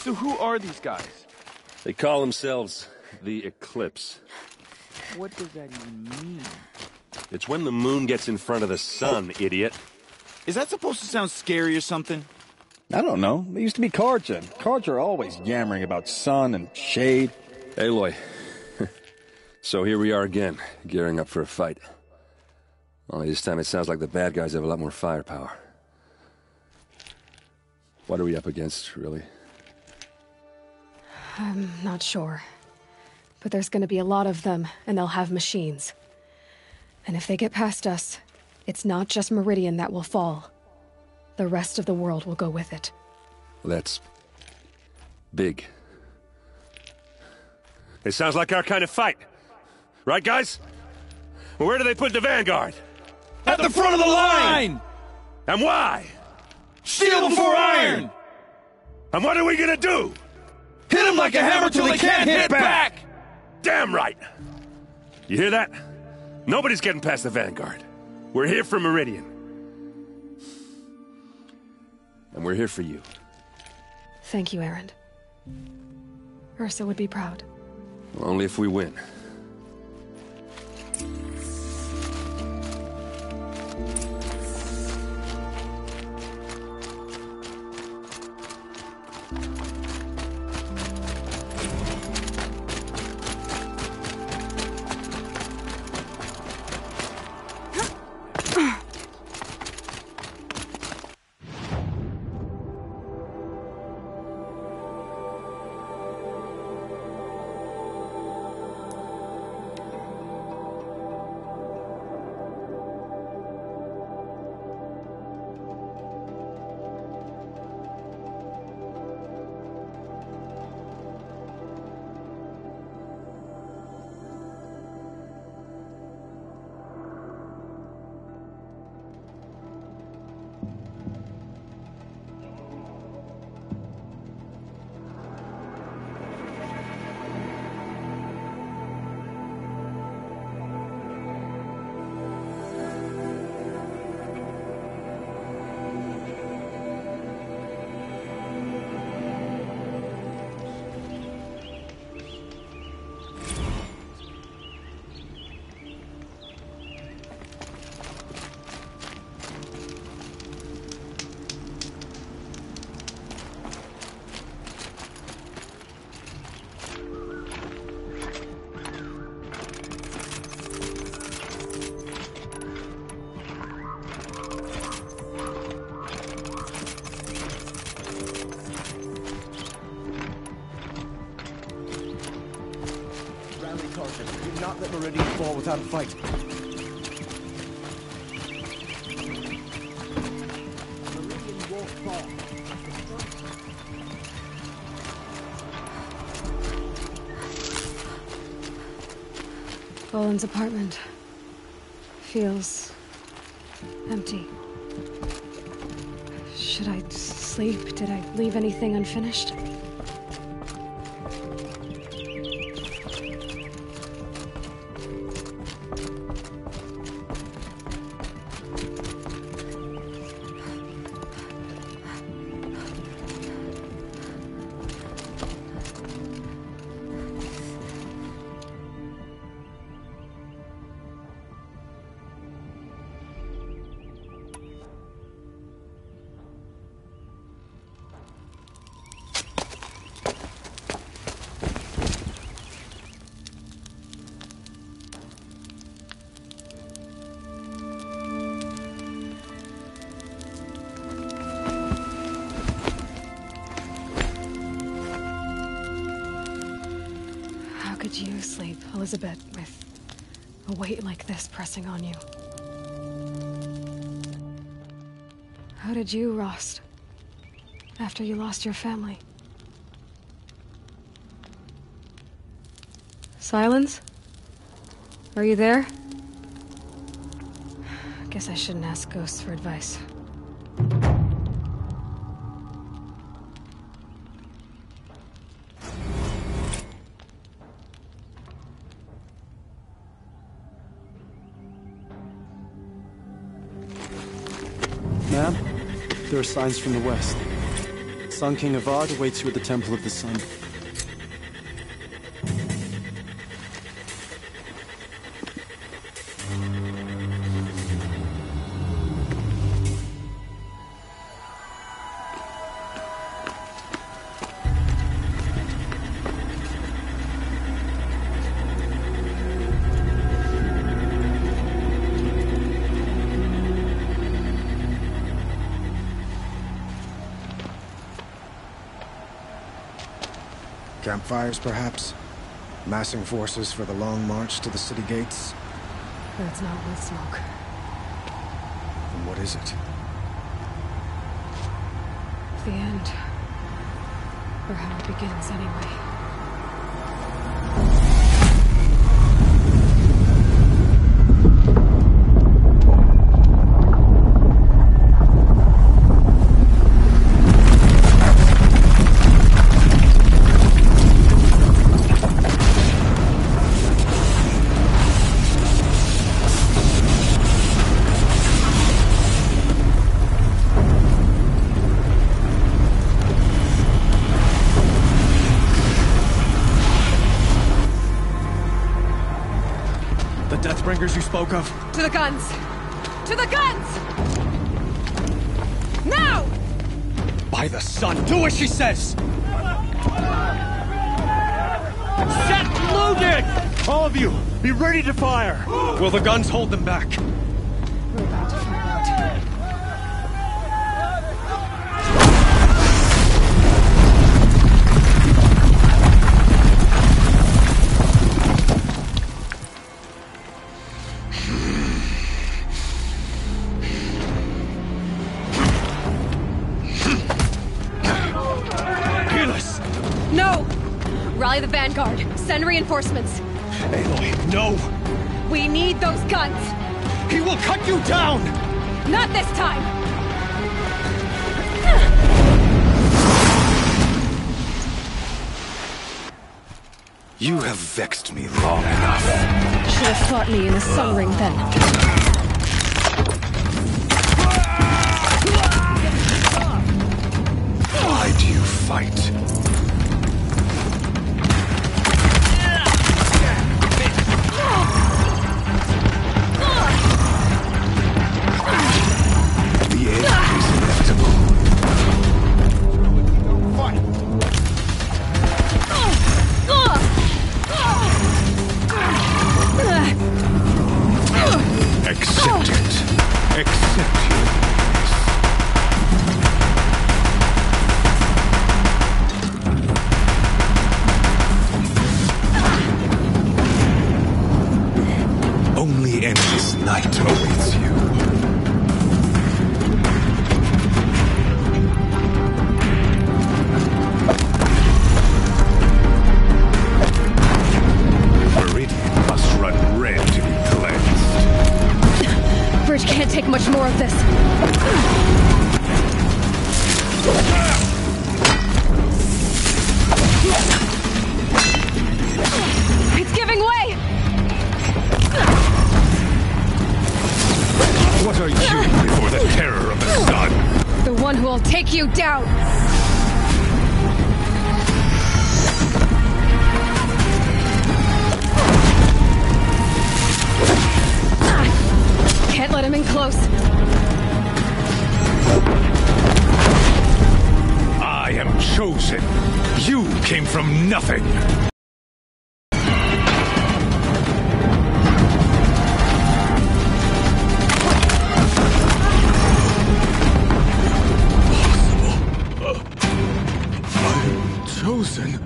So who are these guys? They call themselves the Eclipse. What does that even mean? It's when the moon gets in front of the sun, idiot. Is that supposed to sound scary or something? I don't know. They used to be Carja. Carja are always yammering about sun and shade. Aloy. So here we are again, gearing up for a fight. Only this time it sounds like the bad guys have a lot more firepower. What are we up against, really? I'm not sure. But there's gonna be a lot of them, and they'll have machines. And if they get past us, it's not just Meridian that will fall. The rest of the world will go with it. Well, that's... big. It sounds like our kind of fight. Right, guys? Well, where do they put the Vanguard? At the front of the line! And why? Steel before iron! And what are we gonna do? Hit them like a hammer till they can't hit back! Damn right! You hear that? Nobody's getting past the Vanguard. We're here for Meridian. And we're here for you. Thank you, Erend. Ursa would be proud. Well, only if we win. Do not let Meridian fall without a fight. Meridian won't fall. Boland's apartment feels empty. Should I sleep? Did I leave anything unfinished? How could you sleep, Elizabeth, with a weight like this pressing on you? How did you, Rost, after you lost your family? Silence? Are you there? Guess I shouldn't ask ghosts for advice. Ma'am, there are signs from the west. Sun King Avad awaits you at the Temple of the Sun. Campfires, perhaps? Massing forces for the long march to the city gates? That's not with smoke. Then what is it? The end. Or how it begins, anyway. Deathbringers you spoke of? To the guns! To the guns! Now! By the sun, do as she says! Set loaded! All of you, be ready to fire! Will the guns hold them back? We're about to find out. Rally the vanguard. Send reinforcements. Aloy, no! We need those guns! He will cut you down! Not this time! You have vexed me long enough. Should have fought me in the sun ring then. Why do you fight? Accept it. Accept your loss. Only endless night awaits you. Meridian must run red to be cleansed. Bridge can't take much more of this. It's giving way! What are you before the terror of the sun? The one who will take you down! Can't let him in close. I am chosen. You came from nothing. I am chosen.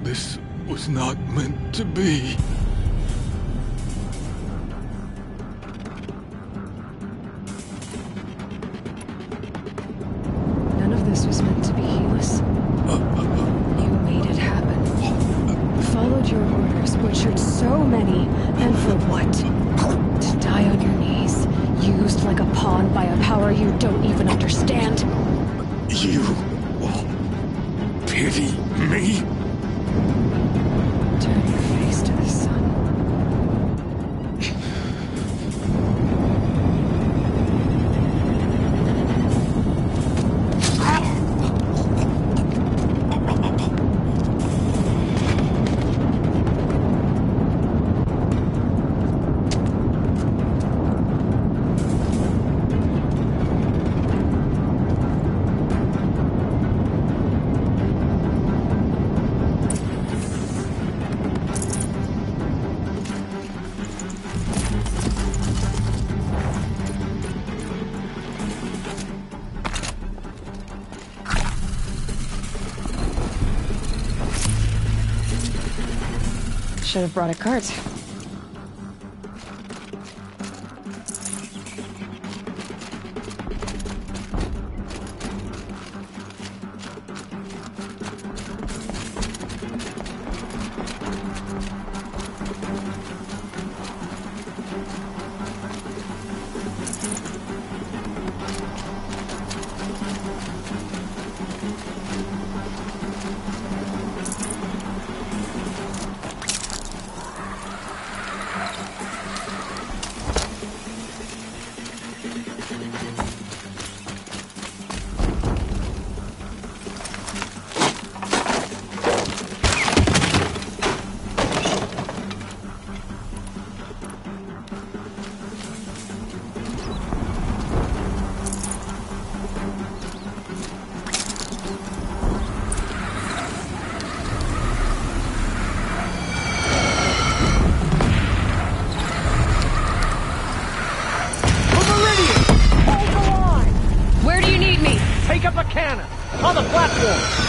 This was not meant to be. None of this was meant to be, Helis. You made it happen. Followed your orders, butchered so many, and for what? To die on your knees, used like a pawn by a power you don't even understand. You pity me? Turn your face to the sun. Should have brought a cart. Take up a cannon! On the platform!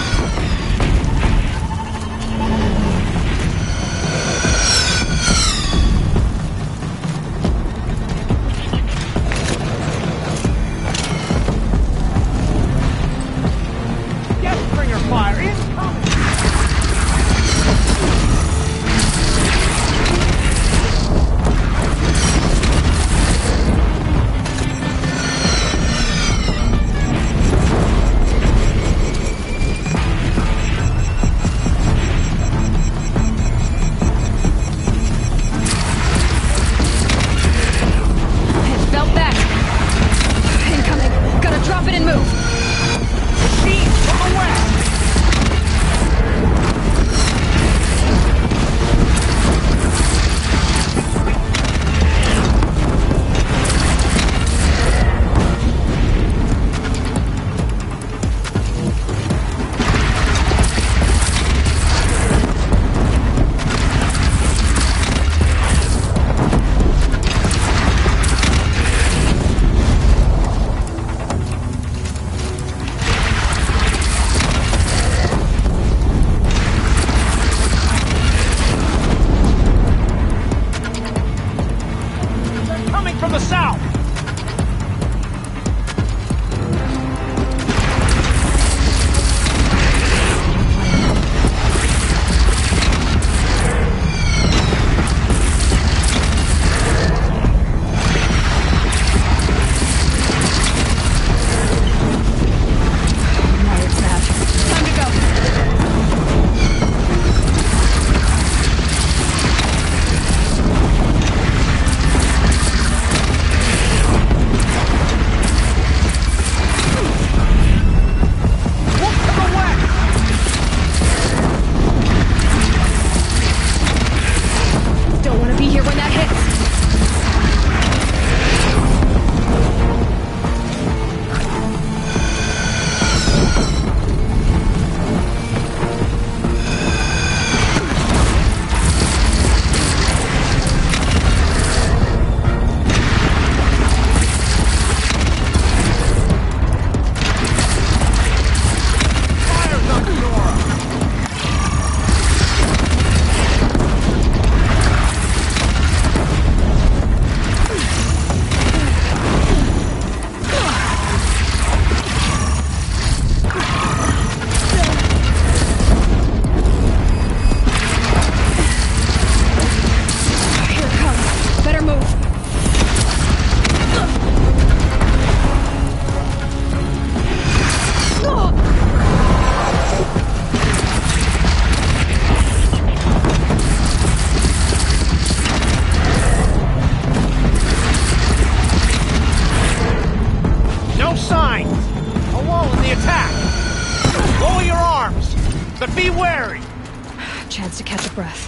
Chance to catch a breath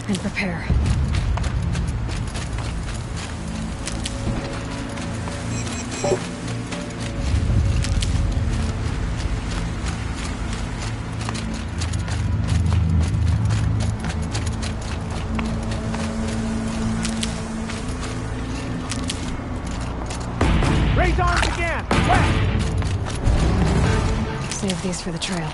and prepare. Raise arms again! West! Save these for the trail.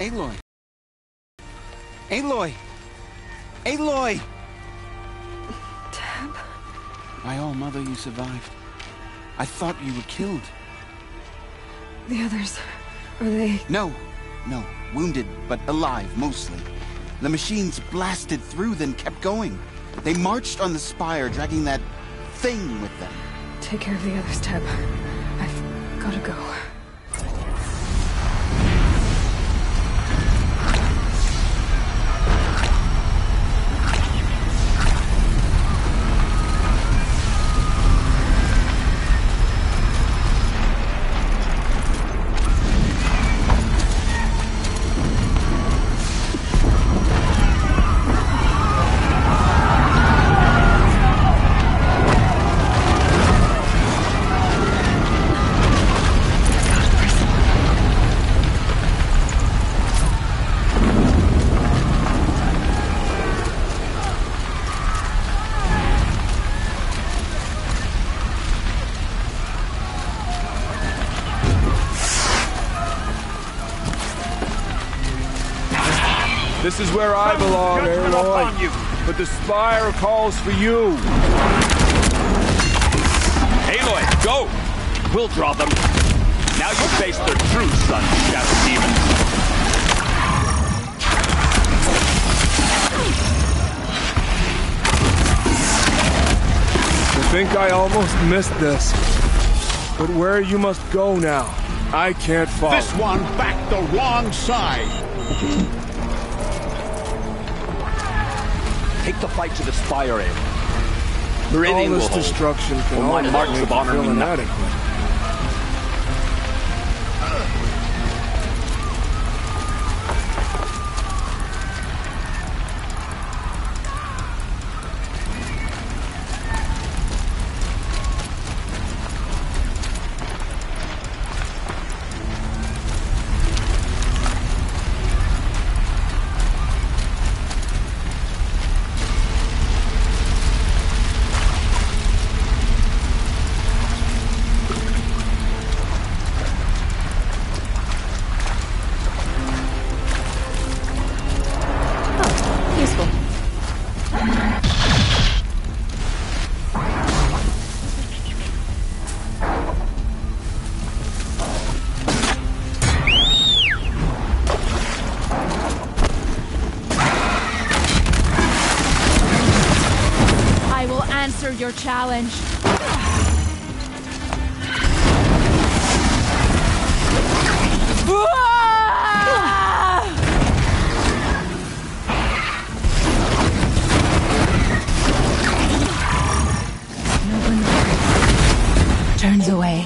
Aloy! Aloy! Aloy! Tab? My all-mother, you survived. I thought you were killed. The others, are they... No. Wounded, but alive, mostly. The machines blasted through, then kept going. They marched on the spire, dragging that thing with them. Take care of the others, Tab. I've gotta go. This is where I belong, Aloy. But the spire calls for you. Aloy, go! We'll draw them. Now you face their true son, Shadow Demon. I think I almost missed this. But where you must go now, I can't follow. This one backed the wrong side. Take the fight to the spire, Aloy. Meridian all this will hold. destruction can Will my only marks make of you honor feel mean nothing. inadequate. Answer your challenge. No one turns away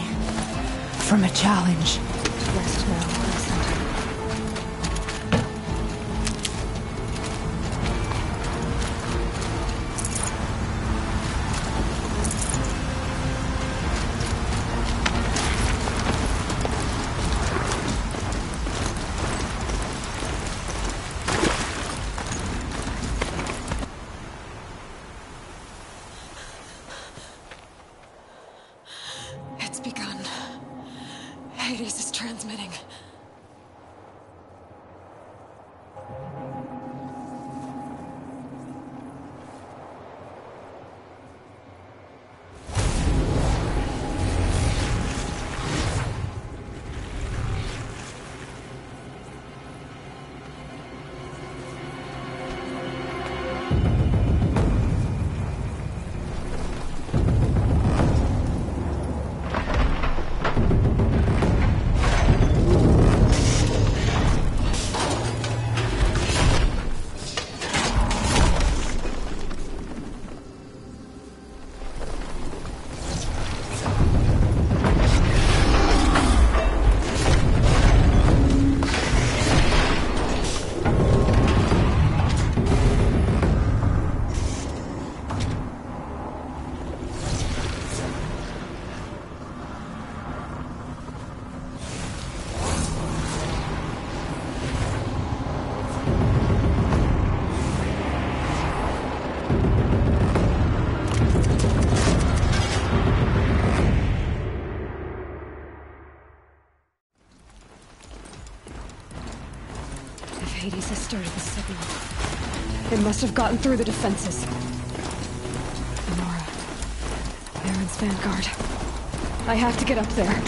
from a challenge. Rest now, Center. It's begun. Hades is transmitting. Hades has started the signal. It must have gotten through the defenses. Nora. Baron's vanguard. I have to get up there.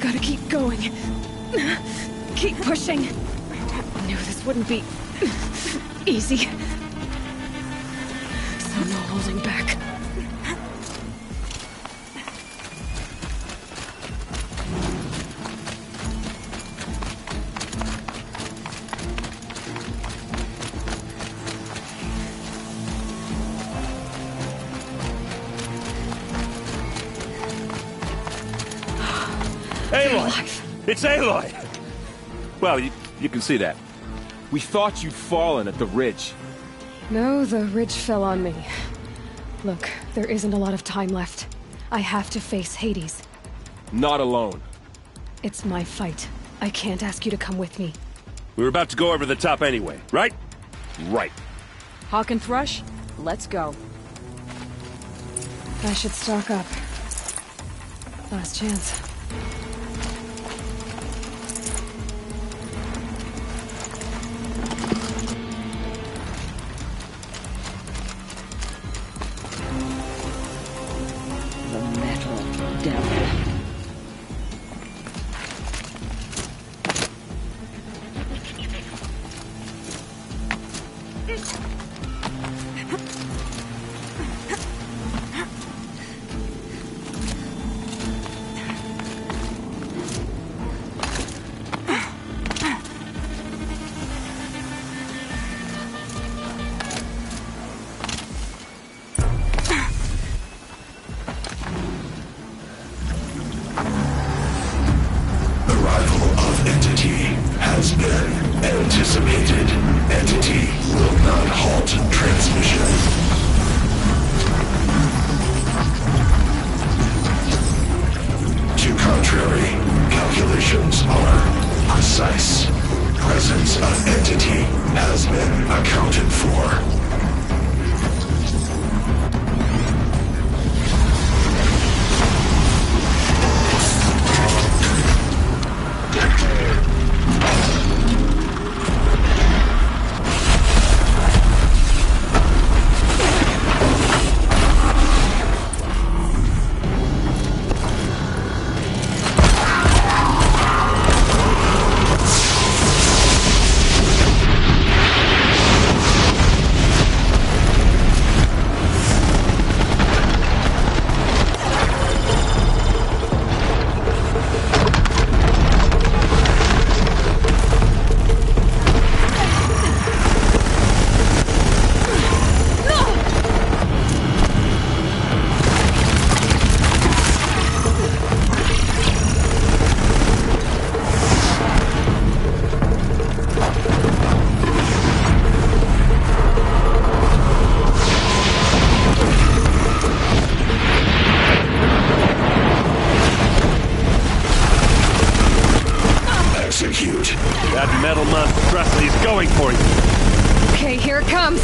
Gotta keep going. Keep pushing. I knew this wouldn't be easy. So no holding back. Aloy! It's Aloy! Well, you can see that. We thought you'd fallen at the ridge. No, the ridge fell on me. Look, there isn't a lot of time left. I have to face Hades. Not alone. It's my fight. I can't ask you to come with me. We were about to go over the top anyway, right? Right. Hawk and Thrush, let's go. I should stock up. Last chance. Anticipated. Entity will not halt transmission. To contrary, calculations are precise. Presence of entity has been accounted for. That metal monstrosity is going for you. Okay, here it comes.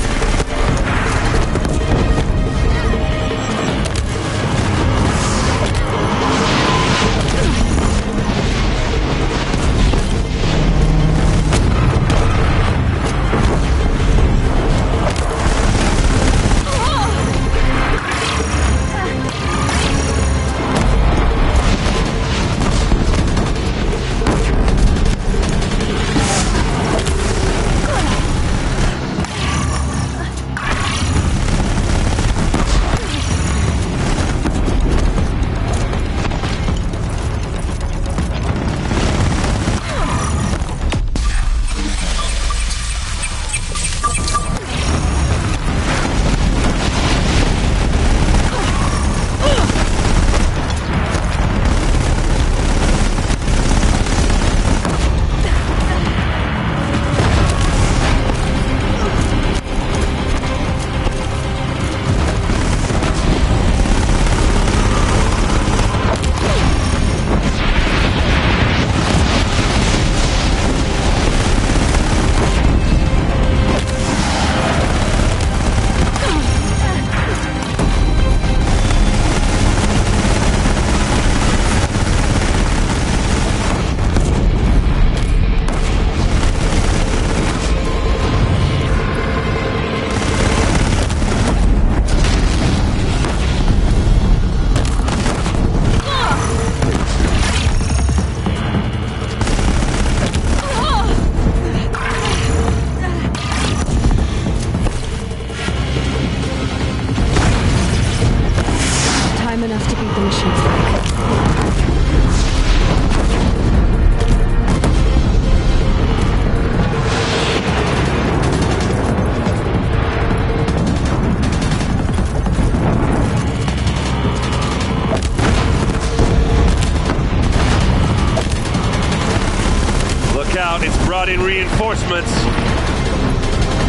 out. It's brought in reinforcements.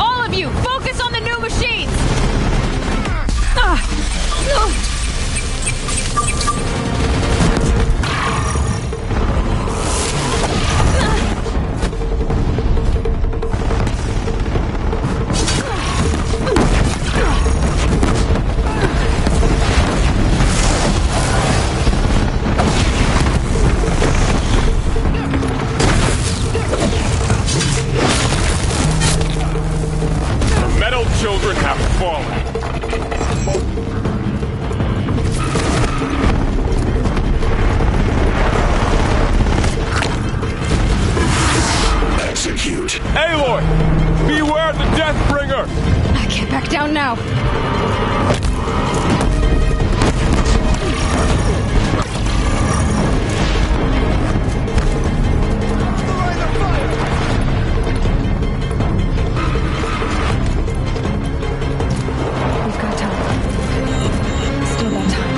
All of you, focus on the new machines! The metal children have fallen. Execute. Aloy! Beware the Deathbringer! I can't back down now. We've got time. Still got time.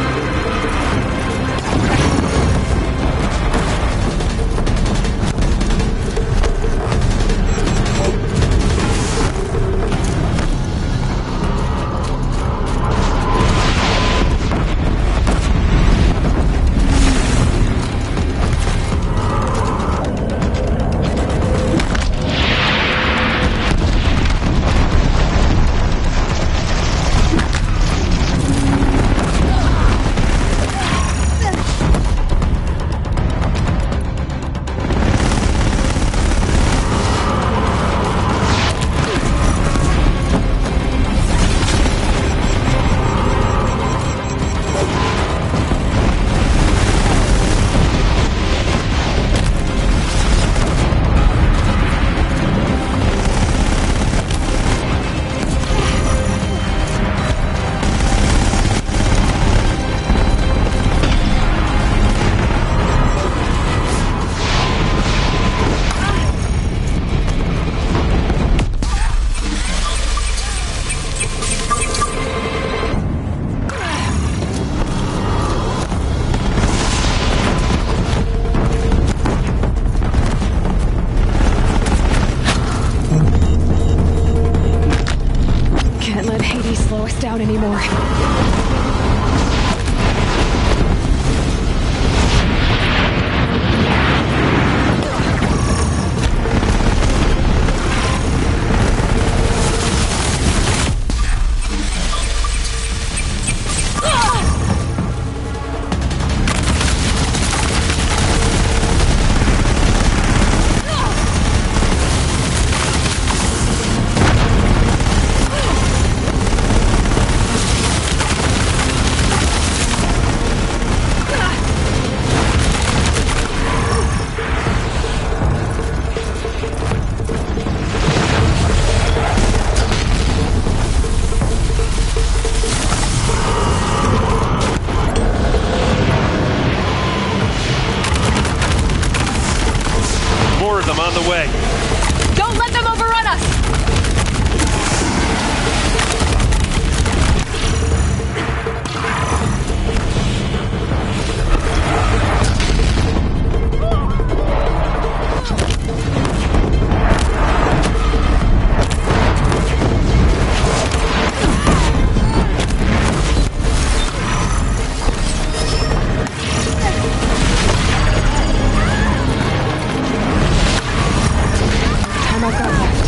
Can't let Hades slow us down anymore. More of them on the way. Don't let them overrun us! Time I've got left.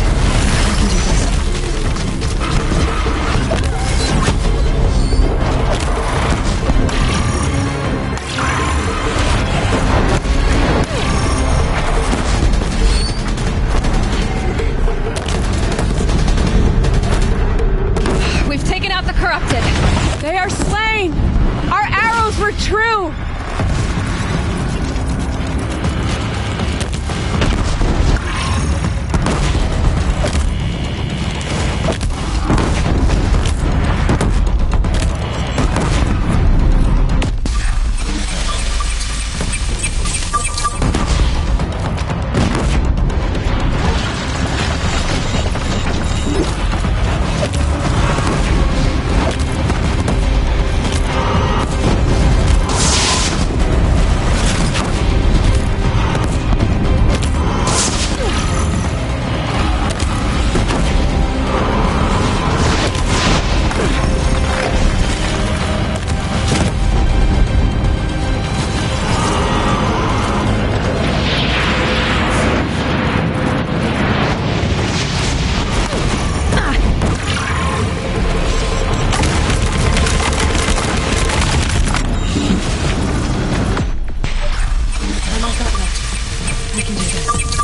I can do this.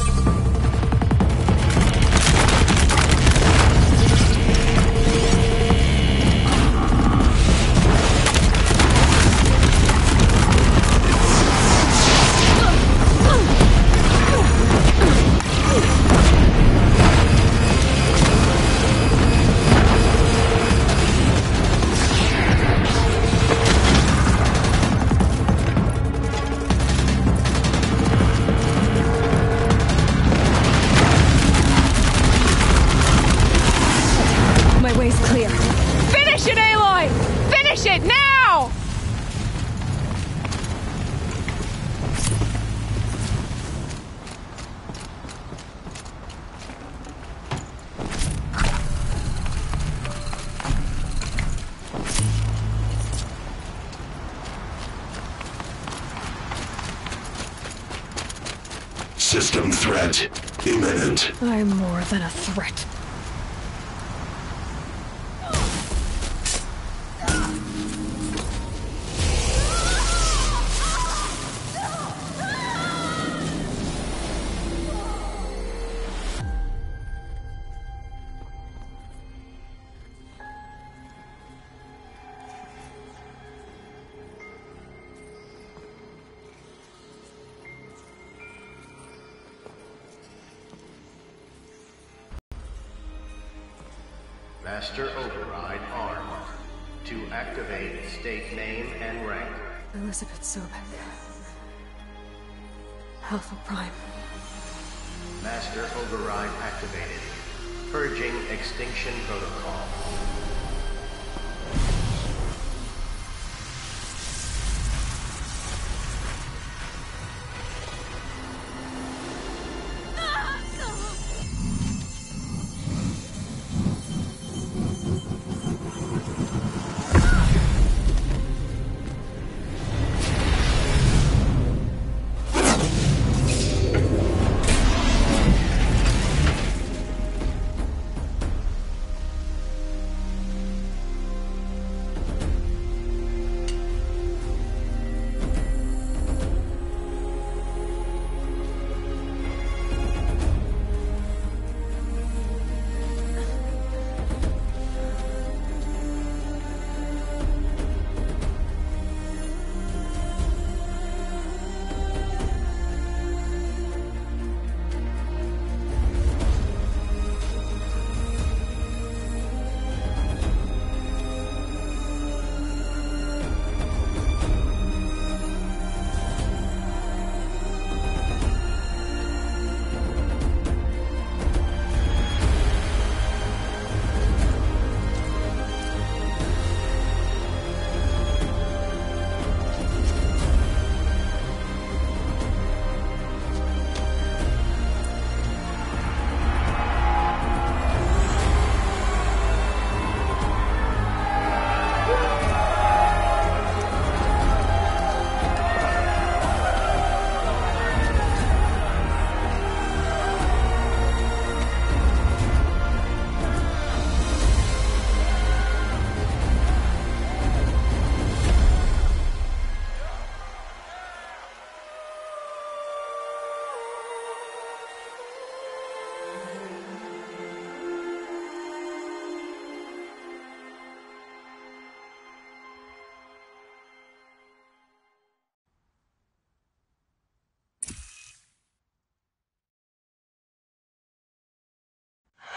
System threat imminent. I'm more than a threat. Master Override armed. To activate, state name and rank. Elizabeth Sobek. Alpha Prime. Master Override activated. Purging extinction protocol.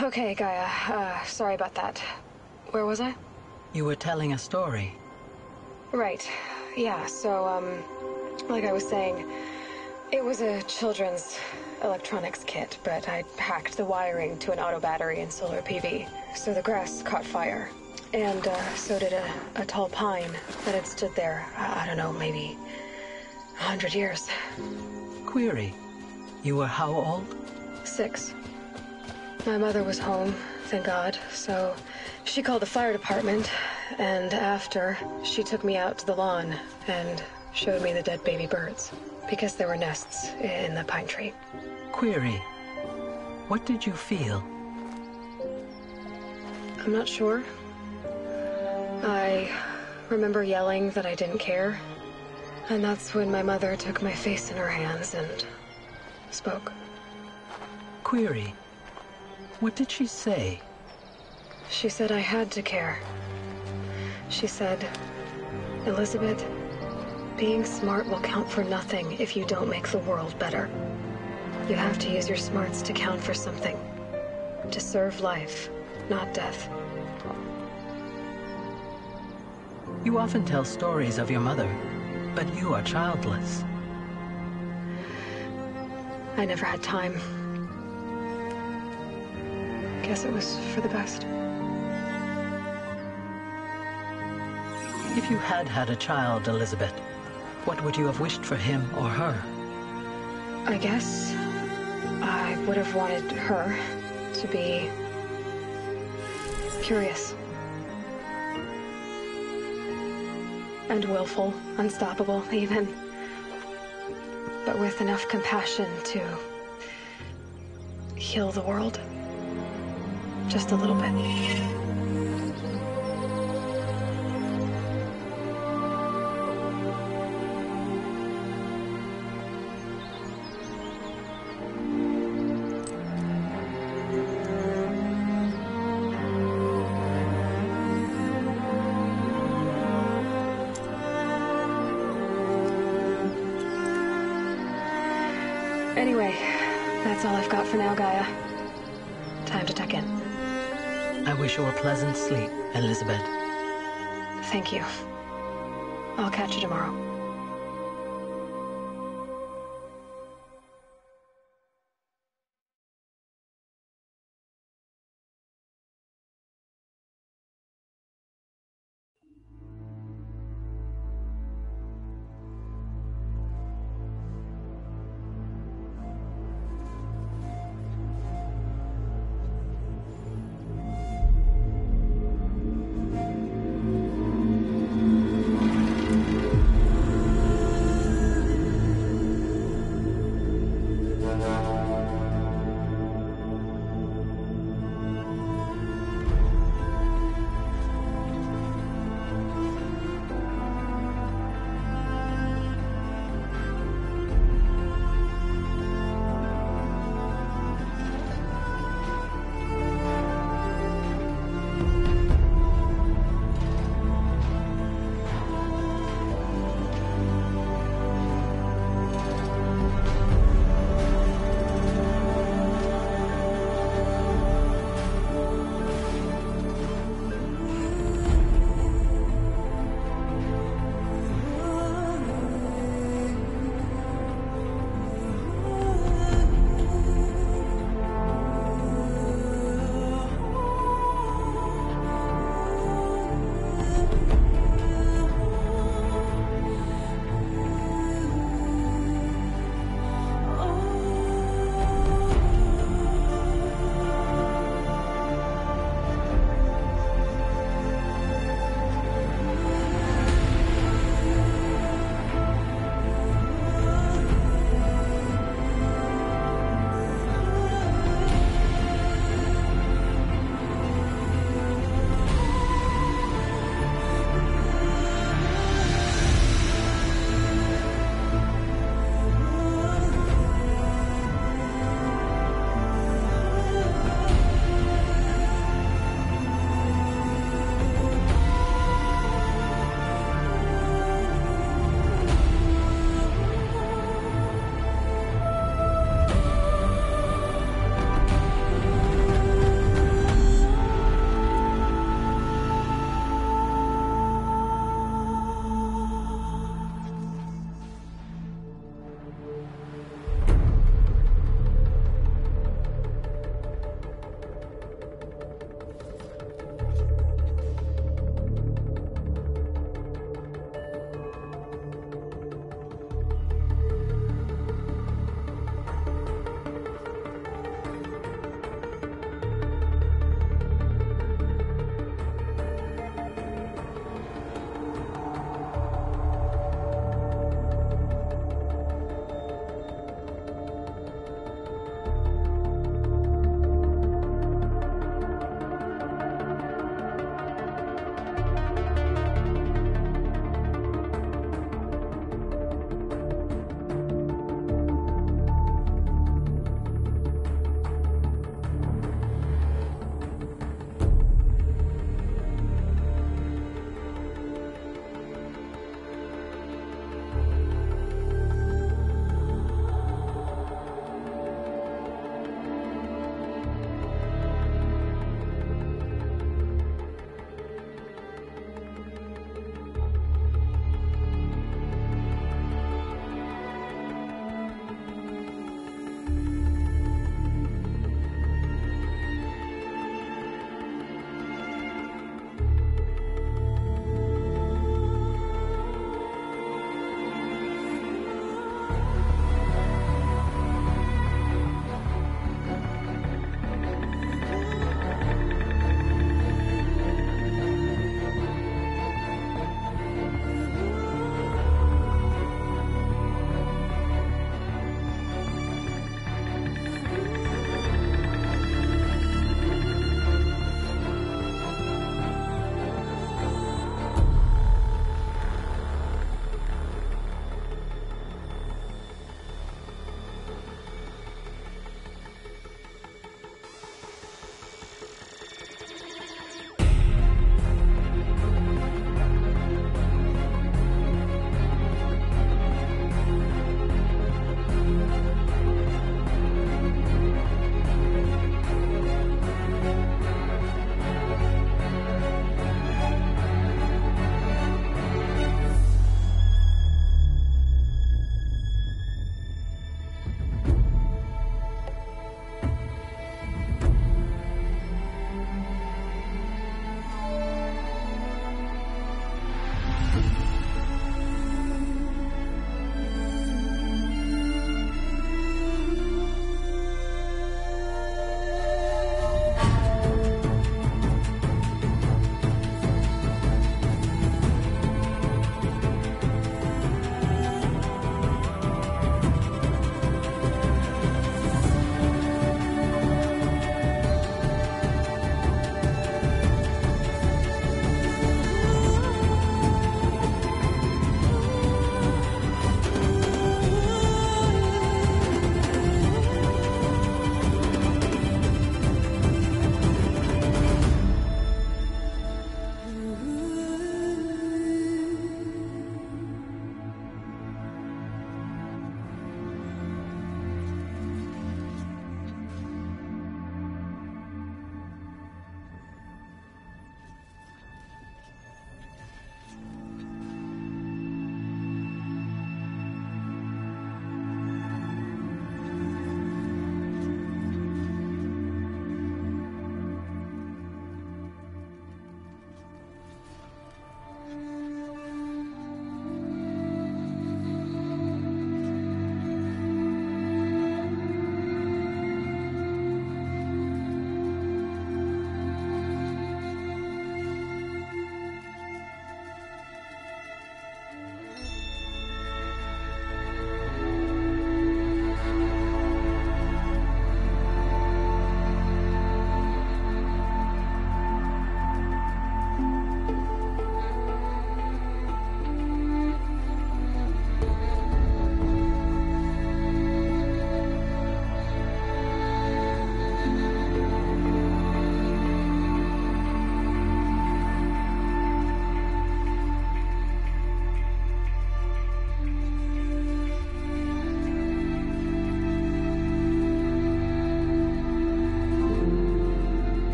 Okay, Gaia. Sorry about that. Where was I? You were telling a story. Right. Yeah, so, like I was saying, it was a children's electronics kit, but I'd hacked the wiring to an auto battery and solar PV. So the grass caught fire. And, so did a tall pine that had stood there, I don't know, maybe 100 years. Query. You were how old? 6. My mother was home, thank God, so she called the fire department, and after, she took me out to the lawn and showed me the dead baby birds, because there were nests in the pine tree. Query. What did you feel? I'm not sure. I remember yelling that I didn't care, and that's when my mother took my face in her hands and spoke. Query. What did she say? She said I had to care. She said, Elizabeth, being smart will count for nothing if you don't make the world better. You have to use your smarts to count for something. To serve life, not death. You often tell stories of your mother, but you are childless. I never had time. Guess it was for the best. If you had had a child, Elizabeth, what would you have wished for him or her? I guess I would have wanted her to be curious. And willful, unstoppable, even. But with enough compassion to heal the world. Just a little bit. Anyway, that's all I've got for now, Gaia. Time to tuck in. I wish you a pleasant sleep, Elizabeth. Thank you. I'll catch you tomorrow.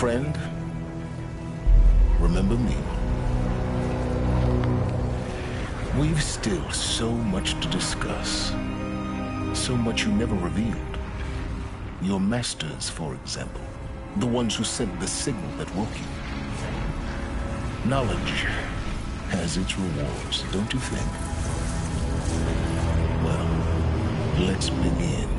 friend. Remember me. We've still so much to discuss. So much you never revealed. Your masters, for example. The ones who sent the signal that woke you. Knowledge has its rewards, don't you think? Well, let's begin.